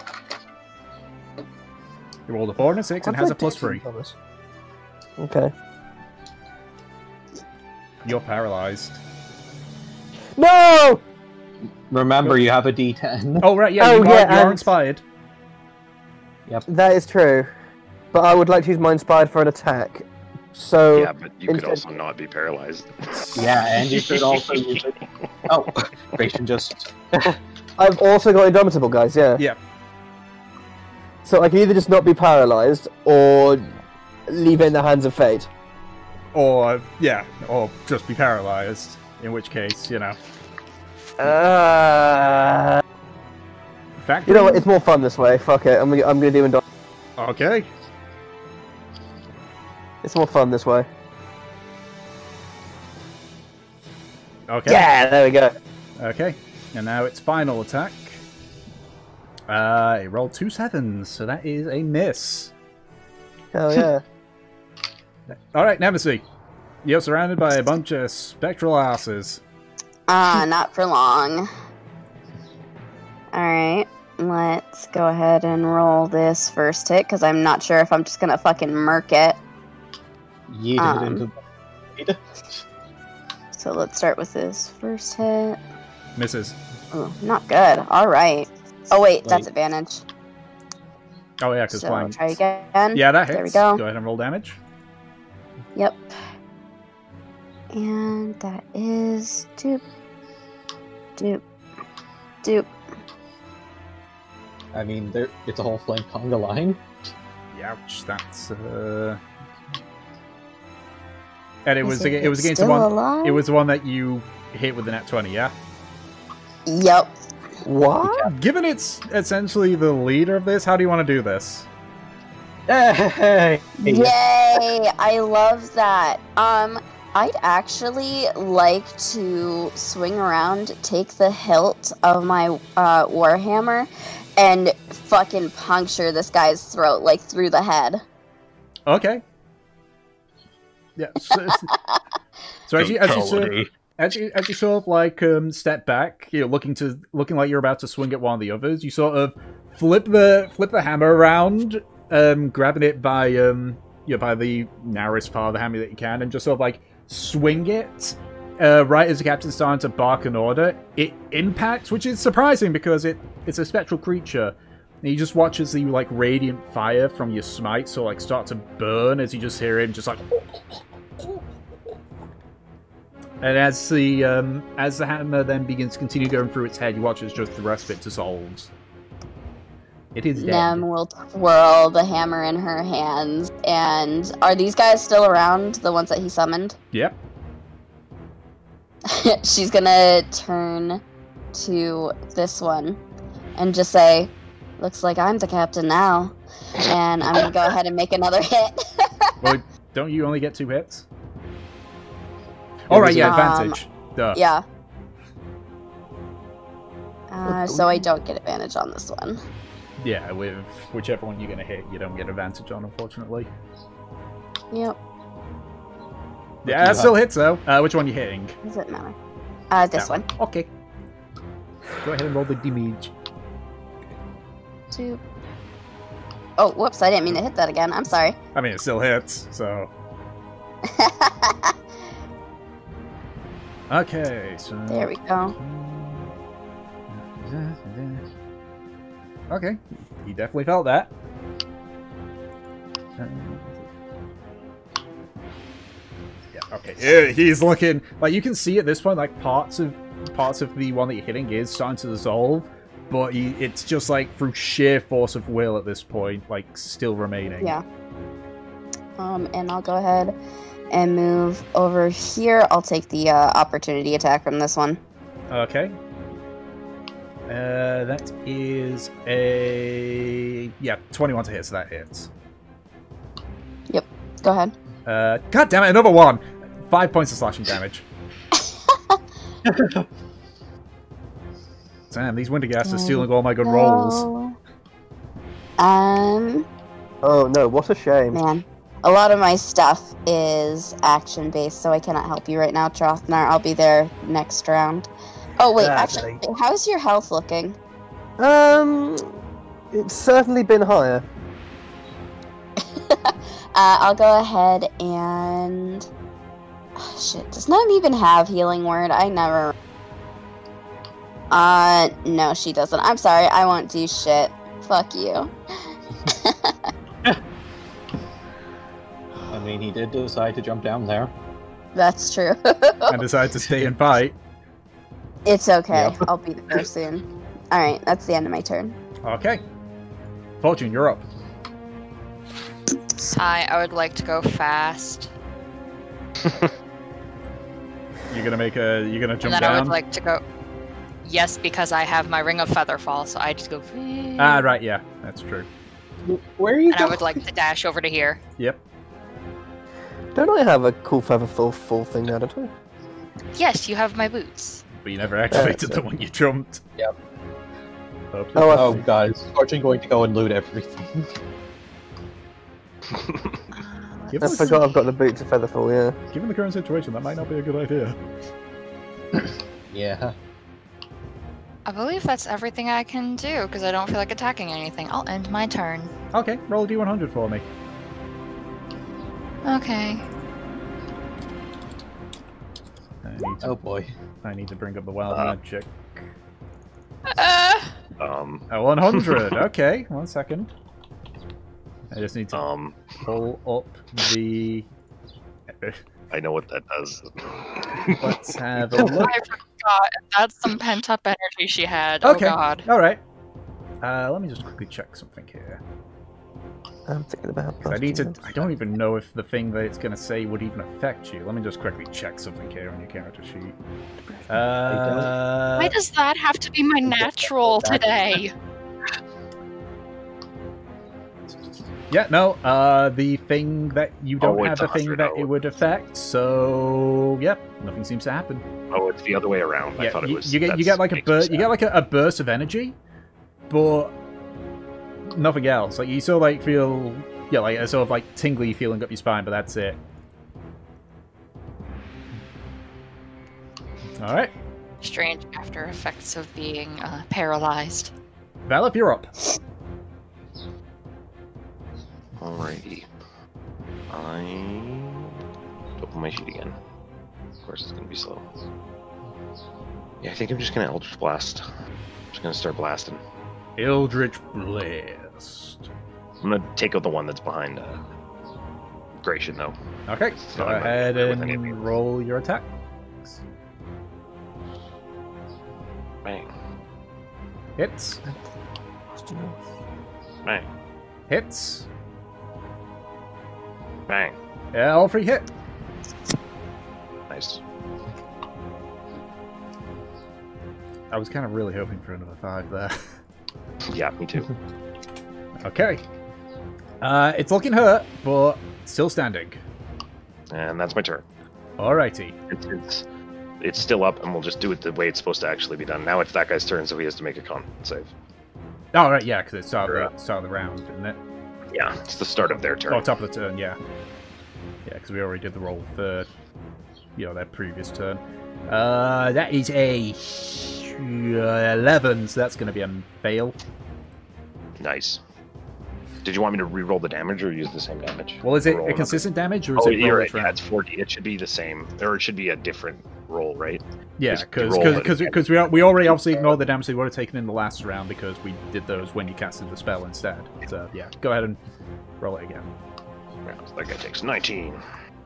You rolled a 4 and a 6 and has a +3. Okay. You're paralyzed. No! remember you have a D10. Oh, right, yeah, you are inspired. Yep. That is true. But I would like to use my inspired for an attack. So Yeah, but you could also not be paralyzed. Yeah, and you could also use it. Oh, Ration just. I've also got Indomitable, guys, yeah. Yeah. So I can either just not be paralyzed, or leave it in the hands of fate. Or, yeah, or just be paralyzed. In which case, you know. You know what? It's more fun this way. Fuck it. I'm gonna do Indomitable. Okay. It's more fun this way. Okay. Yeah, there we go. Okay. And now its final attack. It rolled 2 7s, so that is a miss. Hell yeah. Alright, Nemesis. You're surrounded by a bunch of spectral asses. Not for long. Alright, let's go ahead and roll this first hit, because I'm not sure if I'm just gonna fucking murk it. Yeeted into the... So let's start with this first hit. Misses. Oh, not good. Alright. Oh wait, that's advantage. Oh yeah, because So flying. try again. Yeah, that hits. There we go. Go ahead and roll damage. Yep. And that is doop. Doop. Doop. I mean, it's a whole flank conga line. Ouch, that's and it was Is against the still one. alive? It was the one that you hit with the nat 20, yeah? Yep. What? Given it's essentially the leader of this, how do you want to do this? Hey! Yay! I love that. I'd actually like to swing around, take the hilt of my warhammer, and fucking puncture this guy's throat, like, through the head. Okay. Yeah. So as you sort of like step back, you know, looking like you're about to swing at one of the others, you sort of flip the hammer around, grabbing it by by the narrowest part of the hammer that you can, and just sort of like swing it. Right as the captain's starting to bark an order, it impacts, which is surprising because it's a spectral creature. And you just watch as the like radiant fire from your smite sort of like start to burn as you just hear him just like. And as the hammer then begins to continue going through its head, you watch as just the rest of it dissolves. It is dead. Nem will twirl the hammer in her hands. And are these guys still around? The ones that he summoned? Yep. She's gonna turn to this one and just say, "Looks like I'm the captain now." And I'm gonna go ahead and make another hit. Well, don't you only get 2 hits? Alright, yeah, advantage. Duh. Yeah. So I don't get advantage on this one. Yeah, with whichever one you're gonna hit, you don't get advantage on, unfortunately. Yep. Yeah, that still hits though. Which one are you hitting? Does it matter? This one. Okay. Go ahead and roll the damage. 2. Oh, whoops! I didn't mean to hit that again. I'm sorry. I mean, it still hits, so. Okay, so. There we go. Okay, he definitely felt that. Yeah, okay. Yeah, he's looking like you can see at this point, like parts of the one that you're hitting is starting to dissolve, but it's just like through sheer force of will at this point, like still remaining. Yeah. And I'll go ahead and move over here. I'll take the opportunity attack from this one. Okay. That is a 21 to hit, so that hits. Yep. Go ahead. God damn it, another one. 5 points of slashing damage. Damn, these Wintergasts are stealing all my good rolls. Oh no, what a shame. Man. A lot of my stuff is action-based, so I cannot help you right now, Trothnar. I'll be there next round. Oh, wait, actually, how's your health looking? It's certainly been higher. I'll go ahead and... Oh, shit, does not even have Healing Word. I never... no, she doesn't. I'm sorry, I won't do shit. Fuck you. I mean, he did decide to jump down there. That's true. And decide to stay and fight. It's okay. Yep. I'll be there soon. Alright, that's the end of my turn. Okay. Fortune, you're up. Hi, I would like to go fast. You're gonna jump And then down? I would like to go... Yes, because I have my Ring of Featherfall, so I just go... Ah, right, yeah. That's true. Where are you And I going? would like to dash over to here. Yep. Don't I have a cool featherfall full thing now, don't I? Yes, you have my boots. But you never activated them when you jumped. Yep. Oops. Oh god, is Fortune going to go and loot everything? Given I the- forgot I've got the boots of featherfall, yeah. Given the current situation, that might not be a good idea. Yeah. I believe that's everything I can do, because I don't feel like attacking anything. I'll end my turn. Okay, roll a d100 for me. Okay. Oh boy. I need to bring up the wild magic. Uh, A 100. Okay, 1 second. I just need to pull up the. I know what that does. Let's have a look. I forgot. That's some pent-up energy she had. Okay. Oh god. All right. Let me just quickly check something here. I'm thinking about... I need to. I don't even know if the thing that it's going to say would even affect you. Let me just quickly check something here on your character sheet. Why does that have to be my natural today? Yeah, no. The thing that you don't have it's a thing 100, that it would affect. So, yep, nothing seems to happen. Oh, it's the other way around. I Yeah, thought it was. you get like a burst. You get like a burst of energy, but nothing else. Like you sort of like feel, yeah, like a sort of like tingly feeling up your spine, but that's it. All right, Strange after effects of being paralyzed. Valip, you're up. Alrighty. I open my sheet again. Of course, it's gonna be slow. Yeah, I think I'm just gonna Eldritch Blast. I'm just gonna start blasting. Eldritch Blast. I'm gonna take out the one that's behind Gratian, though. Okay, go I might ahead hit with any of and roll your attack. Bang. Hits. Bang. Hits. Bang. Yeah, all three hit. Nice. I was kind of really hoping for another 5 there. Yeah, me too. Okay. It's looking hurt, but still standing. And that's my turn. Alrighty. It's still up, and we'll just do it the way it's supposed to actually be done. Now it's that guy's turn, so he has to make a con save. Oh, right, yeah, because it's start of the round, isn't it? Yeah, it's the start of their turn. Oh, top of the turn, yeah. Yeah, because we already did the roll for, their previous turn. That is a 11, so that's going to be a fail. Nice. Did you want me to re-roll the damage or use the same damage? Well, is it Roll a another- consistent damage, or is Oh, it you're roll right. each Yeah, round? it's 40. It should be the same, or it should be a different roll, right? Yeah, Just roll it again. because we already obviously ignored the damage they would have taken in the last round because we did those when you casted the spell instead. So yeah, go ahead and roll it again. Yeah, so that guy takes 19.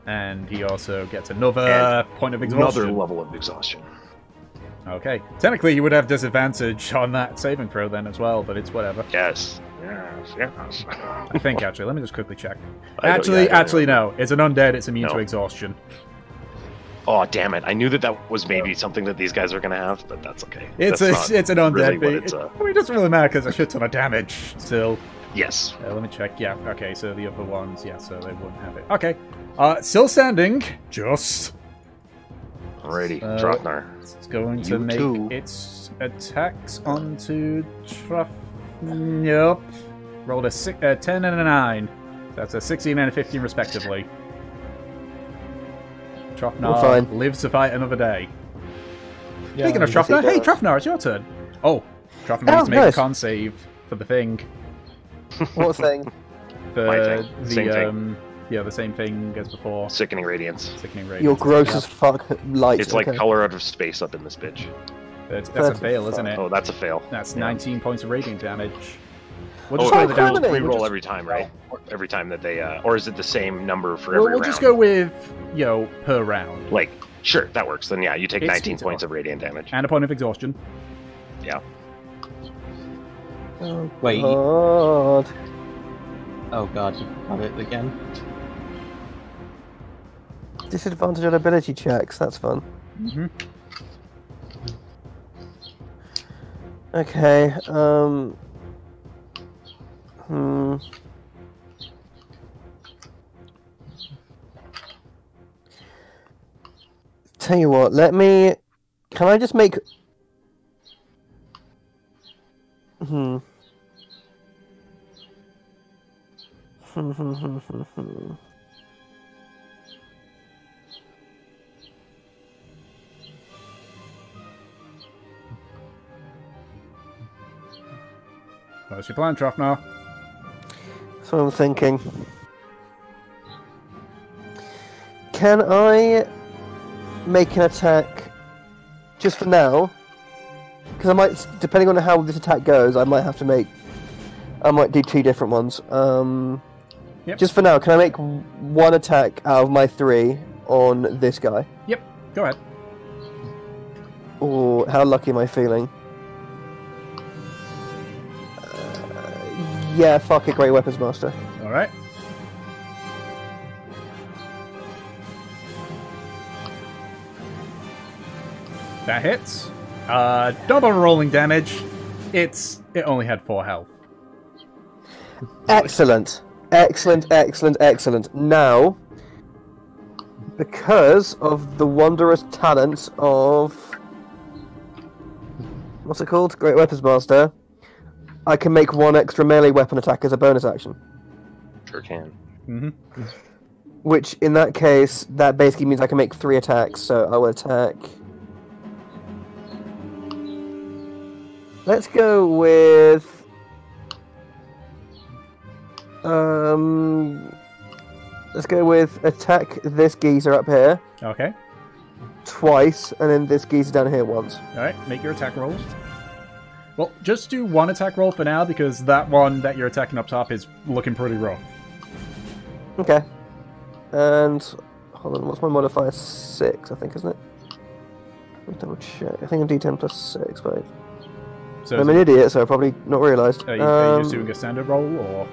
And he also gets another point of exhaustion. Another level of exhaustion. Okay, technically you would have disadvantage on that saving throw then as well, but it's whatever. Yes. Yes. I think, actually. Let me just quickly check. I don't- yeah, I don't Actually, remember. no. It's an undead. It's immune to No. exhaustion. Oh, damn it. I knew that was maybe something that these guys were going to have, but that's okay. It's That's not it's an undead really what thing. it's, I mean, it doesn't really matter because a shit ton of damage still. Yes. Let me check. Yeah, okay, so the other ones, yeah, so they wouldn't have it. Okay. Still standing. Just. Alrighty, Uh, Drotnar. It's going to You make too. its attacks onto Truff. Nope. Rolled a 10 and a 9. That's a 16 and a 15 respectively. Truffnar fine. lives to fight another day. Yeah, Speaking of yes, he Truffnar, hey does. Truffnar, it's your turn. Oh, Truffnar Oh, needs to make nice. a con save for the thing. What thing? For My thing. Same thing. Yeah, the same thing as before. Sickening Radiance. Sickening radiance. You're gross as fuck light. It's like okay. color out of space up in this bitch. That's a 30 fail, isn't it? Oh, that's a fail. That's Yeah. 19 points of radiant damage. We'll Oh, just roll it's the damage. criminal. re-roll We'll every time, right? Every time that they, or is it the same number for We'll, every we'll round? just go with, per round. Like, sure, that works. Then yeah, you take It's 19 feasible. points of radiant damage. And a point of exhaustion. Yeah. Oh, Wait. God. Oh god, you got it again. Disadvantage on ability checks. That's fun. Mm-hmm. Okay. Tell you what. Let me. Can I just make? Hmm. What's your plan, Truffnar? That's what I'm thinking. Can I make an attack just for now? Because I might, depending on how this attack goes, I might do two different ones. Yep. Just for now, can I make one attack out of my 3 on this guy? Yep, go ahead. Or how lucky am I feeling? Yeah, fuck it, Great Weapons Master. Alright. That hits. Don't bother rolling damage. It only had 4 health. Excellent. Excellent. Now, because of the wondrous talents of... What's it called? Great Weapons Master. I can make 1 extra melee weapon attack as a bonus action. Sure can. Mm-hmm. Which, in that case, that basically means I can make 3 attacks, so I will attack... Let's go with... Let's go with attack this geezer up here Okay. twice, and then this geezer down here once. Alright, make your attack rolls. Well, just do 1 attack roll for now, because that one that you're attacking up top is looking pretty rough. Okay. And hold on, what's my modifier? 6, I think, isn't it? Let me double check. I think I'm D10 plus 6, but So I'm an idiot, so I probably not realised. are you just doing a standard roll, or...?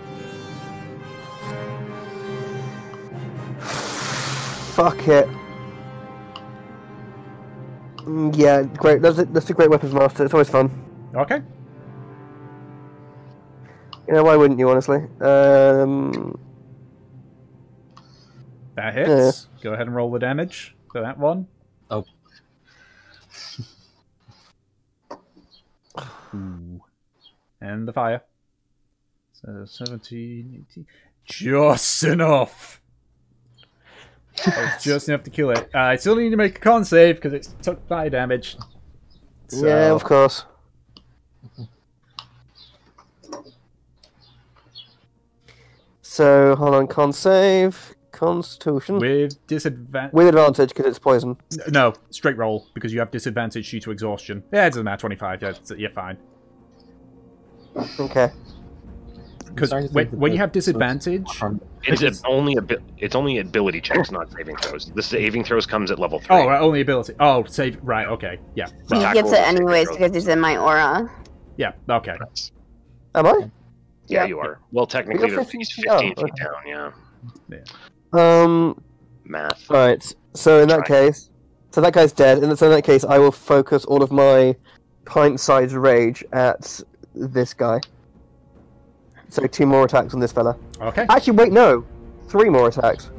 Fuck it. Yeah, great. That's a Great Weapons Master. It's always fun. Okay. You know, why wouldn't you, honestly? That hits. Go ahead and roll the damage for that one. Oh. Ooh. And the fire. So 17, 18. Just enough! Oh, just enough to kill it. I still need to make a con save because it took fire damage. So, Yeah, of course. So, hold on, con save, constitution. with disadvantage. With advantage, because it's poison. No, straight roll because you have disadvantage due to exhaustion. Yeah, it doesn't matter. 25. Yeah, you're fine. Okay. Because when you have disadvantage, It's only ability checks, not saving throws. The saving throws comes at level 3. oh, right, only ability. Oh, save. Right. Okay. Yeah. He Attack gets rolls it and saving anyways throws. because he's in my aura. Yeah. Okay. Am I? Yeah, you are. Well, technically, You're he's 15 15 feet feet down. Um. Math. Right. So in that case, so that guy's dead, and so in that case, I will focus all of my pint-sized rage at this guy. So 2 more attacks on this fella. Okay. Actually, wait, no, 3 more attacks.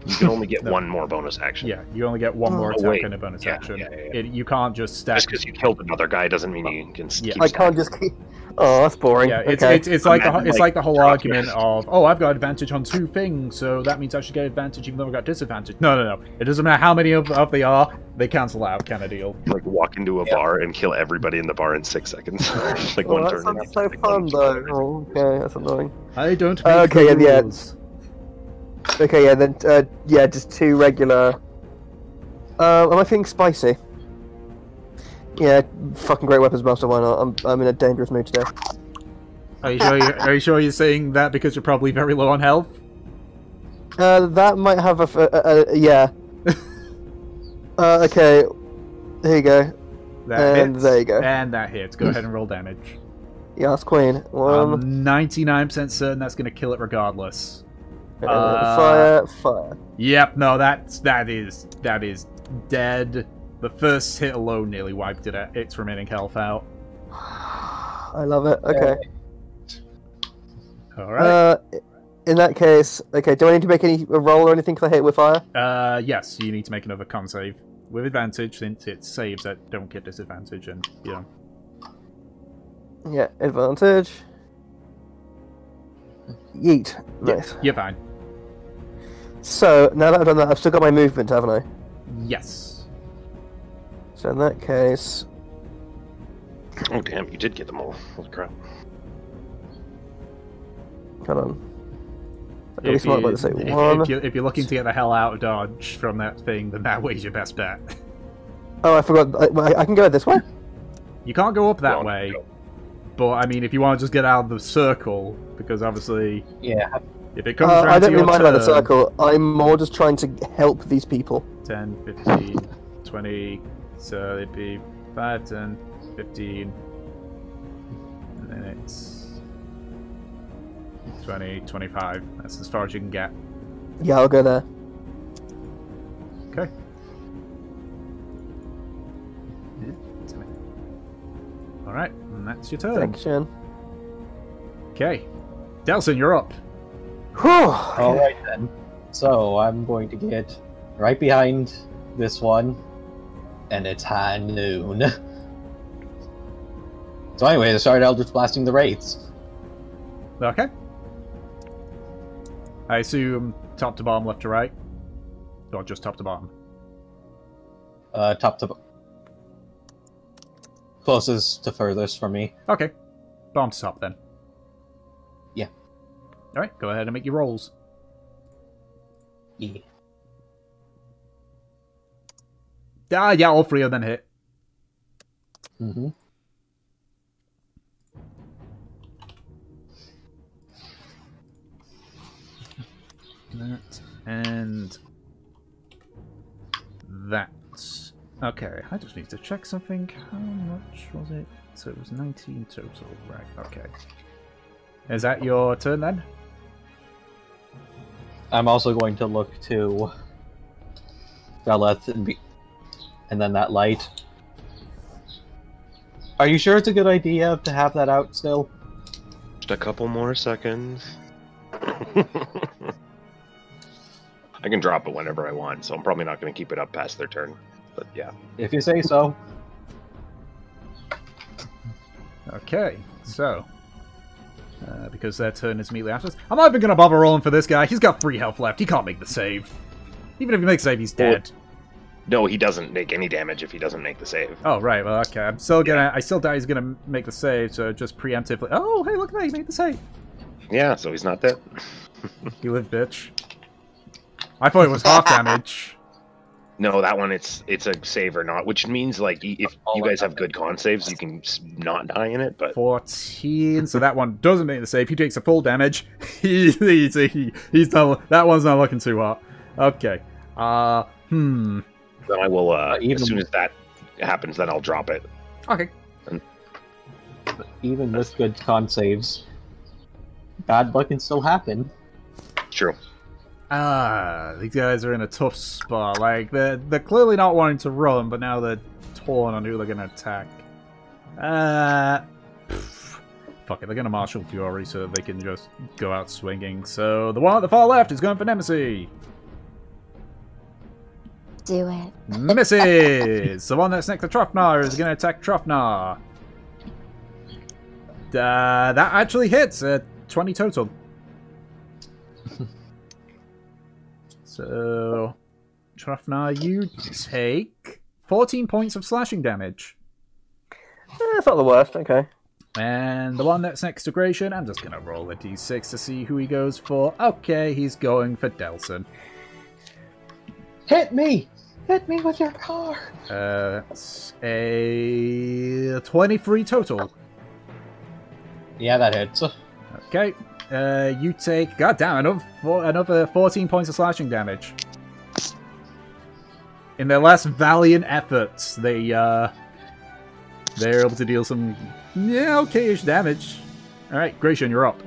You can only get No. one more bonus action. Yeah, you only get one more Oh, attack wait. and a bonus Yeah, action. yeah. You can't just stack. Just because you killed another guy doesn't mean you can Yeah. keep I can't just keep. Oh, that's boring. Yeah, it's okay. it's like Imagine, it's like the whole drop argument your- of, oh, I've got advantage on 2 things, so that means I should get advantage even though I've got disadvantage. No. It doesn't matter how many of they are, they cancel out, kind of deal. like walk into a bar and kill everybody in the bar in 6 seconds. Like Oh, one that turn. sounds so fun, though. Oh, okay, that's annoying. I don't make Okay, the yeah. rules. Okay, yeah, then, yeah, just 2 regular. Am I feeling spicy? Yeah, fucking great weapons master. Why not? I'm in a dangerous mood today. Are you sure you're saying that because you're probably very low on health? That might have yeah. Okay. Here you go. That And hits, there you go. And that hits. Go ahead and roll damage. Yes, Queen. I'm 99% certain that's going to kill it regardless. Fire. Yep, no, that is dead. The first hit alone nearly wiped its remaining health out. I love it. Okay. Alright. In that case, okay, do I need to make any roll or anything because I hit with fire? Yes, you need to make another con save. With advantage, since it's saves that don't get disadvantage, and, you know. Yeah, advantage. Yeet. Nice. You're fine. So, now that I've done that, I've still got my movement, haven't I? Yes. So in that case... Oh damn! You did get them all. Holy crap! Hold on. I've got to be smart about to say if you're looking to get the hell out of Dodge from that thing, then that way's your best bet. Oh, I forgot. I can go this way? You can't go up that Well, way, no. but I mean, if you want to just get out of the circle, because obviously, Yeah. if it comes I around to don't your really mind turn, about the circle. I'm more just trying to help these people. 10, 15, 20, so it'd be 5, 10, 15, and then it's 20, 25. That's as far as you can get. Yeah, I'll go there. Okay. Alright, and that's your turn. Thanks, Jen. Okay. Delson, you're up. Alright then. So I'm going to get right behind this one, and it's high noon. So anyway, to start Eldritch Blasting the Wraiths. Okay. I assume top to bottom, left to right? Or just top to bottom? Top to... Closest to furthest for me. Okay. Bottom to top then. Yeah. Alright, go ahead and make your rolls. Yeah. Yeah, all 3 of them hit. Mm-hmm. That and that. Okay, I just need to check something. How much was it? So it was 19 total, right? Okay. Is that your turn then? I'm also going to look to Veleth and then that light. Are you sure it's a good idea to have that out still? Just a couple more seconds. I can drop it whenever I want, so I'm probably not going to keep it up past their turn. But yeah. If you say so. Okay, so because their turn is immediately after us, I'm not even going to bother rolling for this guy. He's got 3 health left. He can't make the save. Even if he makes a save, he's dead. No, he doesn't make any damage if he doesn't make the save. Oh, right. Well, okay. I still doubt he's gonna make the save, so just preemptively. Oh, hey, look at that! He made the save. Yeah, so he's not dead. You live, bitch. I thought it was half damage. No, that one it's a save or not, which means like if you guys have good con saves, you can not die in it. But 14. So that one doesn't make the save. He takes a full damage. he's not. That one's not looking too hot. Okay. Then I will. Even- as soon as that happens, then I'll drop it. Okay. Even with good con saves, bad luck can still happen. True. These guys are in a tough spot. Like, they're clearly not wanting to run, but now they're torn on who they're going to attack. Fuck it, they're going to Martial Fury so they can just go out swinging. So the one at the far left is going for Nemesis. Do it. Misses! The one that's next to Trofnar is going to attack Trofnar. That actually hits. 20 total. So, Trofnar, you take 14 points of slashing damage. That's not the worst, okay. And the one that's next to Gratian, I'm just going to roll a d6 to see who he goes for. Okay, he's going for Delson. Hit me! Hit me with your car! That's a 23 total. Yeah, that hits. Okay, you take, goddamn, another 14 points of slashing damage. In their last valiant efforts, they're able to deal some, okay-ish damage. Alright, Gratian, you're up.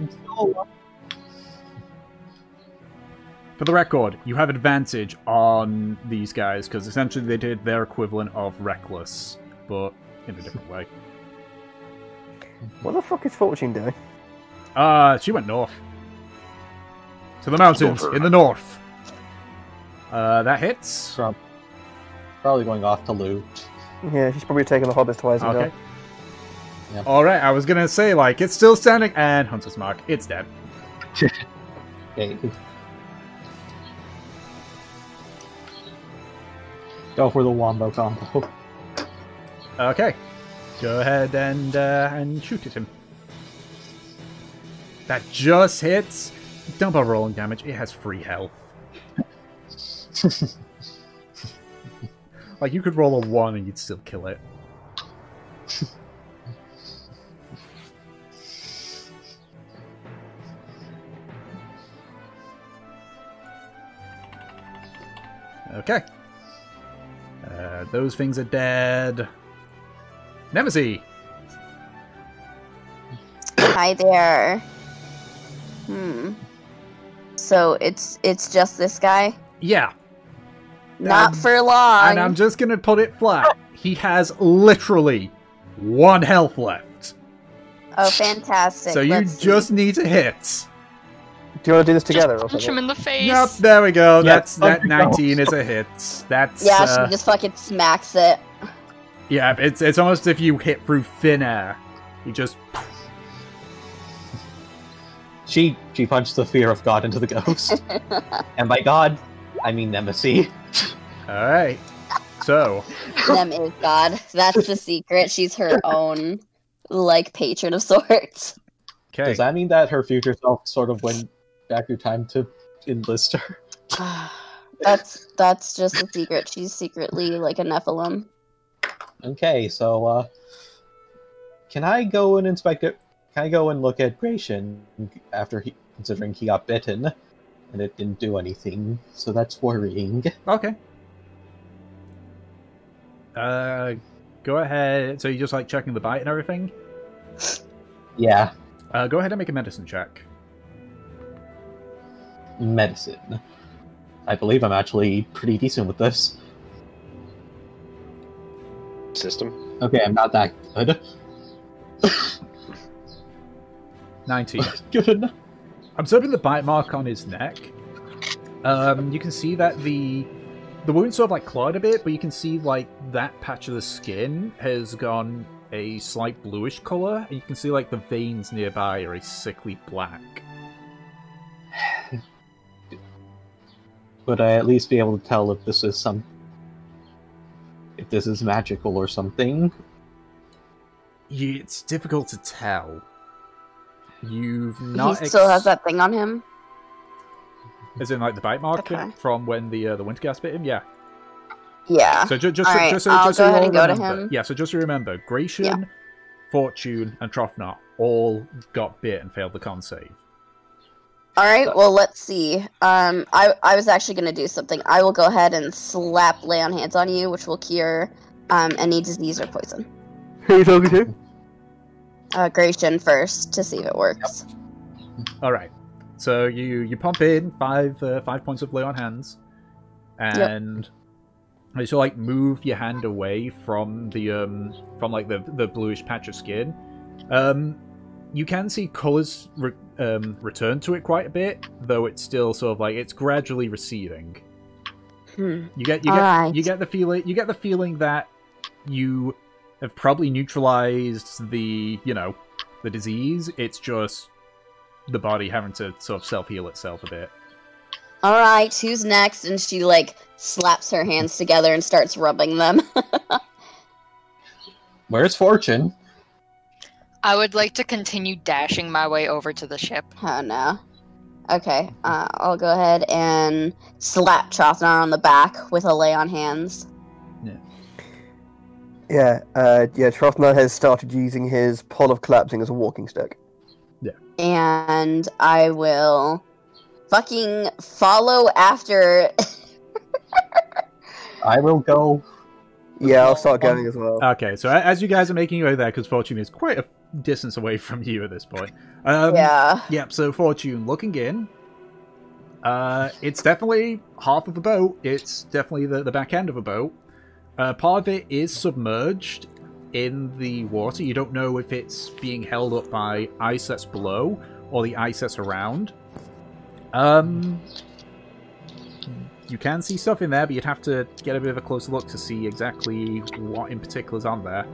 For the record, you have advantage on these guys, because essentially they did their equivalent of Reckless, but in a different way. What the fuck is Fortune doing? She went north. To the mountains, in the north. That hits. Probably going off to loot. Yeah, she's probably taking the hobbits twice. Okay. Yep. Alright, I was gonna say, like, it's still standing, and Hunter's Mark, it's dead. Okay. Go for the wombo combo. Okay. Go ahead and shoot at him. That just hits. Don't bother rolling damage, it has free health. Like, you could roll a 1 and you'd still kill it. Okay. Those things are dead. Nemesis! Hi there. So it's just this guy? Yeah. Not for long. And I'm just gonna put it flat. He has literally 1 health left. Oh, fantastic. So you Let's just see. need to hit. Do you want to do this together? Just or punch him something? in the face. Yep, there we go. Yep. That 19 is a hit. That's Yeah, she just fucking smacks it. yeah. It's almost if you hit through thin air. You just She punched the fear of God into the ghost. And by God, I mean Nemesis. all right. So Them is God. That's the secret. She's her own, like, patron of sorts. okay. Does that mean that her future self sort of went back through time to enlist her? That's just a secret. She's secretly like a Nephilim. Okay, so can I go and inspect it? Can I go and look at Gratian after considering he got bitten and it didn't do anything? So that's worrying. Okay. Go ahead. So you just like checking the bite and everything? Yeah, Go ahead and make a medicine check. medicine. I believe I'm actually pretty decent with this. System. Okay, I'm not that good. 19. Good enough. Observing the bite mark on his neck, you can see that the wound sort of like clawed a bit, but you can see like that patch of the skin has gone a slight bluish color, and you can see like the veins nearby are a sickly black. Would I at least be able to tell if this is if this is magical or something? It's difficult to tell. You've not. He still has that thing on him. As in, like the bite mark Okay. from when the winter gas bit him. Yeah. Yeah. So just All right, just so I'll just so go you ahead all and go to remember. him. Yeah. So just so you remember, Gratian, Fortune, and Trofnar all got bit and failed the con save. All right. Well, let's see. I was actually gonna do something. I will go ahead and lay on hands on you, which will cure any disease or poison. Who are you talking to? Gratian first to see if it works. All right. So you pump in 5 points of lay on hands, and as you like move your hand away from the the bluish patch of skin, you can see colors return to it quite a bit, though it's still sort of like it's gradually receding. You get the feeling that you have probably neutralized the disease. It's just the body having to sort of self-heal itself a bit. All right, who's next? And she like slaps her hands together and starts rubbing them. Where's Fortune? I would like to continue dashing my way over to the ship. Oh no. Okay, I'll go ahead and slap Trothnar on the back with a lay on hands. Yeah, Trothnar has started using his Pod of Collapsing as a walking stick. Yeah. And I will fucking follow after. I will go. Yeah, I'll start going as well. Okay, so as you guys are making your way there, because Fortune is quite a distance away from you at this point. Yeah. Yep, so Fortune, looking in, it's definitely half of a boat. It's definitely the back end of a boat. Part of it is submerged in the water. You don't know if it's being held up by ice that's below or the ice that's around. You can see stuff in there, but you'd have to get a bit of a closer look to see exactly what in particular is on there.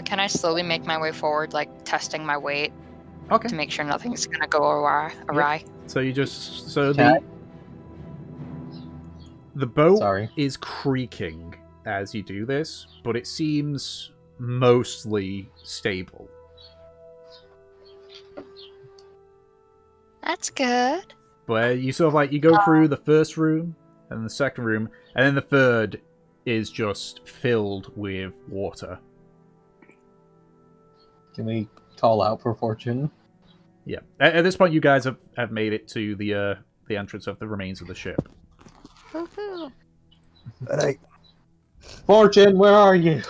Can I slowly make my way forward, like testing my weight Okay. to make sure nothing's gonna go awry? Yep. So you just the boat is creaking as you do this, but it seems mostly stable. That's good. But you sort of like you go through the first room and the second room, and then the third is just filled with water. Can we call out for Fortune? Yeah. At this point, you guys have made it to the entrance of the remains of the ship. Hey. Fortune, where are you?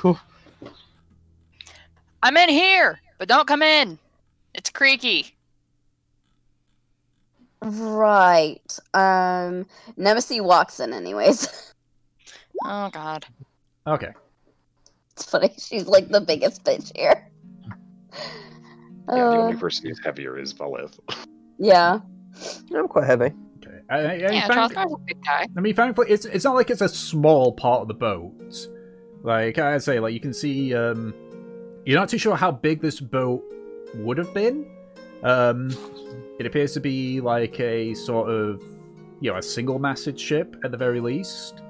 I'm in here, but don't come in. It's creaky. Right. Nemesis walks in anyways. Oh god. Okay. It's funny, she's like the biggest bitch here. Yeah, the only person who's heavier is Valeth. Yeah. I'm quite heavy. Okay. Yeah, Trothnar's a big guy. I mean, thankfully, it's not like it's a small part of the boat. Like I say, like you can see, you're not too sure how big this boat would have been. It appears to be like a sort of, a single-masted ship at the very least.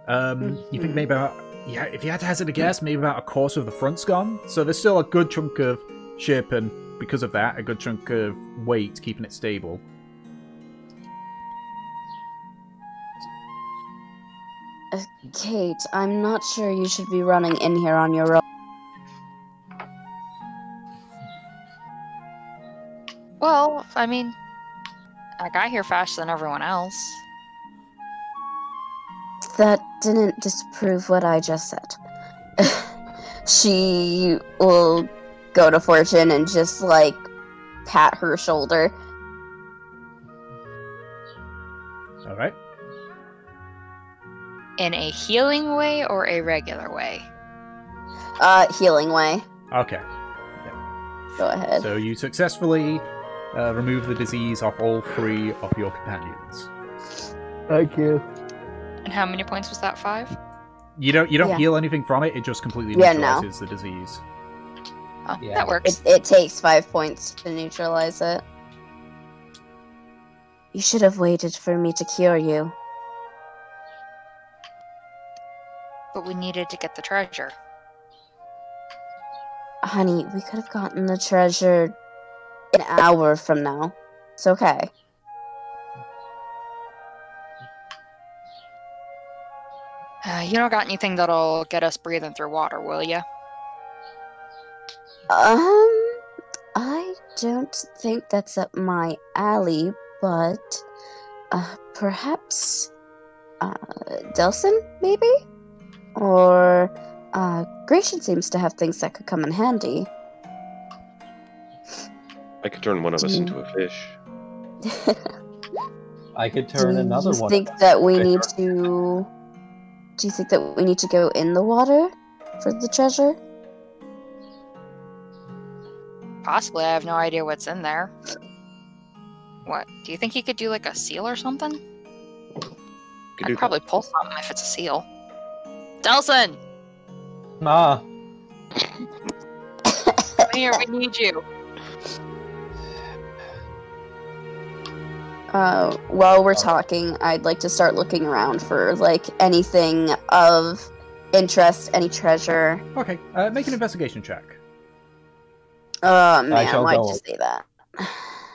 You think maybe about, if you had to hazard a guess, maybe about a quarter of the front's gone. So there's still a good chunk of ship, and because of that, a good chunk of weight keeping it stable. Kate, I'm not sure you should be running in here on your own. Well, I mean, I got here faster than everyone else. That didn't disprove what I just said. She will go to Fortune and just, like, pat her shoulder. Alright. In a healing way or a regular way? Healing way. Okay. Go ahead. So you successfully remove the disease off all 3 of your companions. Thank you. And how many points was that? 5? You don't heal anything from it. It just completely neutralizes the disease. Oh, that works. It takes 5 points to neutralize it. You should have waited for me to cure you. But we needed to get the treasure. Honey, we could have gotten the treasure an hour from now. It's okay. You don't got anything that'll get us breathing through water, will ya? I don't think that's up my alley, but perhaps Delson, maybe? Or Gratian seems to have things that could come in handy. I could turn one of us into a fish. I could turn another one. Do you think that we need to go in the water for the treasure? Possibly. I have no idea what's in there. What? Do you think he could do like a seal or something? I'd probably pull something if it's a seal. Delson! Ah. Come here, we need you. While we're talking, I'd like to start looking around for, like, anything of interest, any treasure. Okay, make an investigation check. Man, why'd you say that?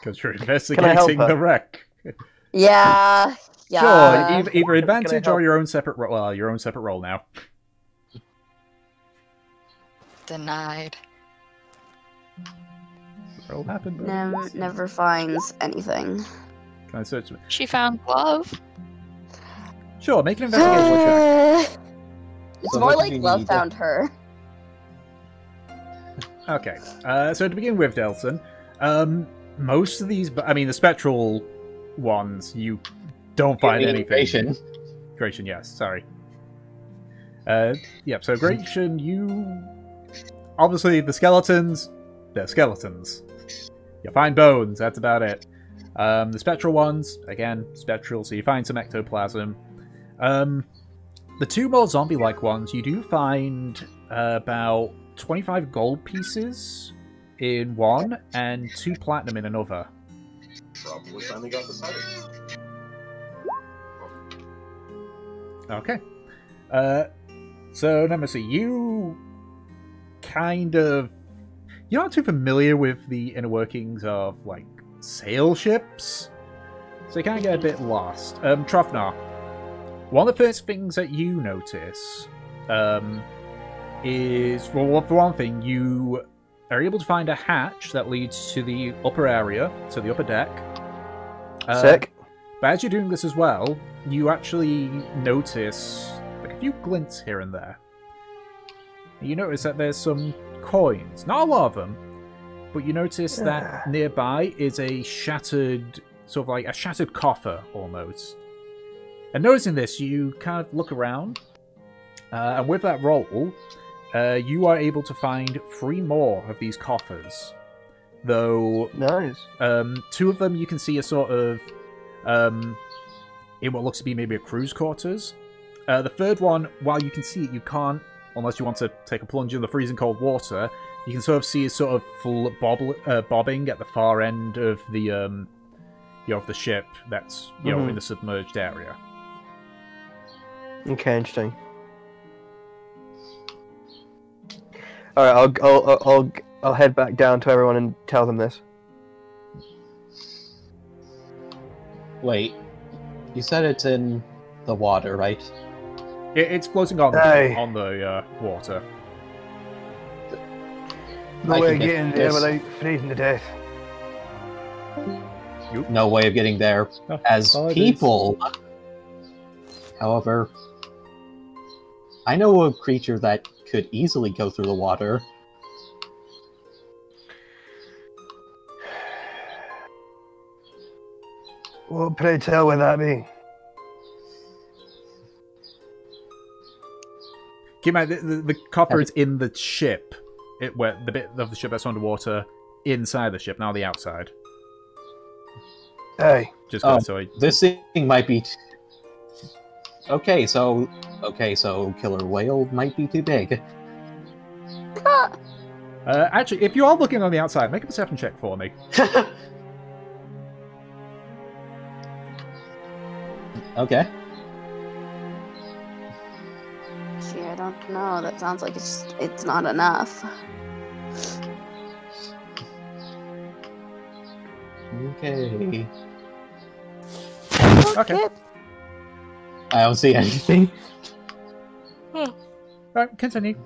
Because you're investigating the wreck. Yeah. Sure, either advantage or your own separate roll. Well, your own separate roll now. Denied. Roll happened. Never finds anything. Can I search? She found love. Sure, make an investigation check. It's so more like love found her. Okay, so to begin with, Delson, most of these, I mean, the spectral ones, you don't find anything. Gration, yes, sorry. Yep, so Gration, you... Obviously, the skeletons, they're skeletons. You find bones, that's about it. The spectral ones, again, spectral, so you find some ectoplasm. The two more zombie-like ones, you do find about 25 gold pieces in one, and 2 platinum in another. Probably finally got the cider. Okay. So, Nemesis, you you're not too familiar with the inner workings of, like, sail ships, so you kind of get a bit lost. Trofnar, one of the first things that you notice is, well, for one thing, you are able to find a hatch that leads to the upper area, to the upper deck. Sick. But as you're doing this as well, you actually notice like a few glints here and there. You notice that there's some coins, not a lot of them, but you notice that nearby is a shattered, sort of like a shattered coffer almost. And noticing this, you kind of look around, and with that roll, you are able to find 3 more of these coffers. Though, nice. 2 of them you can see are sort of in what looks to be maybe a crew's quarters. The third one, while you can see it, you can't, unless you want to take a plunge in the freezing cold water. You can sort of see it sort of full bobbing at the far end of the of the ship that's in the submerged area. Okay, interesting. All right, I'll head back down to everyone and tell them this. Wait, you said it's in the water, right? It's floating on the water. No way of getting there without freezing to death. No way of getting there as people. However, I know a creature that could easily go through the water. What, pray tell, would that be? Keep in mind, the copper is in the ship. Where the bit of the ship that's underwater inside the ship, not the outside. Hey. Just this thing might be... Okay, so killer whale might be too big. Actually, if you are looking on the outside, make a perception check for me. Okay. Gee, I don't know. That sounds like it's not enough. Okay. Okay. I don't see anything. Alright, continue.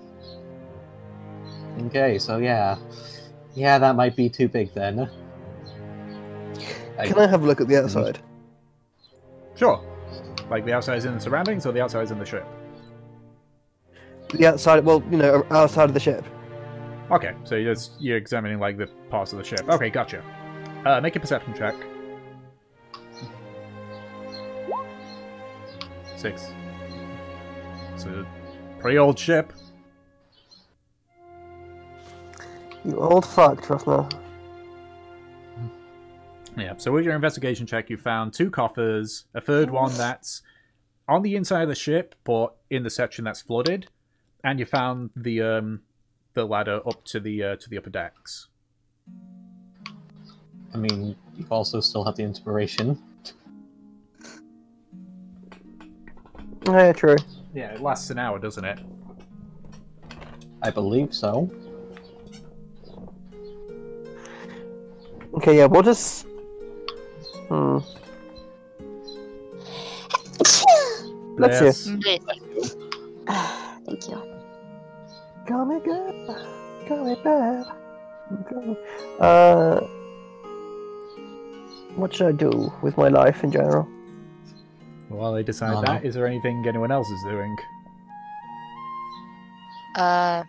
Okay, so yeah, that might be too big then. Can I have a look at the outside? Sure. Like the outside is in the surroundings, or the outside is in the ship? The outside, well, outside of the ship. Okay, so you're examining like the parts of the ship. Okay, gotcha. Make a perception check. 6. It's a pretty old ship. You old fuck, Truffner. Yeah, so with your investigation check, you found 2 coffers, a third one that's on the inside of the ship, but in the section that's flooded, and you found the ladder up to the upper decks. I mean, you also still have the inspiration. Yeah, true. Yeah, it lasts an hour, doesn't it? I believe so. Okay, yeah, we'll just... Let's Yes. see. Thank you. Call me good. Call me bad. What should I do with my life in general? While they decide that, is there anything anyone else is doing? I'm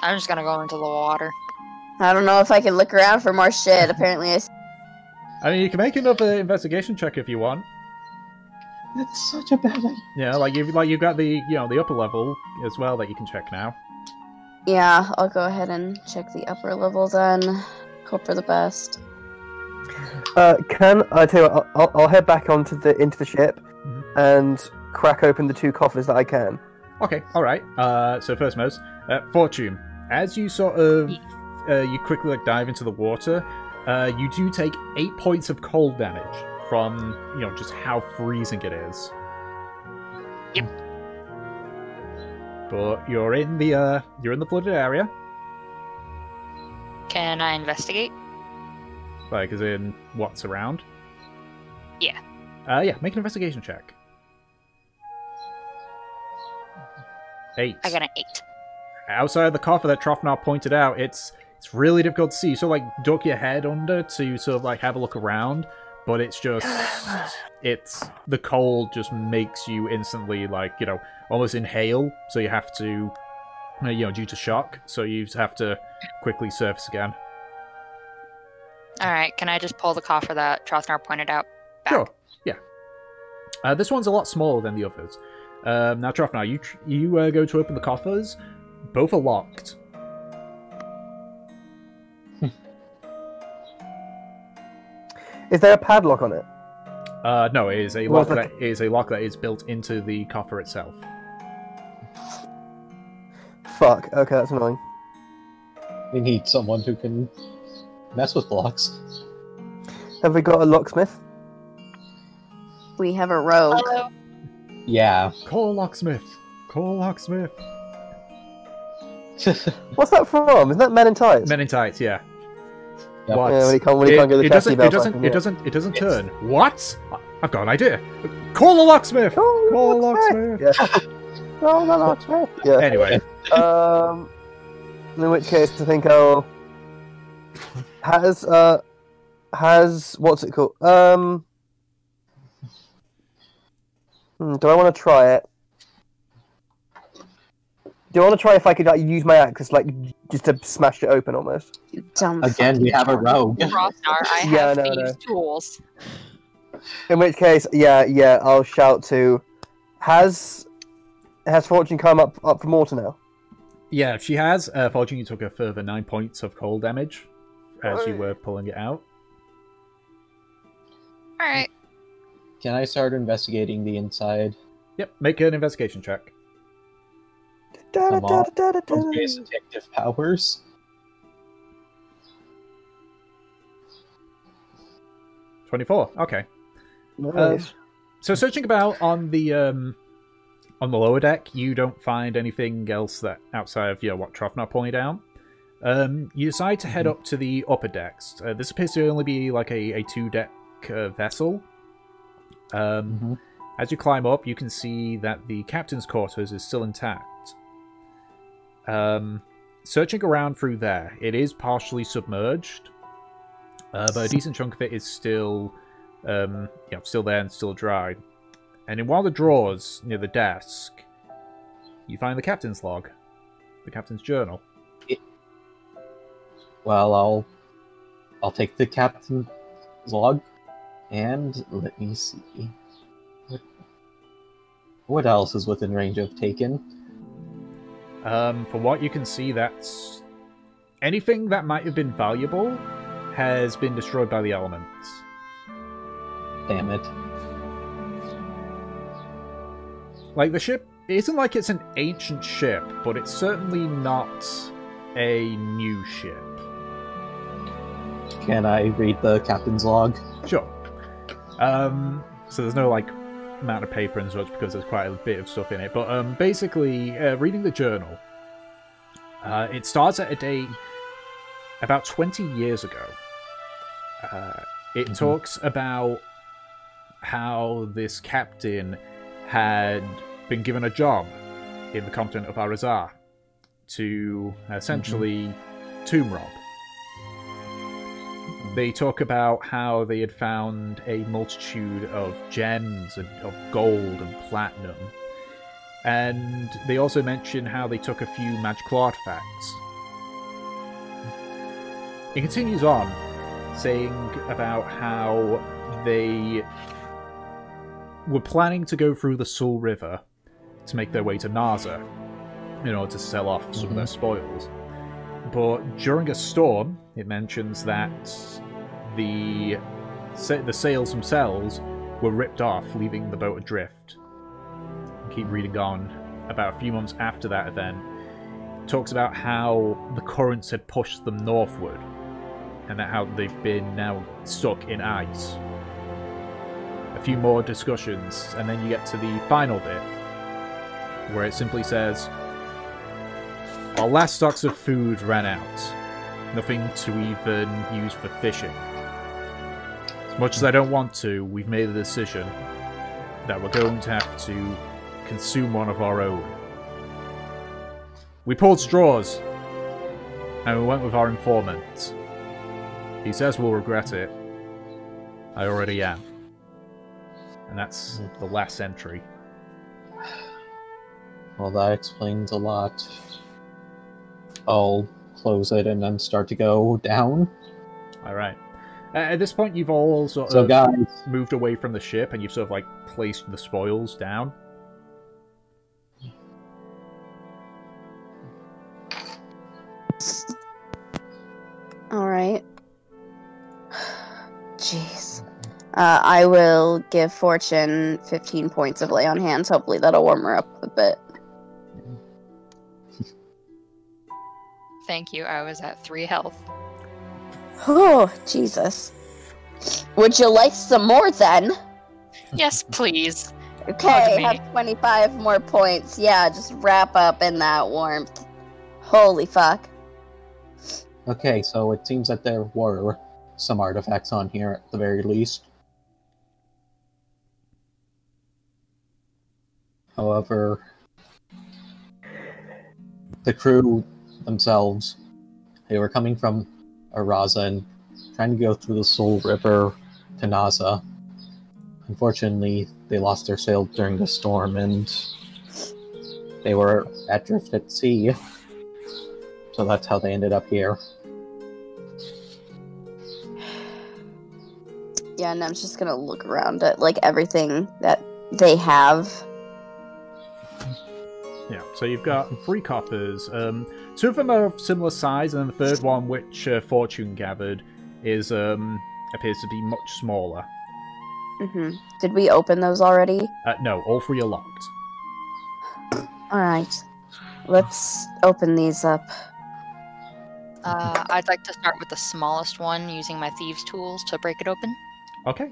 just gonna go into the water. I don't know if I can look around for more shit. Apparently, I mean, you can make another investigation check if you want. That's such a bad idea. Yeah, you've got the the upper level as well that you can check now. Yeah, I'll go ahead and check the upper level then. Hope for the best. Can I tell you what, I'll head back into the ship and crack open the 2 coffers that I can. Okay, all right. So first, most Fortune. As you sort of you quickly dive into the water, you do take 8 points of cold damage from just how freezing it is. Yep. But you're in the flooded area. Can I investigate? Like, as in what's around? Yeah. Yeah. Make an investigation check. 8. I got an 8. Outside the coffer that Trofnar pointed out, it's really difficult to see. So like duck your head under to sort of like have a look around, but it's just the cold just makes you instantly like almost inhale. So you have to due to shock. So you have to quickly surface again. All right. Can I just pull the coffer that Trofnar pointed out back? Sure. Yeah. This one's a lot smaller than the others. Now, Trofnar, you go to open the coffers. Both are locked. Is there a padlock on it? No, it is a lock that is built into the coffer itself. Fuck. Okay, that's annoying. We need someone who can mess with blocks. Have we got a locksmith? We have a rogue. Hello. Yeah. Call a locksmith. Call a locksmith. What's that from? Isn't that Men in Tights? Men in Tights, yeah. Yep. What? Yeah, when he can't get the chastity belt back, It doesn't turn. What? I've got an idea. Call a locksmith. Call a locksmith. Yeah. Call the locksmith. Yeah. Anyway. In which case, I think I'll has what's it called? Do I want to try it? Do I want to try if I could use my axe, just to smash it open almost? You dumb Again, we have a rogue. Rosnar, I have these tools. In which case, yeah, I'll shout to. Has Fortune come up from water now? Yeah, she has. Fortune, you took a further 9 points of cold damage as you were pulling it out. All right. Can I start investigating the inside? Yep, make an investigation check. Come on. Okay, detective powers. $24. Okay. Nice. So searching about on the lower deck, you don't find anything else that outside of what Trofnar pointed out. You decide to head up to the upper decks. This appears to only be like a 2-deck vessel. As you climb up, you can see that the captain's quarters is still intact. Searching around through there, it is partially submerged, but a decent chunk of it is still, still there and still dry. And in one of the drawers near the desk, you find the captain's log, the captain's journal. Well, I'll take the captain's log, and let me see. What else is within range of taken? From what you can see, that's anything that might have been valuable has been destroyed by the elements. Damn it. Like, the ship, it isn't like it's an ancient ship, but it's certainly not a new ship. Can I read the captain's log? Sure. So there's no, like, amount of paper and such because there's quite a bit of stuff in it. But basically, reading the journal, it starts at a date about 20 years ago. It talks about how this captain had been given a job in the continent of Arazar to essentially tomb rob. They talk about how they had found a multitude of gems and of gold and platinum. And they also mention how they took a few magical artifacts. It continues on, saying about how they were planning to go through the Sul River to make their way to Naza in order to sell off some of their spoils. But during a storm, it mentions that the sails themselves were ripped off, leaving the boat adrift. Keep reading on. About a few months after that event, it talks about how the currents had pushed them northward, and that how they've been now stuck in ice. A few more discussions, and then you get to the final bit, where it simply says, "Our last stocks of food ran out. Nothing to even use for fishing. As much as I don't want to, we've made the decision that we're going to have to consume one of our own. We pulled straws, and we went with our informant. He says we'll regret it. I already am." And that's the last entry. Well, that explains a lot. I'll close it and then start to go down. Alright. At this point, you've all sort So of guys, moved away from the ship, and you've sort of, like, placed the spoils down. Alright. Jeez. I will give Fortune 15 points of lay on hands. Hopefully that'll warm her up a bit. Thank you. I was at 3 health. Oh, Jesus. Would you like some more then? Yes, please. Okay, have 25 more points. Yeah, just wrap up in that warmth. Holy fuck. okay, so it seems that there were some artifacts on here at the very least. However, the crew themselves, they were coming from Araza and trying to go through the Sul River to Naza. Unfortunately, they lost their sail during the storm and they were adrift at sea. So that's how they ended up here. Yeah, and I'm just gonna look around at, like, everything that they have. Yeah, so you've got 3 coffers. 2 of them are of similar size, and then the third one, which Fortune gathered, is appears to be much smaller. Did we open those already? No, all 3 are locked. Alright. Let's open these up. I'd like to start with the smallest one, using my thieves' tools to break it open. Okay,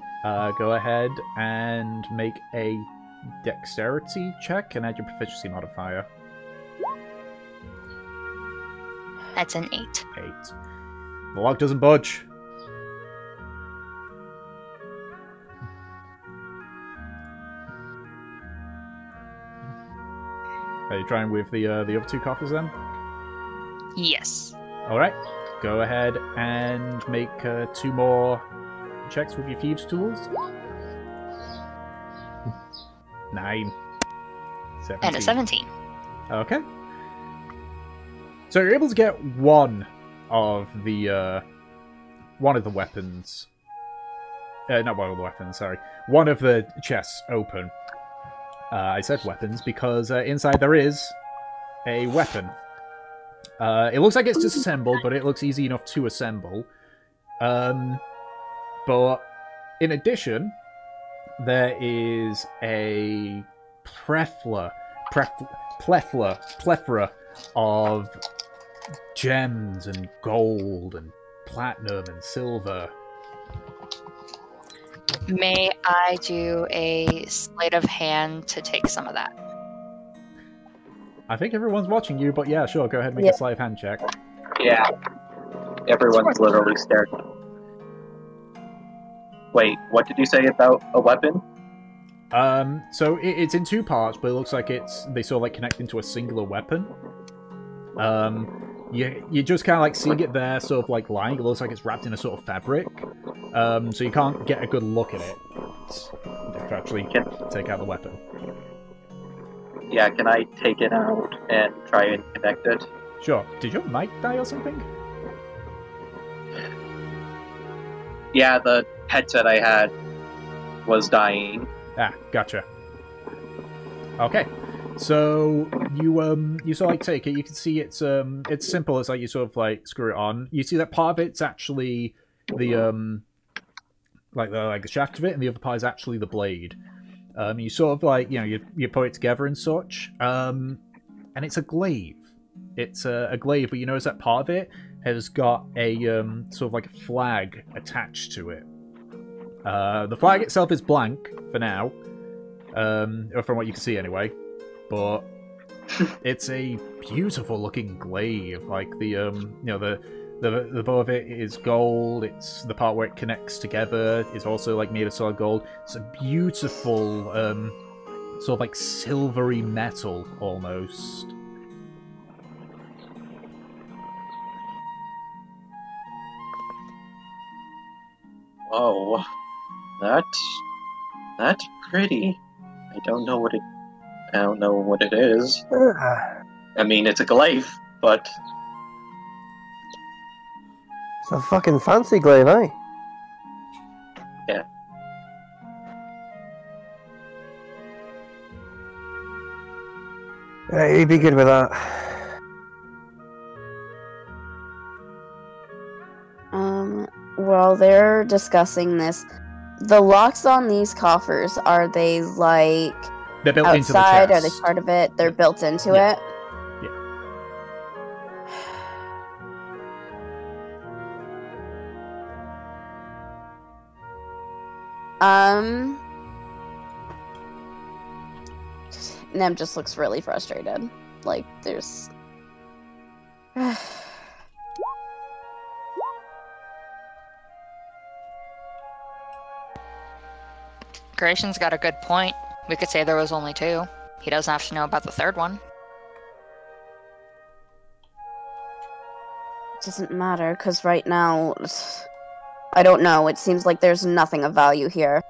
go ahead and make a dexterity check and add your proficiency modifier. That's an 8. 8. The lock doesn't budge. Are you trying with the other 2 coffers then? Yes. Alright, go ahead and make 2 more checks with your thieves' tools. 9. 17. And a 17. Okay. So you're able to get 1 of the one of the weapons. Not one of the weapons. Sorry, one of the chests open. I said weapons because inside there is a weapon. It looks like it's disassembled, but it looks easy enough to assemble. But in addition, there is a plethora of gems and gold and platinum and silver. May I do a sleight of hand to take some of that? I think everyone's watching you, but yeah, sure, go ahead and make a sleight of hand check. Yeah. Everyone's literally staring. Wait, what did you say about a weapon? So it's in two parts, but it looks like they sort of like connect into a singular weapon. You just kind of like seeing it there, sort of like lying. It looks like it's wrapped in a sort of fabric. So you can't get a good look at it. You have to actually take out the weapon. Yeah, can I take it out and try and connect it? Sure. Did your mic die or something? Yeah, the headset I had was dying. Ah, gotcha. Okay. So you sort of like take it. You can see it's simple. It's like you sort of like screw it on. You see that part of it's actually the like the shaft of it, and the other part is actually the blade. You sort of like you put it together and such. And it's a glaive. It's a glaive, but you notice that part of it has got a sort of like a flag attached to it. The flag itself is blank for now, or from what you can see anyway. But it's a beautiful looking glaive. Like the bow of it is gold. It's the part where it connects together is also like made of solid gold. It's a beautiful sort of like silvery metal almost. Oh, that's pretty. I don't know what it is. I mean, it's a glaive, but it's a fucking fancy glaive, eh? Yeah. Yeah, you'd be good with that. While they're discussing this, the locks on these coffers, are they like they're built outside? Into the Are they chest. part of it? They're built into Yeah. it? Nem just looks really frustrated. Like, there's... Creation's got a good point. We could say there was only two. He doesn't have to know about the third one. It doesn't matter, because right now... I don't know, it seems like there's nothing of value here.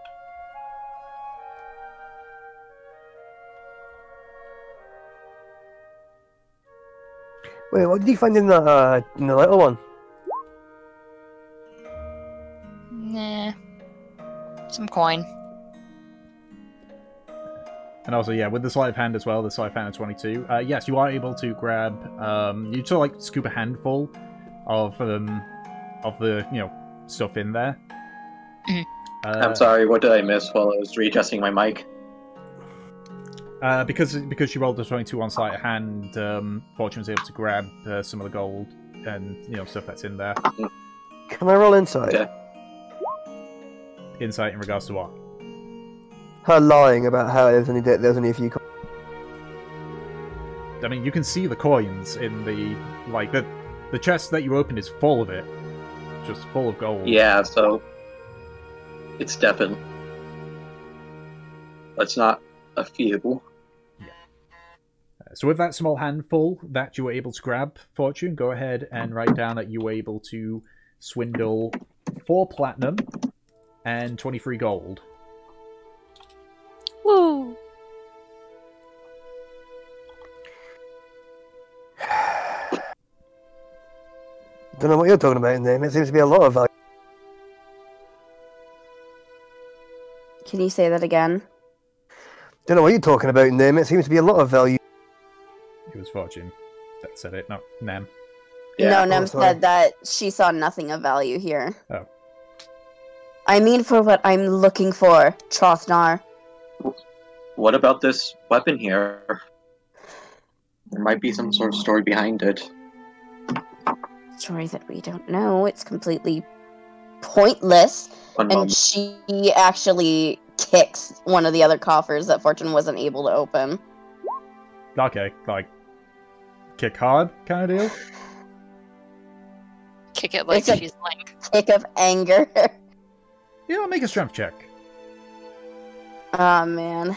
Wait, what did you find in the little one? Nah. Some coin. And also, yeah, with the sleight of hand as well, the sleight of hand of 22. Yes, you are able to grab. You sort of like scoop a handful of the stuff in there. I'm sorry. What did I miss while I was readjusting my mic? Because you rolled a 22 on sleight of hand, Fortune was able to grab some of the gold and stuff that's in there. Can I roll insight? Okay. Insight in regards to what? Her lying about how there's only a few. I mean, you can see the coins in the chest that you opened is full of it, just full of gold. Yeah, so it's definitely. It's not a few. Yeah. So with that small handful that you were able to grab, Fortune, go ahead and write down that you were able to swindle 4 platinum and 23 gold. Woo! Don't know what you're talking about in there. It seems to be a lot of value. Can you say that again? Don't know what you're talking about in there. It seems to be a lot of value. It was Fortune that said it, not Nem. Yeah. No, Nem sorry. said that she saw nothing of value here. Oh. I mean for what I'm looking for, Trothnar. What about this weapon here? There might be some sort of story behind it. Story that we don't know. It's completely pointless. And she actually kicks one of the other coffers that Fortune wasn't able to open. Okay, like kick hard kind of deal? Kick it like she's Link. Kick of anger. Yeah, I'll make a strength check. Oh, man.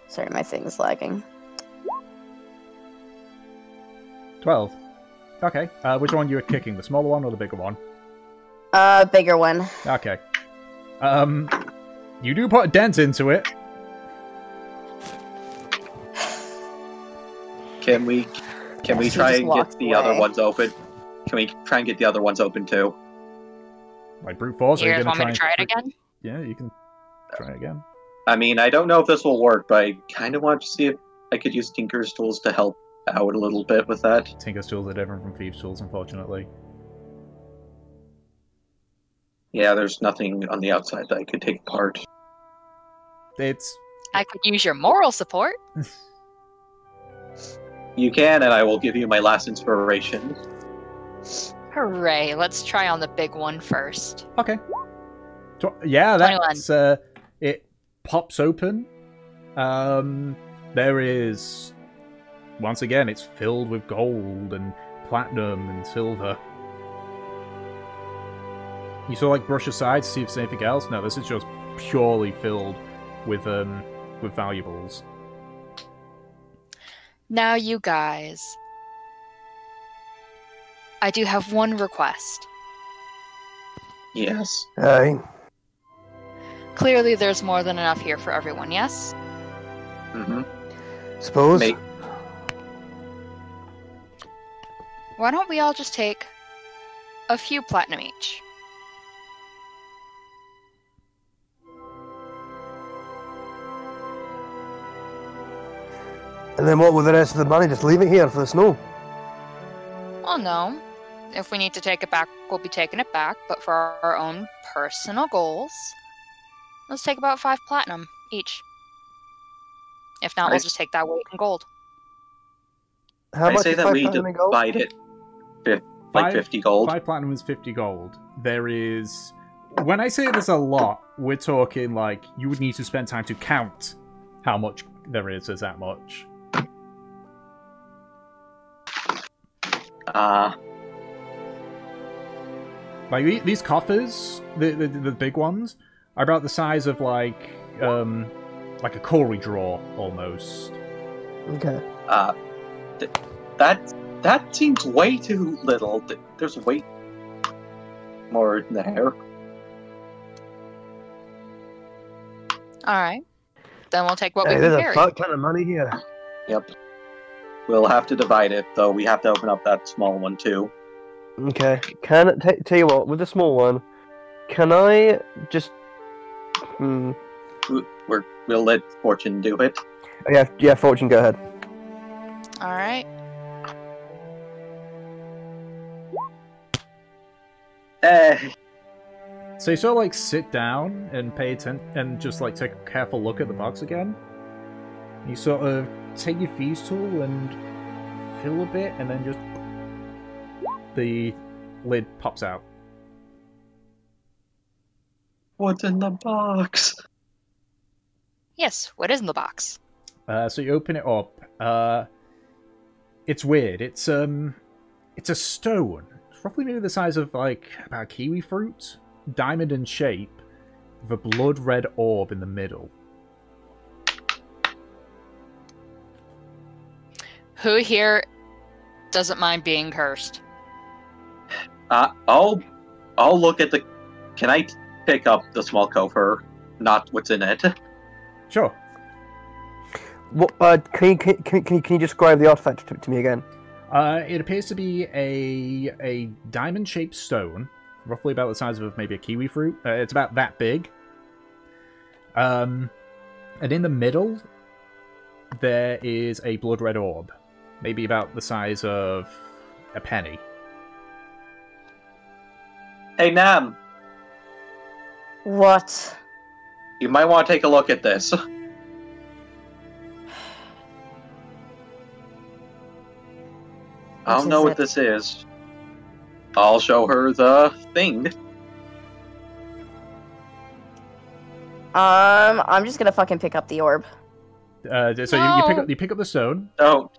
Sorry, my thing's lagging. 12. Okay. Which one you were kicking? The smaller one or the bigger one? Bigger one. Okay. You do put a dent into it. Can we try and get the other ones open? Can we try and get the other ones open too? Like brute force? You guys want me to try it again? Yeah, you can try it again. I mean, I don't know if this will work, but I kind of want to see if I could use Tinker's tools to help out a little bit with that. Tinker's tools are different from Thieves' tools, unfortunately. Yeah, there's nothing on the outside that I could take apart. I could use your moral support. You can, and I will give you my last inspiration. Hooray, let's try on the big one first. Okay. Yeah, that's... it pops open. There is... Once again, it's filled with gold and platinum and silver. You sort of like brush aside to see if there's anything else. No, this is just purely filled with valuables. Now, you guys, I do have one request. Yes. Aye. Clearly, there's more than enough here for everyone. Yes. Mm-hmm. Suppose. Why don't we all just take a few platinum each? And then what with the rest of the money? Just leave it here for the snow. Well, no. If we need to take it back, we'll be taking it back. But for our own personal goals, let's take about 5 platinum each. If not, we'll just take that weight in gold. How much I say that we divide it. Like 50 gold. 5 platinum is 50 gold. There is... When I say there's a lot, we're talking like you would need to spend time to count how much there is as that much. Like these coffers, the big ones, are about the size of like a Corey drawer almost. Okay. That seems way too little. There's way more in there. Alright. Then we'll take what we can there's carry. a fuck ton of money here. Yep. We'll have to divide it, though. We have to open up that small one, too. Okay. Tell you what, with the small one, can I just... We'll let Fortune do it. Oh, yeah, Fortune, go ahead. Alright. So you sort of like sit down and pay attention and just like take a careful look at the box again. You sort of take your Thieves' tool and fill a bit, and then just the lid pops out. What's in the box? Yes, what is in the box? So you open it up. It's weird. It's a stone. It's roughly maybe the size of like about kiwi fruit, diamond in shape, with a blood red orb in the middle. Who here doesn't mind being cursed? I'll look at the... Can I pick up the small coffer, not what's in it? Sure. What? Can you describe the artifact to me again? It appears to be a diamond-shaped stone, roughly about the size of maybe a kiwi fruit. It's about that big. And in the middle, there is a blood-red orb, maybe about the size of a penny. Hey, Nam. What? You might want to take a look at this. I don't know what this is. I'll show her the thing. I'm just gonna fucking pick up the orb. So you pick up the stone. Don't.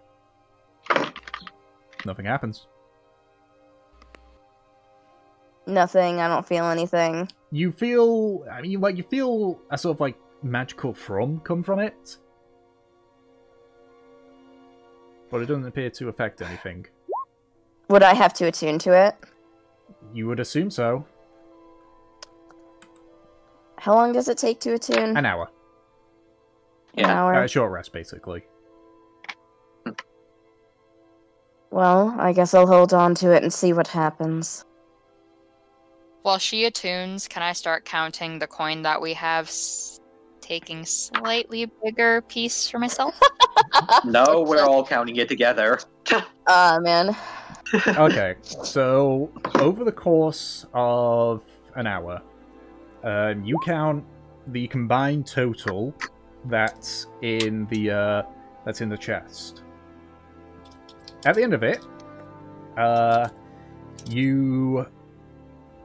Nothing happens. Nothing. I don't feel anything. You feel, you feel a sort of like magical thrum come from it, but it doesn't appear to affect anything. Would I have to attune to it? You would assume so. How long does it take to attune? An hour. An hour? A short rest, basically. Well, I guess I'll hold on to it and see what happens. While she attunes, can I start counting the coin that we have, taking slightly bigger piece for myself? No, we're all counting it together. Man. Okay, so over the course of an hour, you count the combined total that's in the chest. At the end of it, you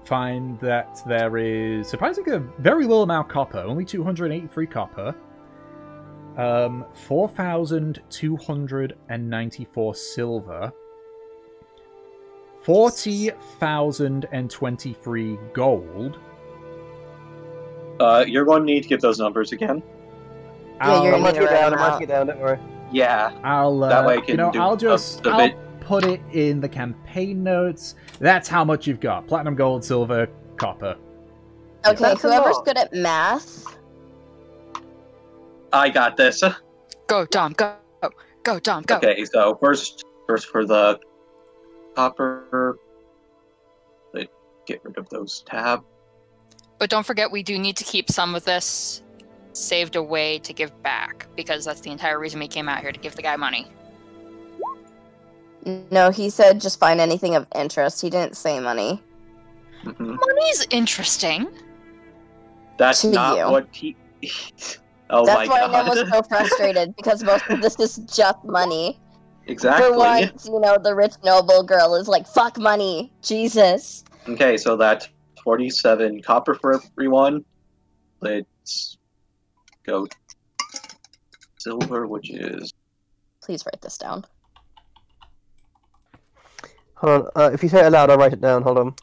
find that there is surprisingly a very little amount of copper, only 283 copper, 4,294 silver, 40,023 gold. You're going to need to give those numbers again. Yeah, you're I'm marking it down. I'm marking it down. Don't worry. Yeah. That way I can I'll put it in the campaign notes. That's how much you've got: platinum, gold, silver, copper. Okay, That's whoever's good at math. I got this. Go, Dom, go. Go, Dom, go. Okay, so first for the copper. Let's get rid of those tabs. But don't forget, we do need to keep some of this saved away to give back, because that's the entire reason we came out here, to give the guy money. No, he said just find anything of interest. He didn't say money. Mm-hmm. Money's interesting. That's To not you. what he... Oh That's my why god. Nim was so frustrated, because most of this is just money. Exactly. For once, the rich noble girl is like, fuck money. Jesus. Okay, so that's 47 copper for everyone. Let's go silver, which is... Please write this down. Hold on. If you say it aloud, I'll write it down. Hold on.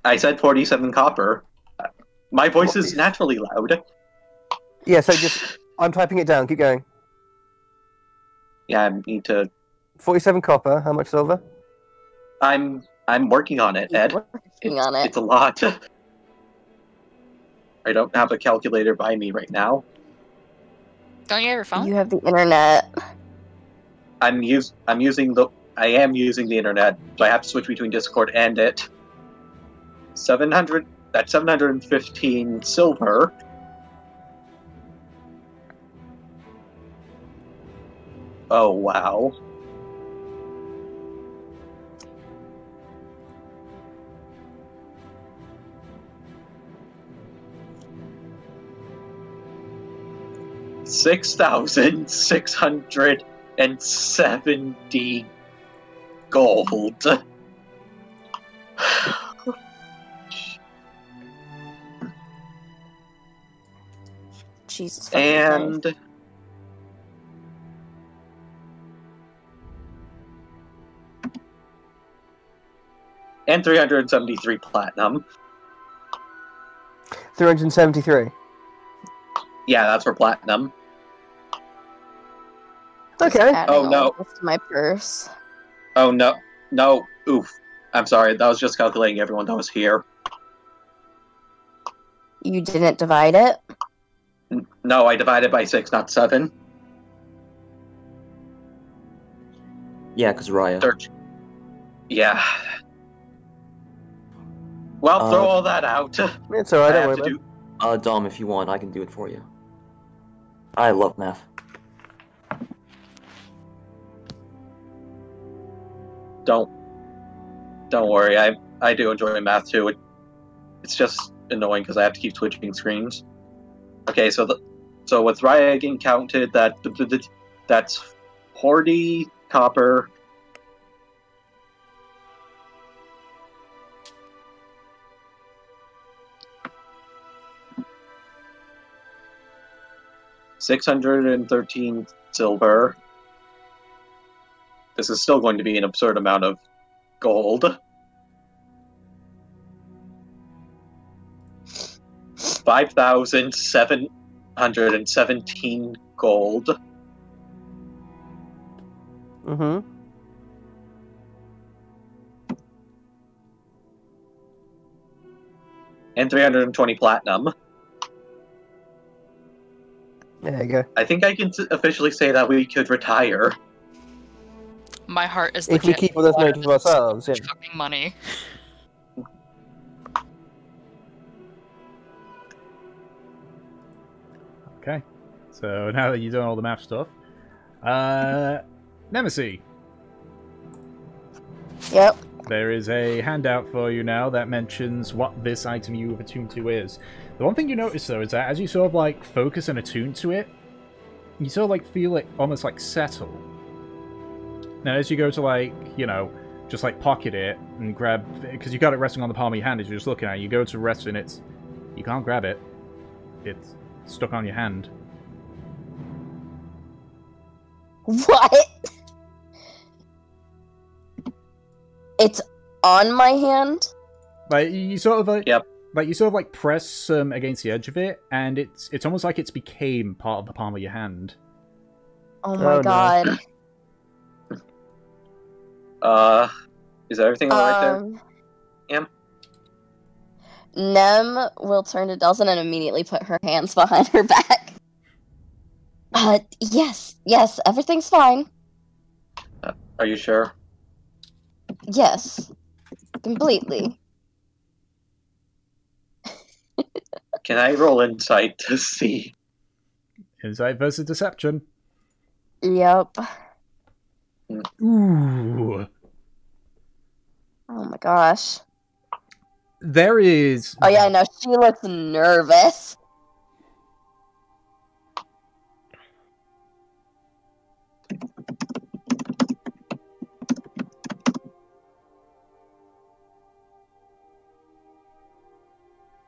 I said 47 copper. My voice is naturally loud. Yeah, so I'm typing it down. Keep going. Yeah, I need to... 47 copper. How much silver? I'm working on it, Ed. Working on it. It's a lot. I don't have a calculator by me right now. Don't you have your phone? You have the internet. I am using the internet, so I have to switch between Discord and it. 700. That's 715 silver. Oh wow. $6,670 gold. Jesus fucking Christ. And 373 platinum. 373. Yeah, that's for platinum. Okay. Adding Oh, all no. of this to my purse. Oh no. No. Oof. I'm sorry, that was just calculating everyone that was here. You didn't divide it? No, I divided by 6, not 7. Yeah, because Raya. Search. Yeah. Well, throw all that out. It's alright, I don't have worry, to man. do. Dom, if you want, I can do it for you. I love math. Don't worry. I do enjoy math too. It's just annoying because I have to keep switching screens. Okay, so with Raya getting counted, that's 40 copper. $613 silver. This is still going to be an absurd amount of gold. 5,717 gold. Mm-hmm. And 320 platinum. There you go. I think I can officially say that we could retire. My heart is If we keep all this money to ourselves, yeah. fucking money. Okay. So now that you've done all the map stuff, Nemesis. Yep. There is a handout for you now that mentions what this item you have attuned to is. The one thing you notice, though, is that as you sort of, like, focus and attune to it, you sort of, like, feel it almost, like, settle. Now, as you go to, like, you know, just, like, pocket it and grab... Because you got it resting on the palm of your hand as you're just looking at it. You go to rest and it's... You can't grab it. It's stuck on your hand. What? It's on my hand? Like, you sort of, like... Yep. Like, you sort of, like, press against the edge of it, and it's almost like it's became part of the palm of your hand. Oh my no. god. Is everything alright there? Yam? Nem will turn to Delson and immediately put her hands behind her back. Yes, everything's fine. Are you sure? Yes. Completely. Can I roll insight to see? Insight versus deception. Yep. Ooh. Oh my gosh. There is... Oh yeah, no, she looks nervous.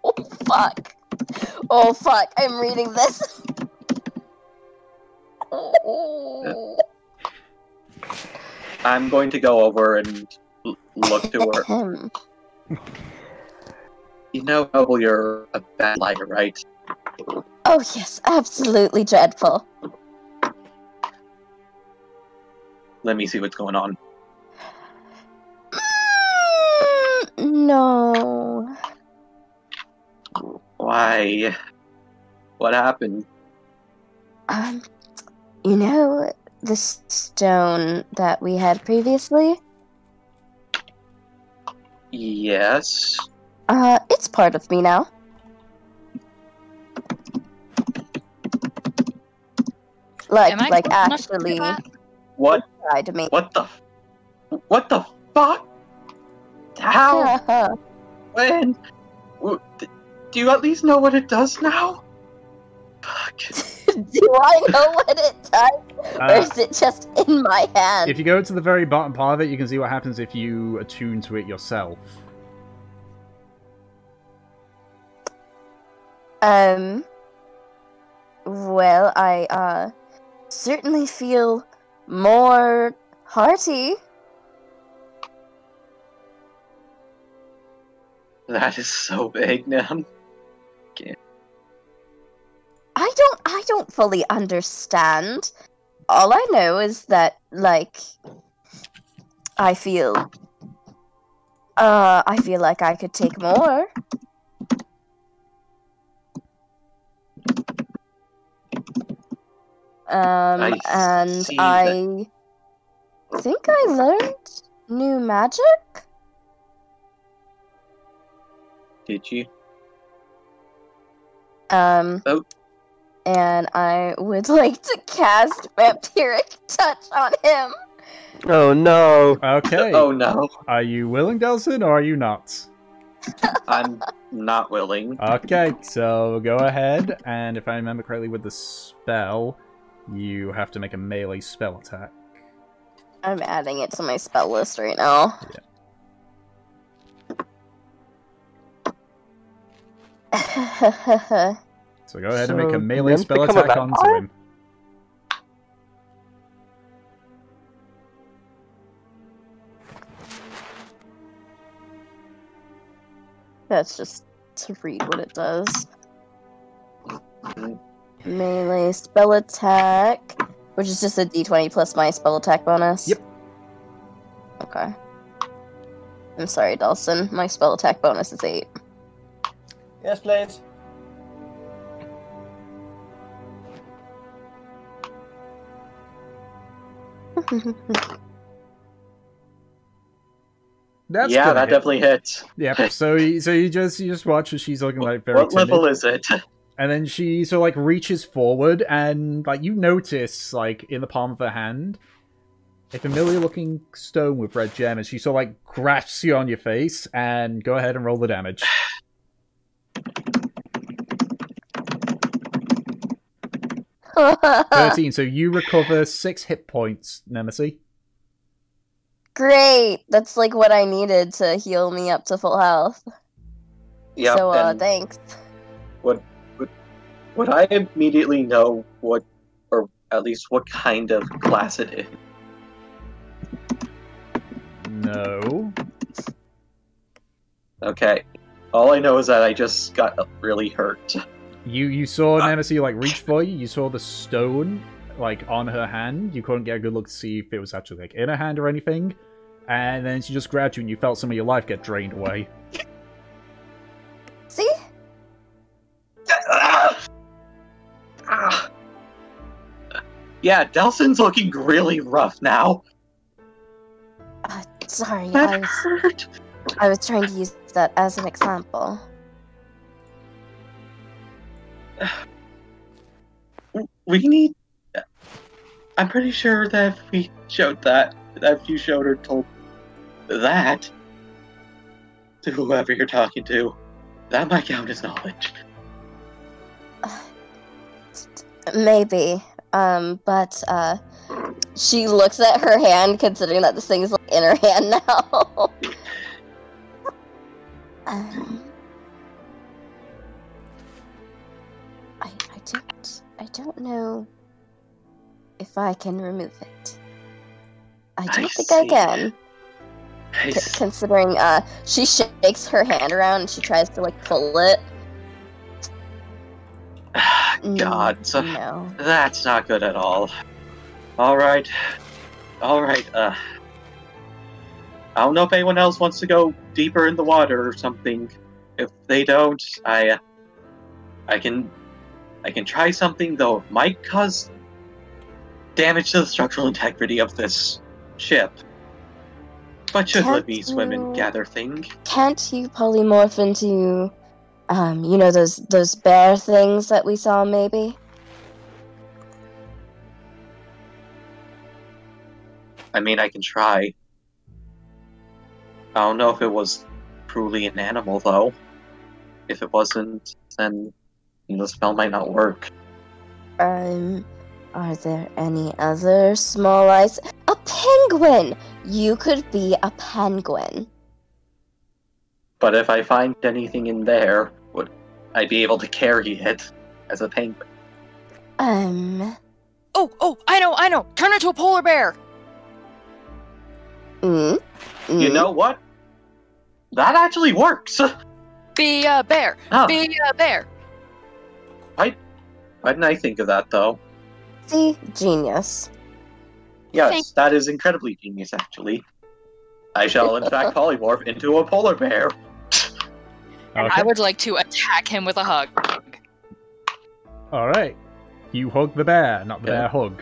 Oh fuck. Oh fuck, I'm reading this. Oh. I'm going to go over and look to her. You know, Noble, you're a bad liar, right? Oh yes, absolutely dreadful. Let me see what's going on. No. Why? What happened? You know the stone that we had previously? Yes. It's part of me now. Like actually, What? tried to make. What the fuck? How? When? Do you at least know what it does now? Fuck. Do I know what it does? Or is it just in my hand? If you go to the very bottom part of it, you can see what happens if you attune to it yourself. Well, I, certainly feel more hearty. That is so vague, man. I don't fully understand. All I know is that, like, I feel like I could take more. think I learned new magic. Did you? Oh. And I would like to cast Vampiric Touch on him. Oh no. Okay. Oh no. Are you willing, Delson, or are you not? I'm not willing. Okay, so go ahead, and if I remember correctly with the spell, you have to make a melee spell attack. I'm adding it to my spell list right now. Yeah. So go ahead and make a melee spell attack onto him. That's just to read what it does. Melee spell attack, which is just a d20 plus my spell attack bonus. Yep. Okay. I'm sorry, Dawson. My spell attack bonus is 8. Yes, please. Yeah, that definitely hits. Yep. So you just watch as she's looking like very. What timid. level is it? And then she sort of like reaches forward, and like you notice, like in the palm of her hand, a familiar-looking stone with red gem, and she sort of like grasps you on your face. And go ahead and roll the damage. 13. So you recover 6 hit points, Nemesis. Great! That's like what I needed to heal me up to full health. Yeah. So, thanks. Would I immediately know what, or at least what kind of class it is? No. Okay. All I know is that I just got really hurt. You saw Nemesis like reach for you. You saw the stone like on her hand. You couldn't get a good look to see if it was actually like in her hand or anything. And then she just grabbed you, and you felt some of your life get drained away. See? Yeah, Delson's looking really rough now. Sorry, That hurt. I was trying to use that as an example. We need. I'm pretty sure that if we showed that, if you showed or told that to whoever you're talking to, that might count as knowledge. Maybe. But she looks at her hand, considering that this thing is like in her hand now. I don't know if I can remove it. I don't think I can. Considering she shakes her hand around and she tries to like pull it. God, no. That's not good at all. Alright. I don't know if anyone else wants to go deeper in the water or something. If they don't, I can try something, though it might cause damage to the structural integrity of this ship. But should let me swim and gather things. Can't you polymorph into, you know, those bear things that we saw, maybe? I mean, I can try. I don't know if it was truly an animal, though. If it wasn't, then the spell might not work. Are there any other small eyes? A penguin! You could be a penguin. But if I find anything in there, would I be able to carry it as a penguin? Oh, I know! Turn into a polar bear! You know what? That actually works! Be a bear! Oh. Be a bear! Why didn't I think of that, though? See? Genius. Yes, that is incredibly genius, actually. I shall, in fact, polymorph into a polar bear. And I would like to attack him with a hug. Alright. You hug the bear, not the bear hug.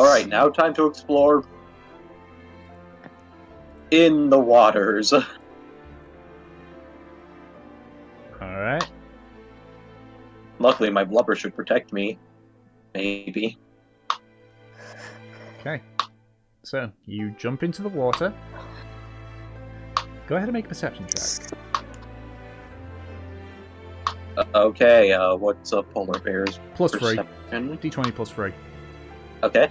Alright, now time to explore in the waters. Alright. Luckily, my blubber should protect me. Maybe. Okay. So, you jump into the water. Go ahead and make a perception check. Okay, what's a polar bear's Plus 3. perception? D20 plus 3. Okay.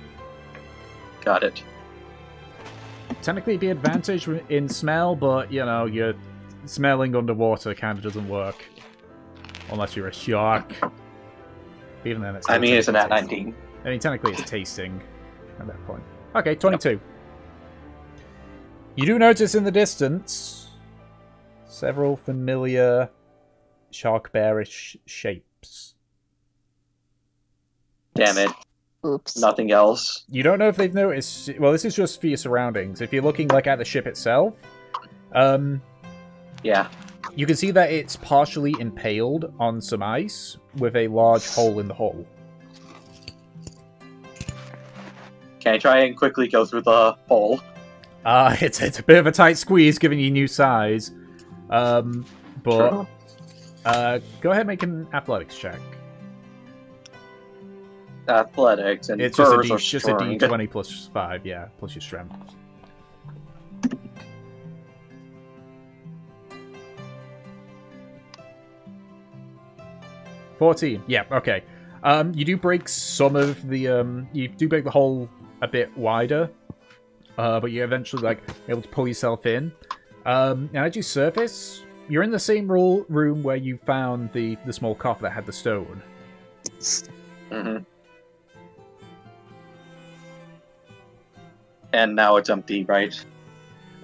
Got it. Technically it'd be advantage in smell, but, you know, your smelling underwater kind of doesn't work. Unless you're a shark. Even then, it's... I mean, it's an at tasting. 19. I mean, technically it's tasting at that point. Okay, 22. Yep. You do notice in the distance several familiar shark bearish shapes. Damn it. Oops. Nothing else. You don't know if they've noticed... Well, this is just for your surroundings. If you're looking, like, at the ship itself... Yeah. You can see that it's partially impaled on some ice with a large hole in the hull. Can I try and quickly go through the hole? It's a bit of a tight squeeze, given you new size. But Sure. Go ahead and make an athletics check. Athletics and It's just just a D20 plus 5, yeah, plus your strength. $14. Yeah, okay. You do break some of the you do break the hole a bit wider, but you're eventually like able to pull yourself in. And as you surface, you're in the same room where you found the small coffer that had the stone. Mm-hmm. And now it's empty, right?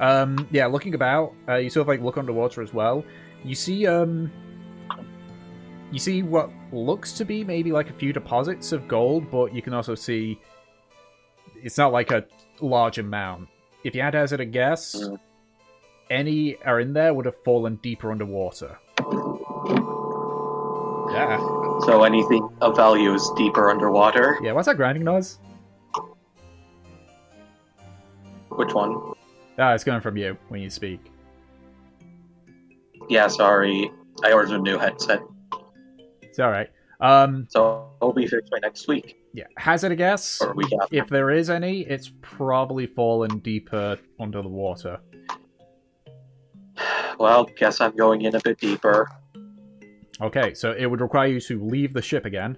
Yeah, looking about, you sort of like look underwater as well. You see what looks to be maybe like a few deposits of gold, but you can also see it's not like a large amount. If you had to hazard a guess, any are in there would have fallen deeper underwater. Yeah. So anything of value is deeper underwater? Yeah, what's that grinding noise? Which one? Ah, it's coming from you when you speak. Yeah, sorry. I ordered a new headset. It's alright. So it'll be fixed by next week. Yeah, hazard a guess. Or a week after. If there is any, it's probably fallen deeper under the water. Well, guess I'm going in a bit deeper. Okay, so it would require you to leave the ship again.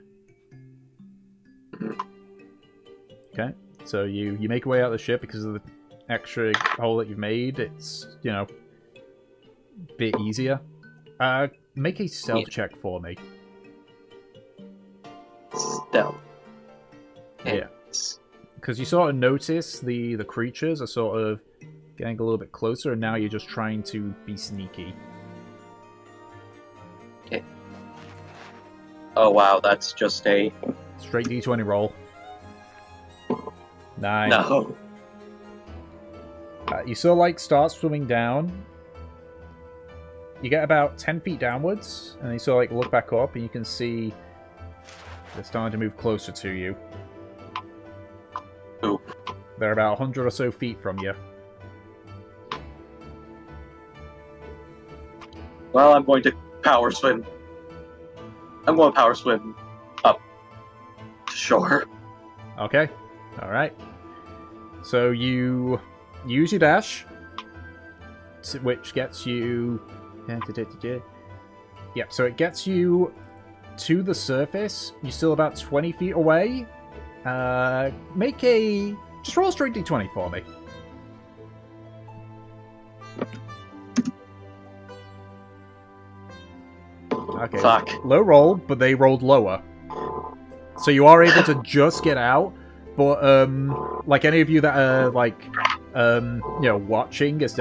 Okay, so you make your way out of the ship because of the extra hole that you've made. It's, you know, a bit easier. Make a stealth check for me. Stealth. Yeah. Because you sort of notice the creatures are sort of getting a little bit closer, and now you're just trying to be sneaky. Okay. Oh wow, that's just a... Straight D20 roll. 9. No. You sort of like start swimming down. You get about 10 feet downwards, and you sort of like look back up, and you can see they're starting to move closer to you. Ooh. They're about 100 or so feet from you. Well, I'm going to power swim. I'm going to power swim up to shore. Okay. Alright. So you use your dash, which gets you... Yep, so it gets you to the surface. You're still about 20 feet away. Make a... Just roll a straight D20 for me. Okay. Fuck. Low roll, but they rolled lower. So you are able to just get out, but like any of you that are like you know, watching as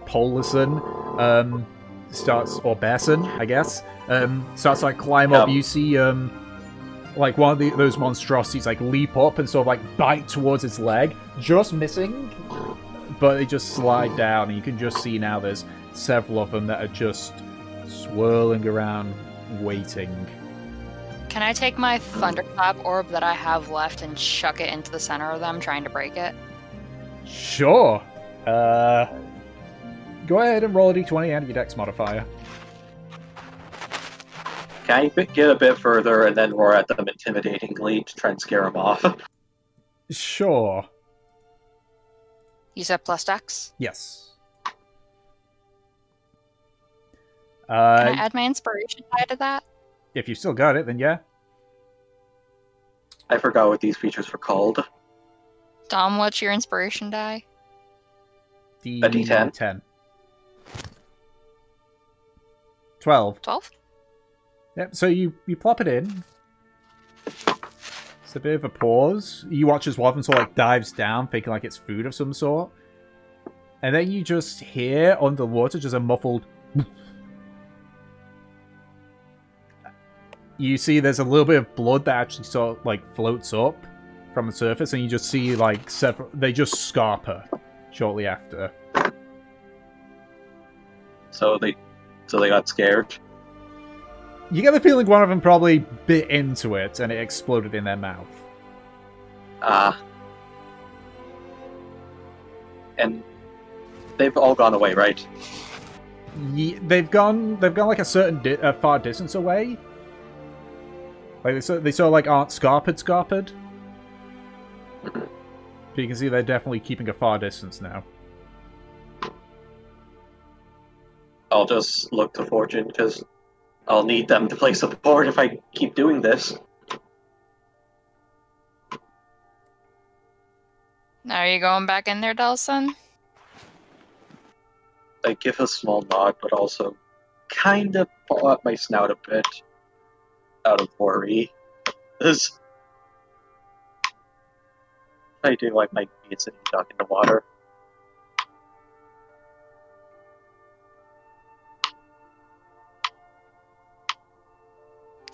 Polison starts, or Besson, I guess, starts to like climb up, you see like one of those monstrosities like leap up and sort of like bite towards its leg, just missing, but they just slide down, and you can just see now there's several of them that are just swirling around, waiting. Can I take my thunderclap orb that I have left and chuck it into the center of them, trying to break it? Sure. Go ahead and roll a d20 and your dex modifier. Can I get a bit further and then roar at them intimidatingly to try and scare them off? Sure. You said plus dex? Yes. Can I add my inspiration die to that? If you still got it, then yeah. I forgot what these features were called. Dom, what's your inspiration die? A D10. 10. 12. 12? Yep, so you plop it in. It's a bit of a pause. You watch as one of them sort of like dives down, thinking like it's food of some sort. And then you just hear underwater just a muffled... You see there's a little bit of blood that actually sort of like floats up from the surface, and you just see like several... They just scarp her shortly after. So they got scared. You get the feeling one of them probably bit into it and it exploded in their mouth. And they've all gone away, right? Yeah, they've gone like a certain far distance away. Like they sort of like aren't scarpered. But you can see they're definitely keeping a far distance now. I'll just look to Fortune, because I'll need them to play support if I keep doing this. Are you going back in there, Delson? I give a small nod, but also kind of pull up my snout a bit out of worry. If I do, I might be sitting duck in the water.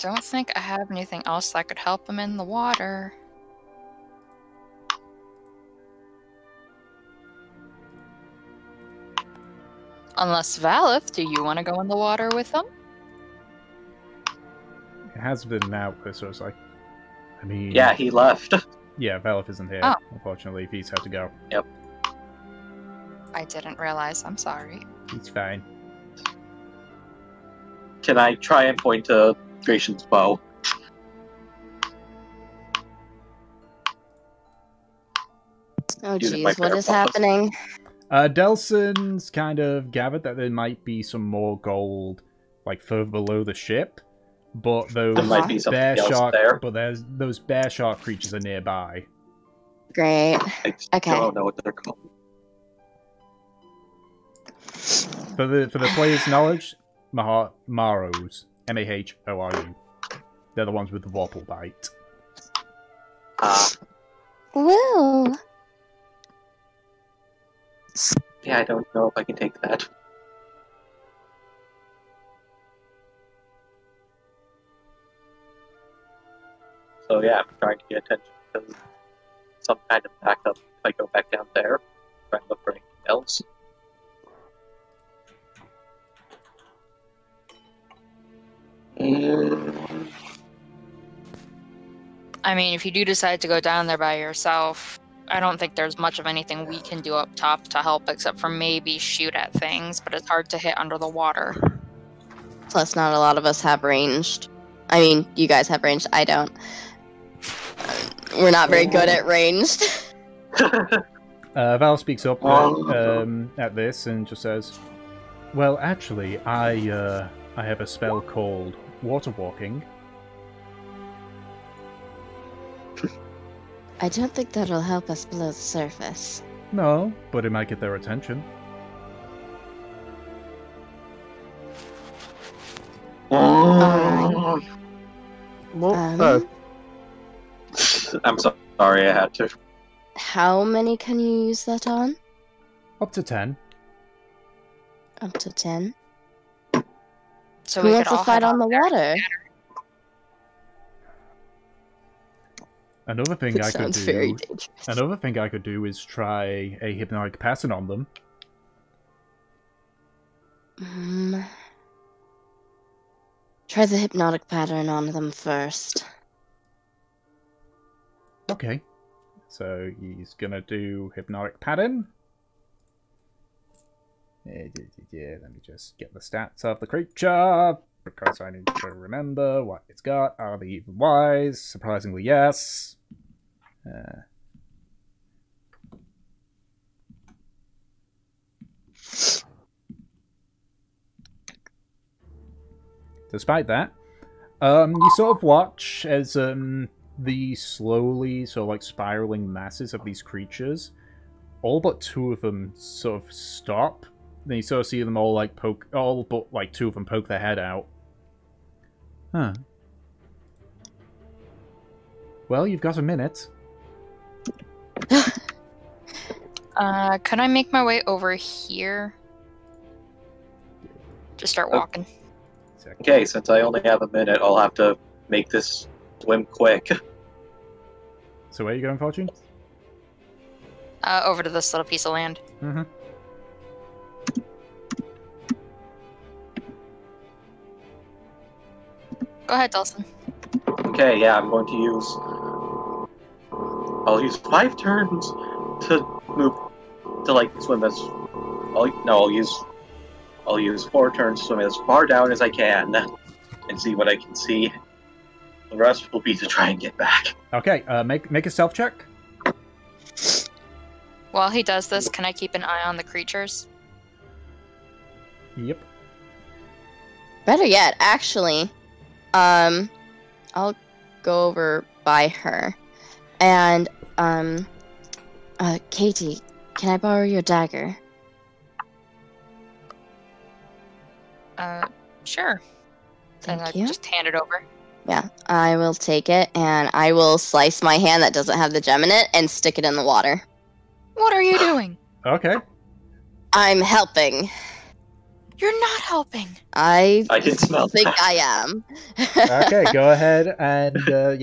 Don't think I have anything else that could help him in the water. Unless Valith, do you want to go in the water with them? It has been out, so it's like... I mean... Yeah, he left. Yeah, Velith isn't here, oh. Unfortunately. He's had to go. Yep. I didn't realize. I'm sorry. He's fine. Can I try and point to Gracian's bow? Oh jeez, what is happening? Delson's kind of gathered that there might be some more gold, like further below the ship, but those might be bear shark, there. but those bear shark creatures are nearby. Great. Okay. I don't know what they're called. For the player's knowledge, Maros, Mahoryu. They're the ones with the Vorpal bite. Woo! Yeah, I don't know if I can take that. So yeah, I'm trying to get attention to some kind of backup if I go back down there. Try and look for anything else. I mean, if you do decide to go down there by yourself, I don't think there's much of anything we can do up top to help except for maybe shoot at things, but it's hard to hit under the water. Plus, not a lot of us have ranged. I mean, you guys have ranged, I don't. We're not very good at ranged. Val speaks up at this and just says, well, actually, I have a spell called Water Walking. I don't think that'll help us below the surface. No, but it might get their attention. Alright. I'm sorry, I had to. How many can you use that on? Up to 10. Up to 10. So who we wants could to all fight head on the out there water? together. Another thing That I could sounds very do. dangerous. Another thing I could do is try a hypnotic pattern on them. Try the hypnotic pattern on them first. Okay. So he's gonna do hypnotic pattern. Let me just get the stats of the creature, because I need to remember what it's got. Are they even wise? Surprisingly, yes. Despite that, you sort of watch as the slowly sort of like spiraling masses of these creatures, all but two of them sort of stop. Then you sort of see them all like poke, all but like two of them poke their head out. Huh. Well, you've got a minute. Could I make my way over here? Just start walking. Okay, since I only have a minute, I'll have to make this swim quick. So where are you going, Fortune? Over to this little piece of land. Mm-hmm. Go ahead, Dawson. Okay, yeah, I'm going to use... I'll use 5 turns to move... to, like, swim as... I'll use 4 turns to swim as far down as I can and see what I can see. The rest will be to try and get back. Okay, make a stealth check. While he does this, can I keep an eye on the creatures? Yep. Better yet, actually, I'll go over by her. And, Katie, can I borrow your dagger? Sure. Thank Then you. Just hand it over. Yeah, I will take it, and I will slice my hand that doesn't have the gem in it and stick it in the water. What are you doing? Okay. I'm helping. You're not helping. I can smell think that. I am. Okay, go ahead and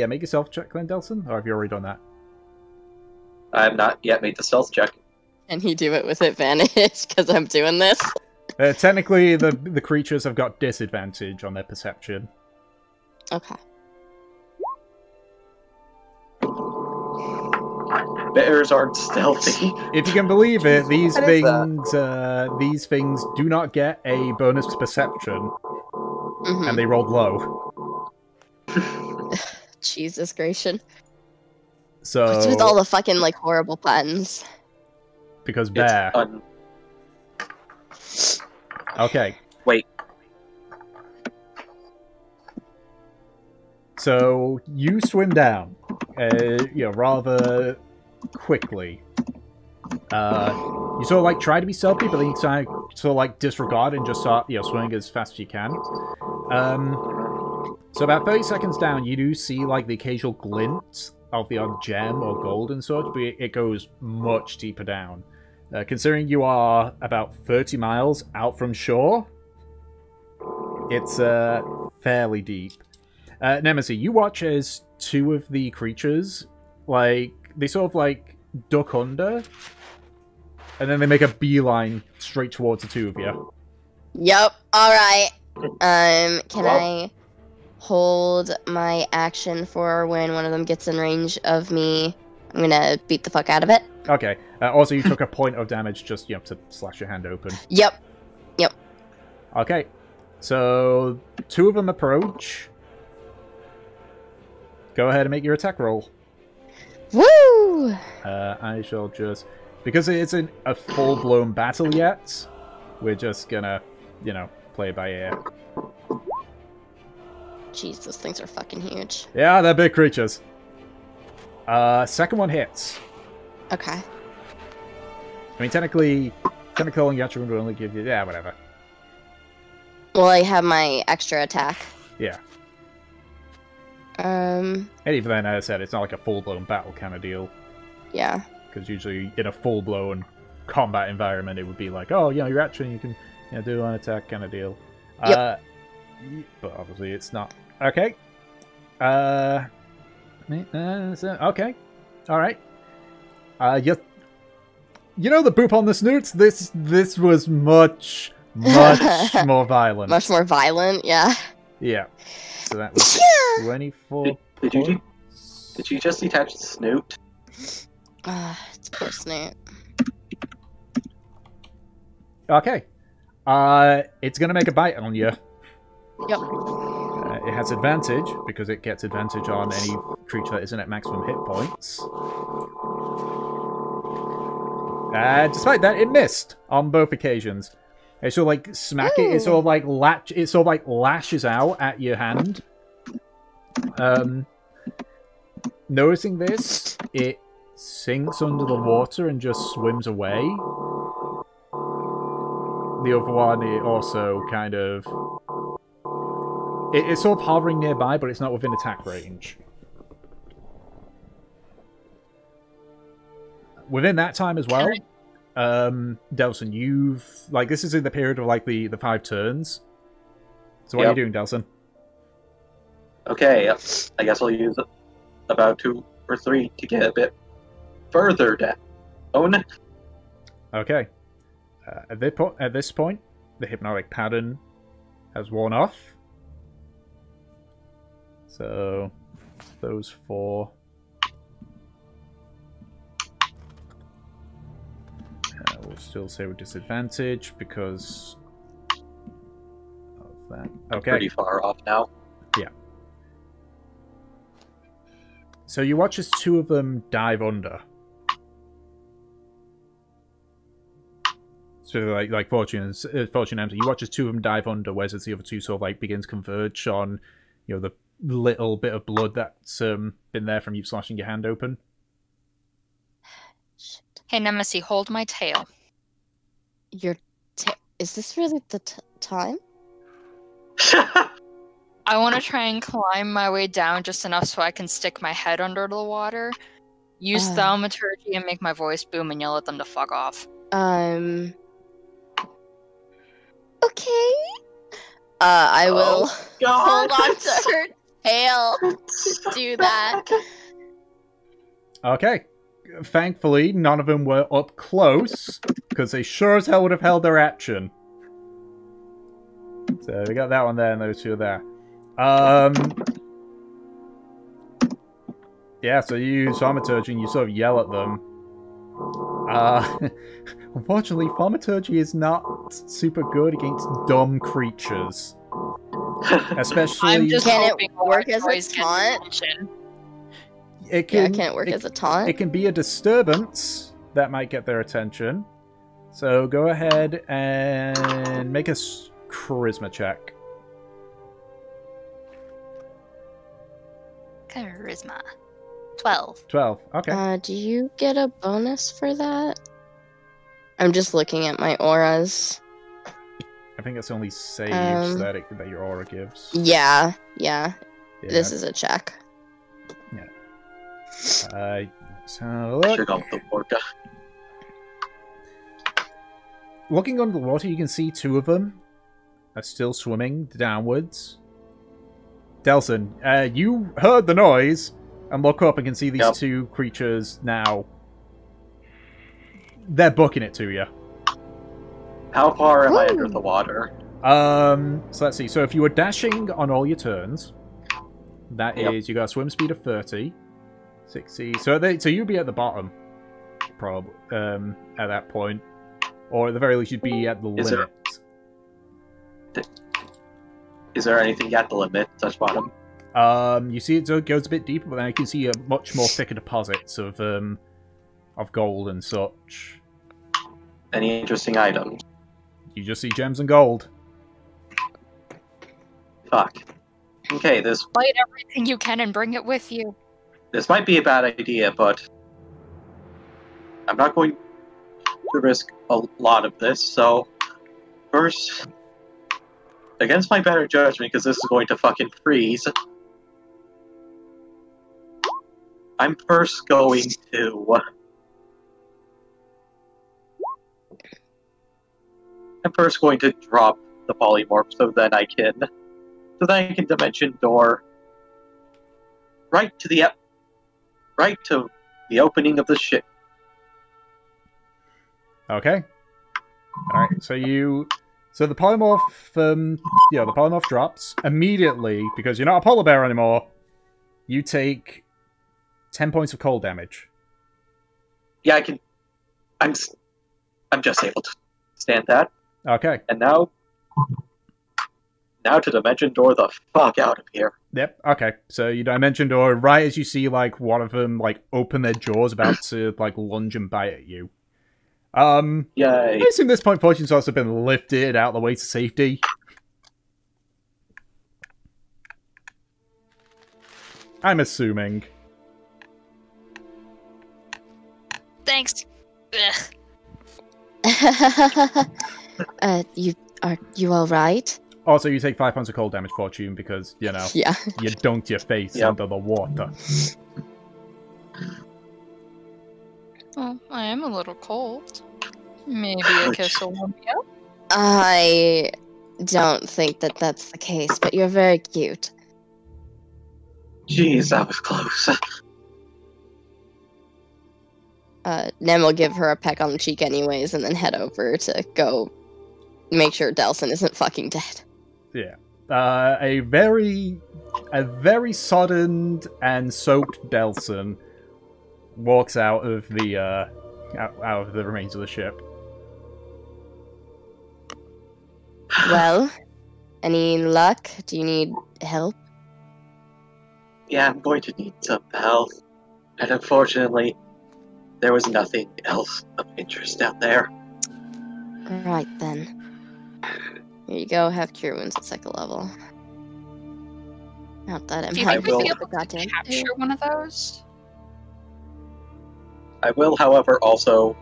make a stealth check, Glenn Delson, or have you already done that? I have not yet made the stealth check. Can he do it with advantage? Because I'm doing this. Technically, the creatures have got disadvantage on their perception. Okay. Bears aren't stealthy. If you can believe it, these What is things do not get a bonus to perception, Mhm. and they rolled low. Jesus gracious. So What's with all the fucking, like, horrible puns? because bear. Okay. Wait. So you swim down, rather quickly. You sort of like try to be stealthy, but then you sort of like disregard and just start, swimming as fast as you can. So about 30 seconds down, you do see like the occasional glint of the odd gem or gold and such, but it goes much deeper down. Considering you are about 30 miles out from shore, it's fairly deep. Nemesis, you watch as two of the creatures, like, they sort of, like, duck under, and then they make a beeline straight towards the two of you. Yep, alright. Can I hold my action for when one of them gets in range of me? I'm gonna beat the fuck out of it. Okay. Also, you took a point of damage just, to slash your hand open. Yep. Okay. So, two of them approach. Go ahead and make your attack roll. Woo! I shall just... Because it isn't a full-blown battle yet, we're just gonna, play it by ear. Jeez, those things are fucking huge. Yeah, they're big creatures. Second one hits. Okay. I mean, technically only actually would only give you... Yeah, whatever. Well, I have my extra attack. Yeah. And even then, as I said, it's not like a full-blown battle kind of deal. Yeah. Because usually in a full-blown combat environment, it would be like, oh, your action, you can do an attack kind of deal. Yep. But obviously it's not. Okay. Okay. Alright. The boop on the snoots? This was much more violent. Much more violent, yeah. Yeah. So that was 24. Did you just detach Snoot? It's poor Snoot. Okay. It's gonna make a bite on you. Yep. It has advantage because it gets advantage on any creature that isn't at maximum hit points. Despite that, it missed on both occasions. It sort of like smack it. It sort of like lashes out at your hand. Noticing this, it sinks under the water and just swims away. The other one, it also kind of... It's sort of hovering nearby, but it's not within attack range. Within that time as well, Delson, you've... Like, this is in the period of, like, the 5 turns. So what are you doing, Delson? Okay, I guess I'll use about 2 or 3 to get a bit further down. Okay. At this point, the hypnotic pattern has worn off. So, those 4... we'll still say with disadvantage because of that. Okay. Pretty far off now. Yeah. So you watch as 2 of them dive under. So like Fortune Empty, you watch as 2 of them dive under, whereas the other 2 sort of like begins to converge on, you know, the little bit of blood that's been there from you slashing your hand open. Hey, Nemesis, hold my tail. Is this really the time? I want to try and climb my way down just enough so I can stick my head under the water, use thaumaturgy, and make my voice boom and yell at them to fuck off. Okay. I will hold on to her tail to do that. Okay. Thankfully, none of them were up close, because they sure as hell would have held their action. So we got that one there, and those 2 are there. Yeah, so you use thaumaturgy and you sort of yell at them. Unfortunately, thaumaturgy is not super good against dumb creatures. Especially... Can it work as a taunt? Can it work as a taunt? It can be a disturbance that might get their attention. So go ahead and make a charisma check. Charisma. 12. 12, okay. Do you get a bonus for that? I'm just looking at my auras. I think it's only saves that your aura gives. Yeah. This is a check. Yeah. So look. Looking under the water, you can see 2 of them are still swimming downwards. Delson, you heard the noise and look up and can see these 2 creatures now. They're booking it to you. How far am I under the water? So let's see. So if you were dashing on all your turns, that is, you got a swim speed of 30, 60. So you'd be at the bottom, probably, at that point. Or at the very least, you'd be at the limit. Is there anything at the limit, touch bottom? You see it goes a bit deeper, but then you can see a much more thicker deposits of gold and such. Any interesting items? You just see gems and gold. Fuck. Okay, Fight everything you can and bring it with you. This might be a bad idea, but I'm not going to risk a lot of this, so first, against my better judgment, because this is going to fucking freeze, I'm first going to... drop the polymorph so then I can dimension door right to the opening of the ship. Okay. Alright, so you So the polymorph, the polymorph drops immediately because you're not a polar bear anymore. You take 10 points of cold damage. Yeah, I can. I'm just able to stand that. Okay. And now to dimension door the fuck out of here. Yep. Okay. So you dimension door right as you see like one of them like open their jaws about to like lunge and bite at you. Yay. I assume at this point Fortune's also been lifted out of the way to safety. I'm assuming. Thanks. You all right? Also, you take 5 points of cold damage, Fortune, because, you know, Yeah. you dunked your face under the water. Well, I am a little cold. Maybe a kiss will warm me up. I don't think that that's the case, but you're very cute. Jeez, that was close. Nem will give her a peck on the cheek anyways, and then head over to go make sure Delson isn't fucking dead. Yeah. A very soddened and soaked Delson walks out of the out of the remains of the ship. Well, any luck? Do you need help? Yeah, I'm going to need some help. And unfortunately, there was nothing else of interest out there. Right then. Here you go, have cure wounds at second level. Not that I'm Do you think we'd be helpful, able but to goddamn. capture one of those? I will, however, also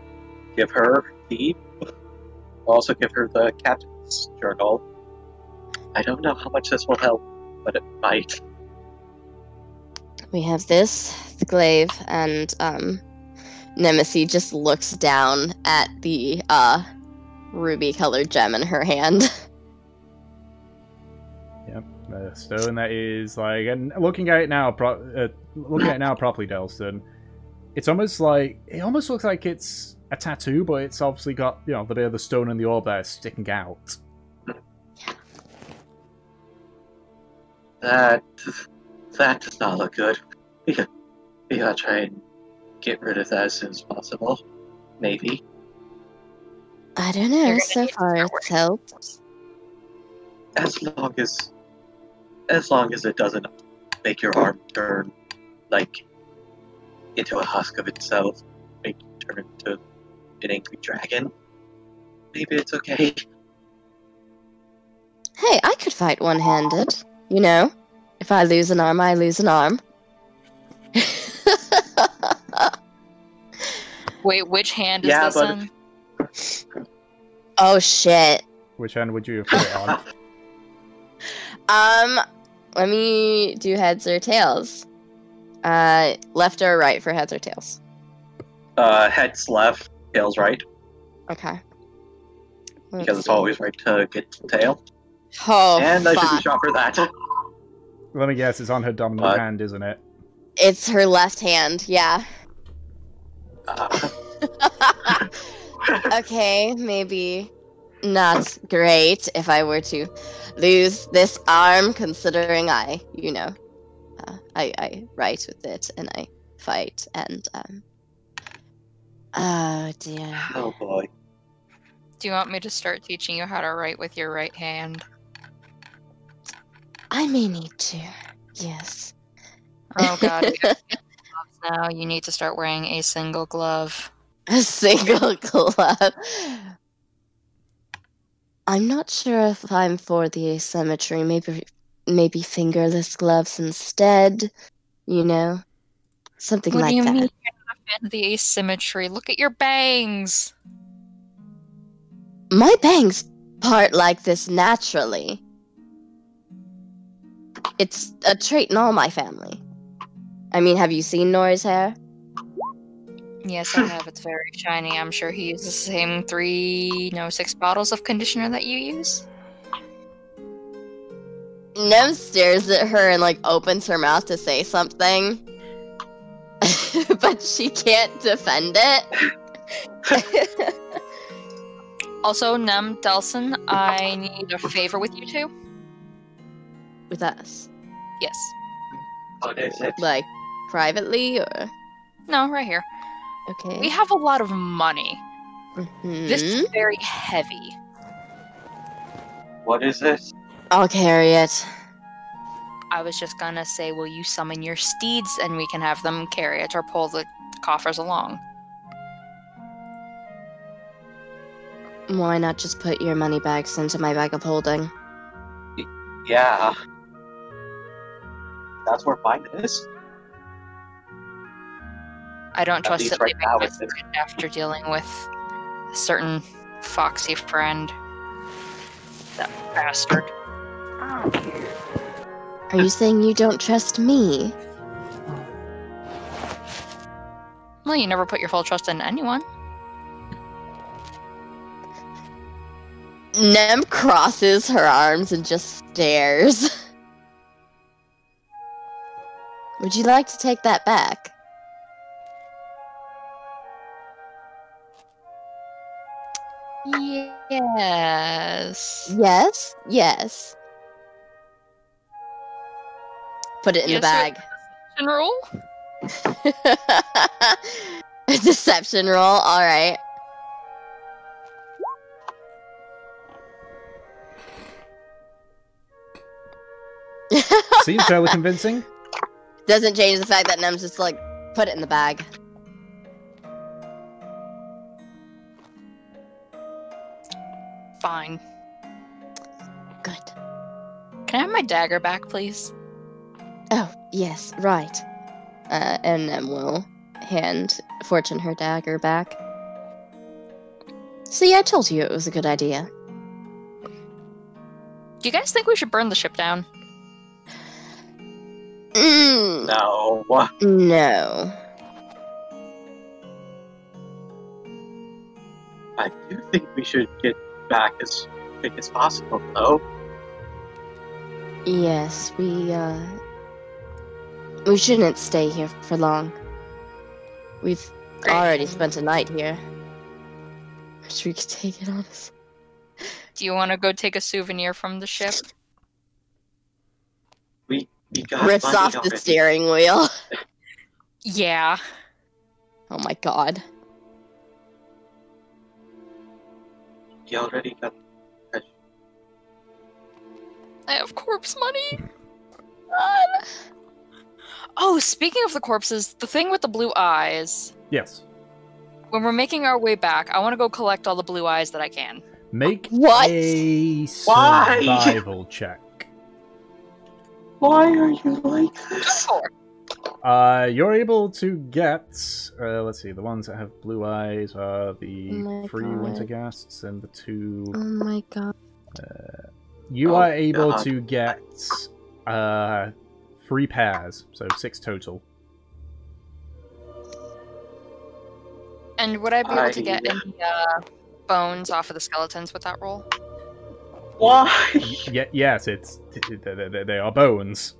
give her the captain's journal. I don't know how much this will help, but it might. We have this, the glaive, and Nemesis just looks down at the ruby-colored gem in her hand. Yep, the stone that is like, and looking at it now properly, Delston, it almost looks like it's a tattoo, but it's obviously got, you know, the bit of the stone and the orb there sticking out. That does not look good. We gotta try and get rid of that as soon as possible. Maybe. I don't know, so far it's helped. As long as it doesn't make your arm turn, like, into a husk of itself, make you turn into an angry dragon. Maybe it's okay. Hey, I could fight one-handed. You know, if I lose an arm, I lose an arm. Wait, which hand is this in? Oh shit. Which hand would you have put it on? Let me do heads or tails. Left or right for heads or tails? Heads left, tails right. Okay. Because it's always right to get the tail. Oh, and I should be shot for that. Let me guess, it's on her dominant hand, isn't it? It's her left hand, yeah. Okay, maybe not great if I were to lose this arm, considering I write with it and I fight and oh dear. Oh boy. Do you want me to start teaching you how to write with your right hand? I may need to, yes. Oh god, you have gloves now. You need to start wearing a single glove. A single glove. I'm not sure if I'm for the asymmetry. Maybe fingerless gloves instead. You know, something What like do you that. mean you're not a fan of the asymmetry? Look at your bangs. My bangs part like this naturally. It's a trait in all my family. I mean, have you seen Nora's hair? Yes, I have. It's very shiny. I'm sure he uses the same 6 bottles of conditioner that you use. Nem stares at her and opens her mouth to say something. But she can't defend it. Also, Nem, Delson, I need a favor with you two. With us? Yes. What is it? Like, privately, or? No, right here. Okay. We have a lot of money. Mm-hmm. This is very heavy. What is this? I'll carry it. I was just gonna say, will you summon your steeds and we can have them carry it or pull the coffers along? Why not just put your money bags into my bag of holding? Yeah. That's where mine is. I don't trust least it right now leaving it's- after dealing with a certain foxy friend. That bastard. Are you saying you don't trust me? Well, you never put your full trust in anyone. Nem crosses her arms and just stares. Would you like to take that back? Yes. Yes? Yes. Put it in the bag. Deception roll? A deception roll, alright. Seems fairly convincing. Doesn't change the fact that Nem's just like, put it in the bag. Fine. Good. Can I have my dagger back, please? Oh, yes, right. And Nem will hand Fortune her dagger back. See, I told you it was a good idea. Do you guys think we should burn the ship down? No. No. I do think we should get back as quick as possible, though. Yes, we shouldn't stay here for long. We've already spent a night here. Wish we could take it, honestly. Do you want to go take a souvenir from the ship? We got Rips money off the already. steering wheel. Yeah. Oh my god. You already got. I have corpse money. Oh, speaking of the corpses, the thing with the blue eyes. Yes. When we're making our way back, I want to go collect all the blue eyes that I can. Make What? a Why? survival check. Why are you like this? You're able to get, let's see, the ones that have blue eyes are the Oh my 3 God. winter ghasts and the 2. Oh my god. You Oh are able God. to get 3 pairs, so 6 total. And would I be able to I- get any bones off of the skeletons with that roll? Why? Yes, they are bones.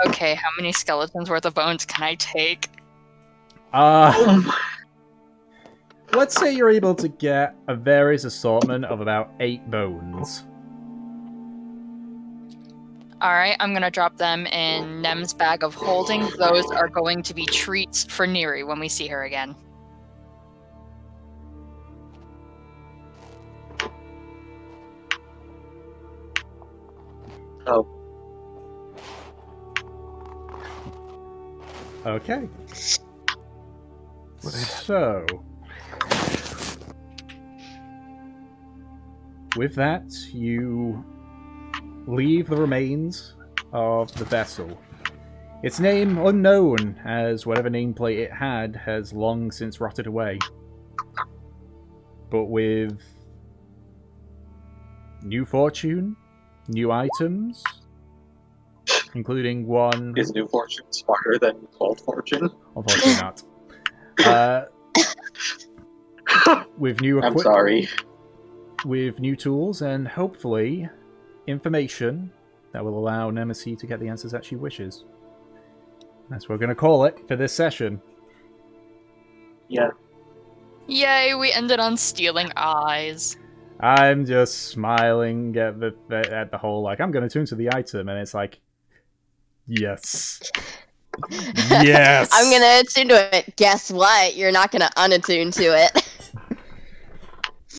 Okay, how many skeletons worth of bones can I take? Let's say you're able to get a various assortment of about 8 bones. Alright, I'm gonna drop them in Nem's bag of holding. Those are going to be treats for Neri when we see her again. Oh, Okay. So, with that, you leave the remains of the vessel. Its name unknown, as whatever nameplate it had has long since rotted away. But with new fortune, new items, including one... is New Fortune smarter than Old Fortune? Unfortunately not. With new I'm sorry. with new tools and hopefully information that will allow Nemesis to get the answers that she wishes. That's what we're going to call it for this session. Yeah. Yay, we ended on stealing eyes. I'm just smiling at the whole, like, I'm going to tune to the item, and it's like, yes. Yes! I'm going to attune to it. Guess what? You're not going to unattune to it.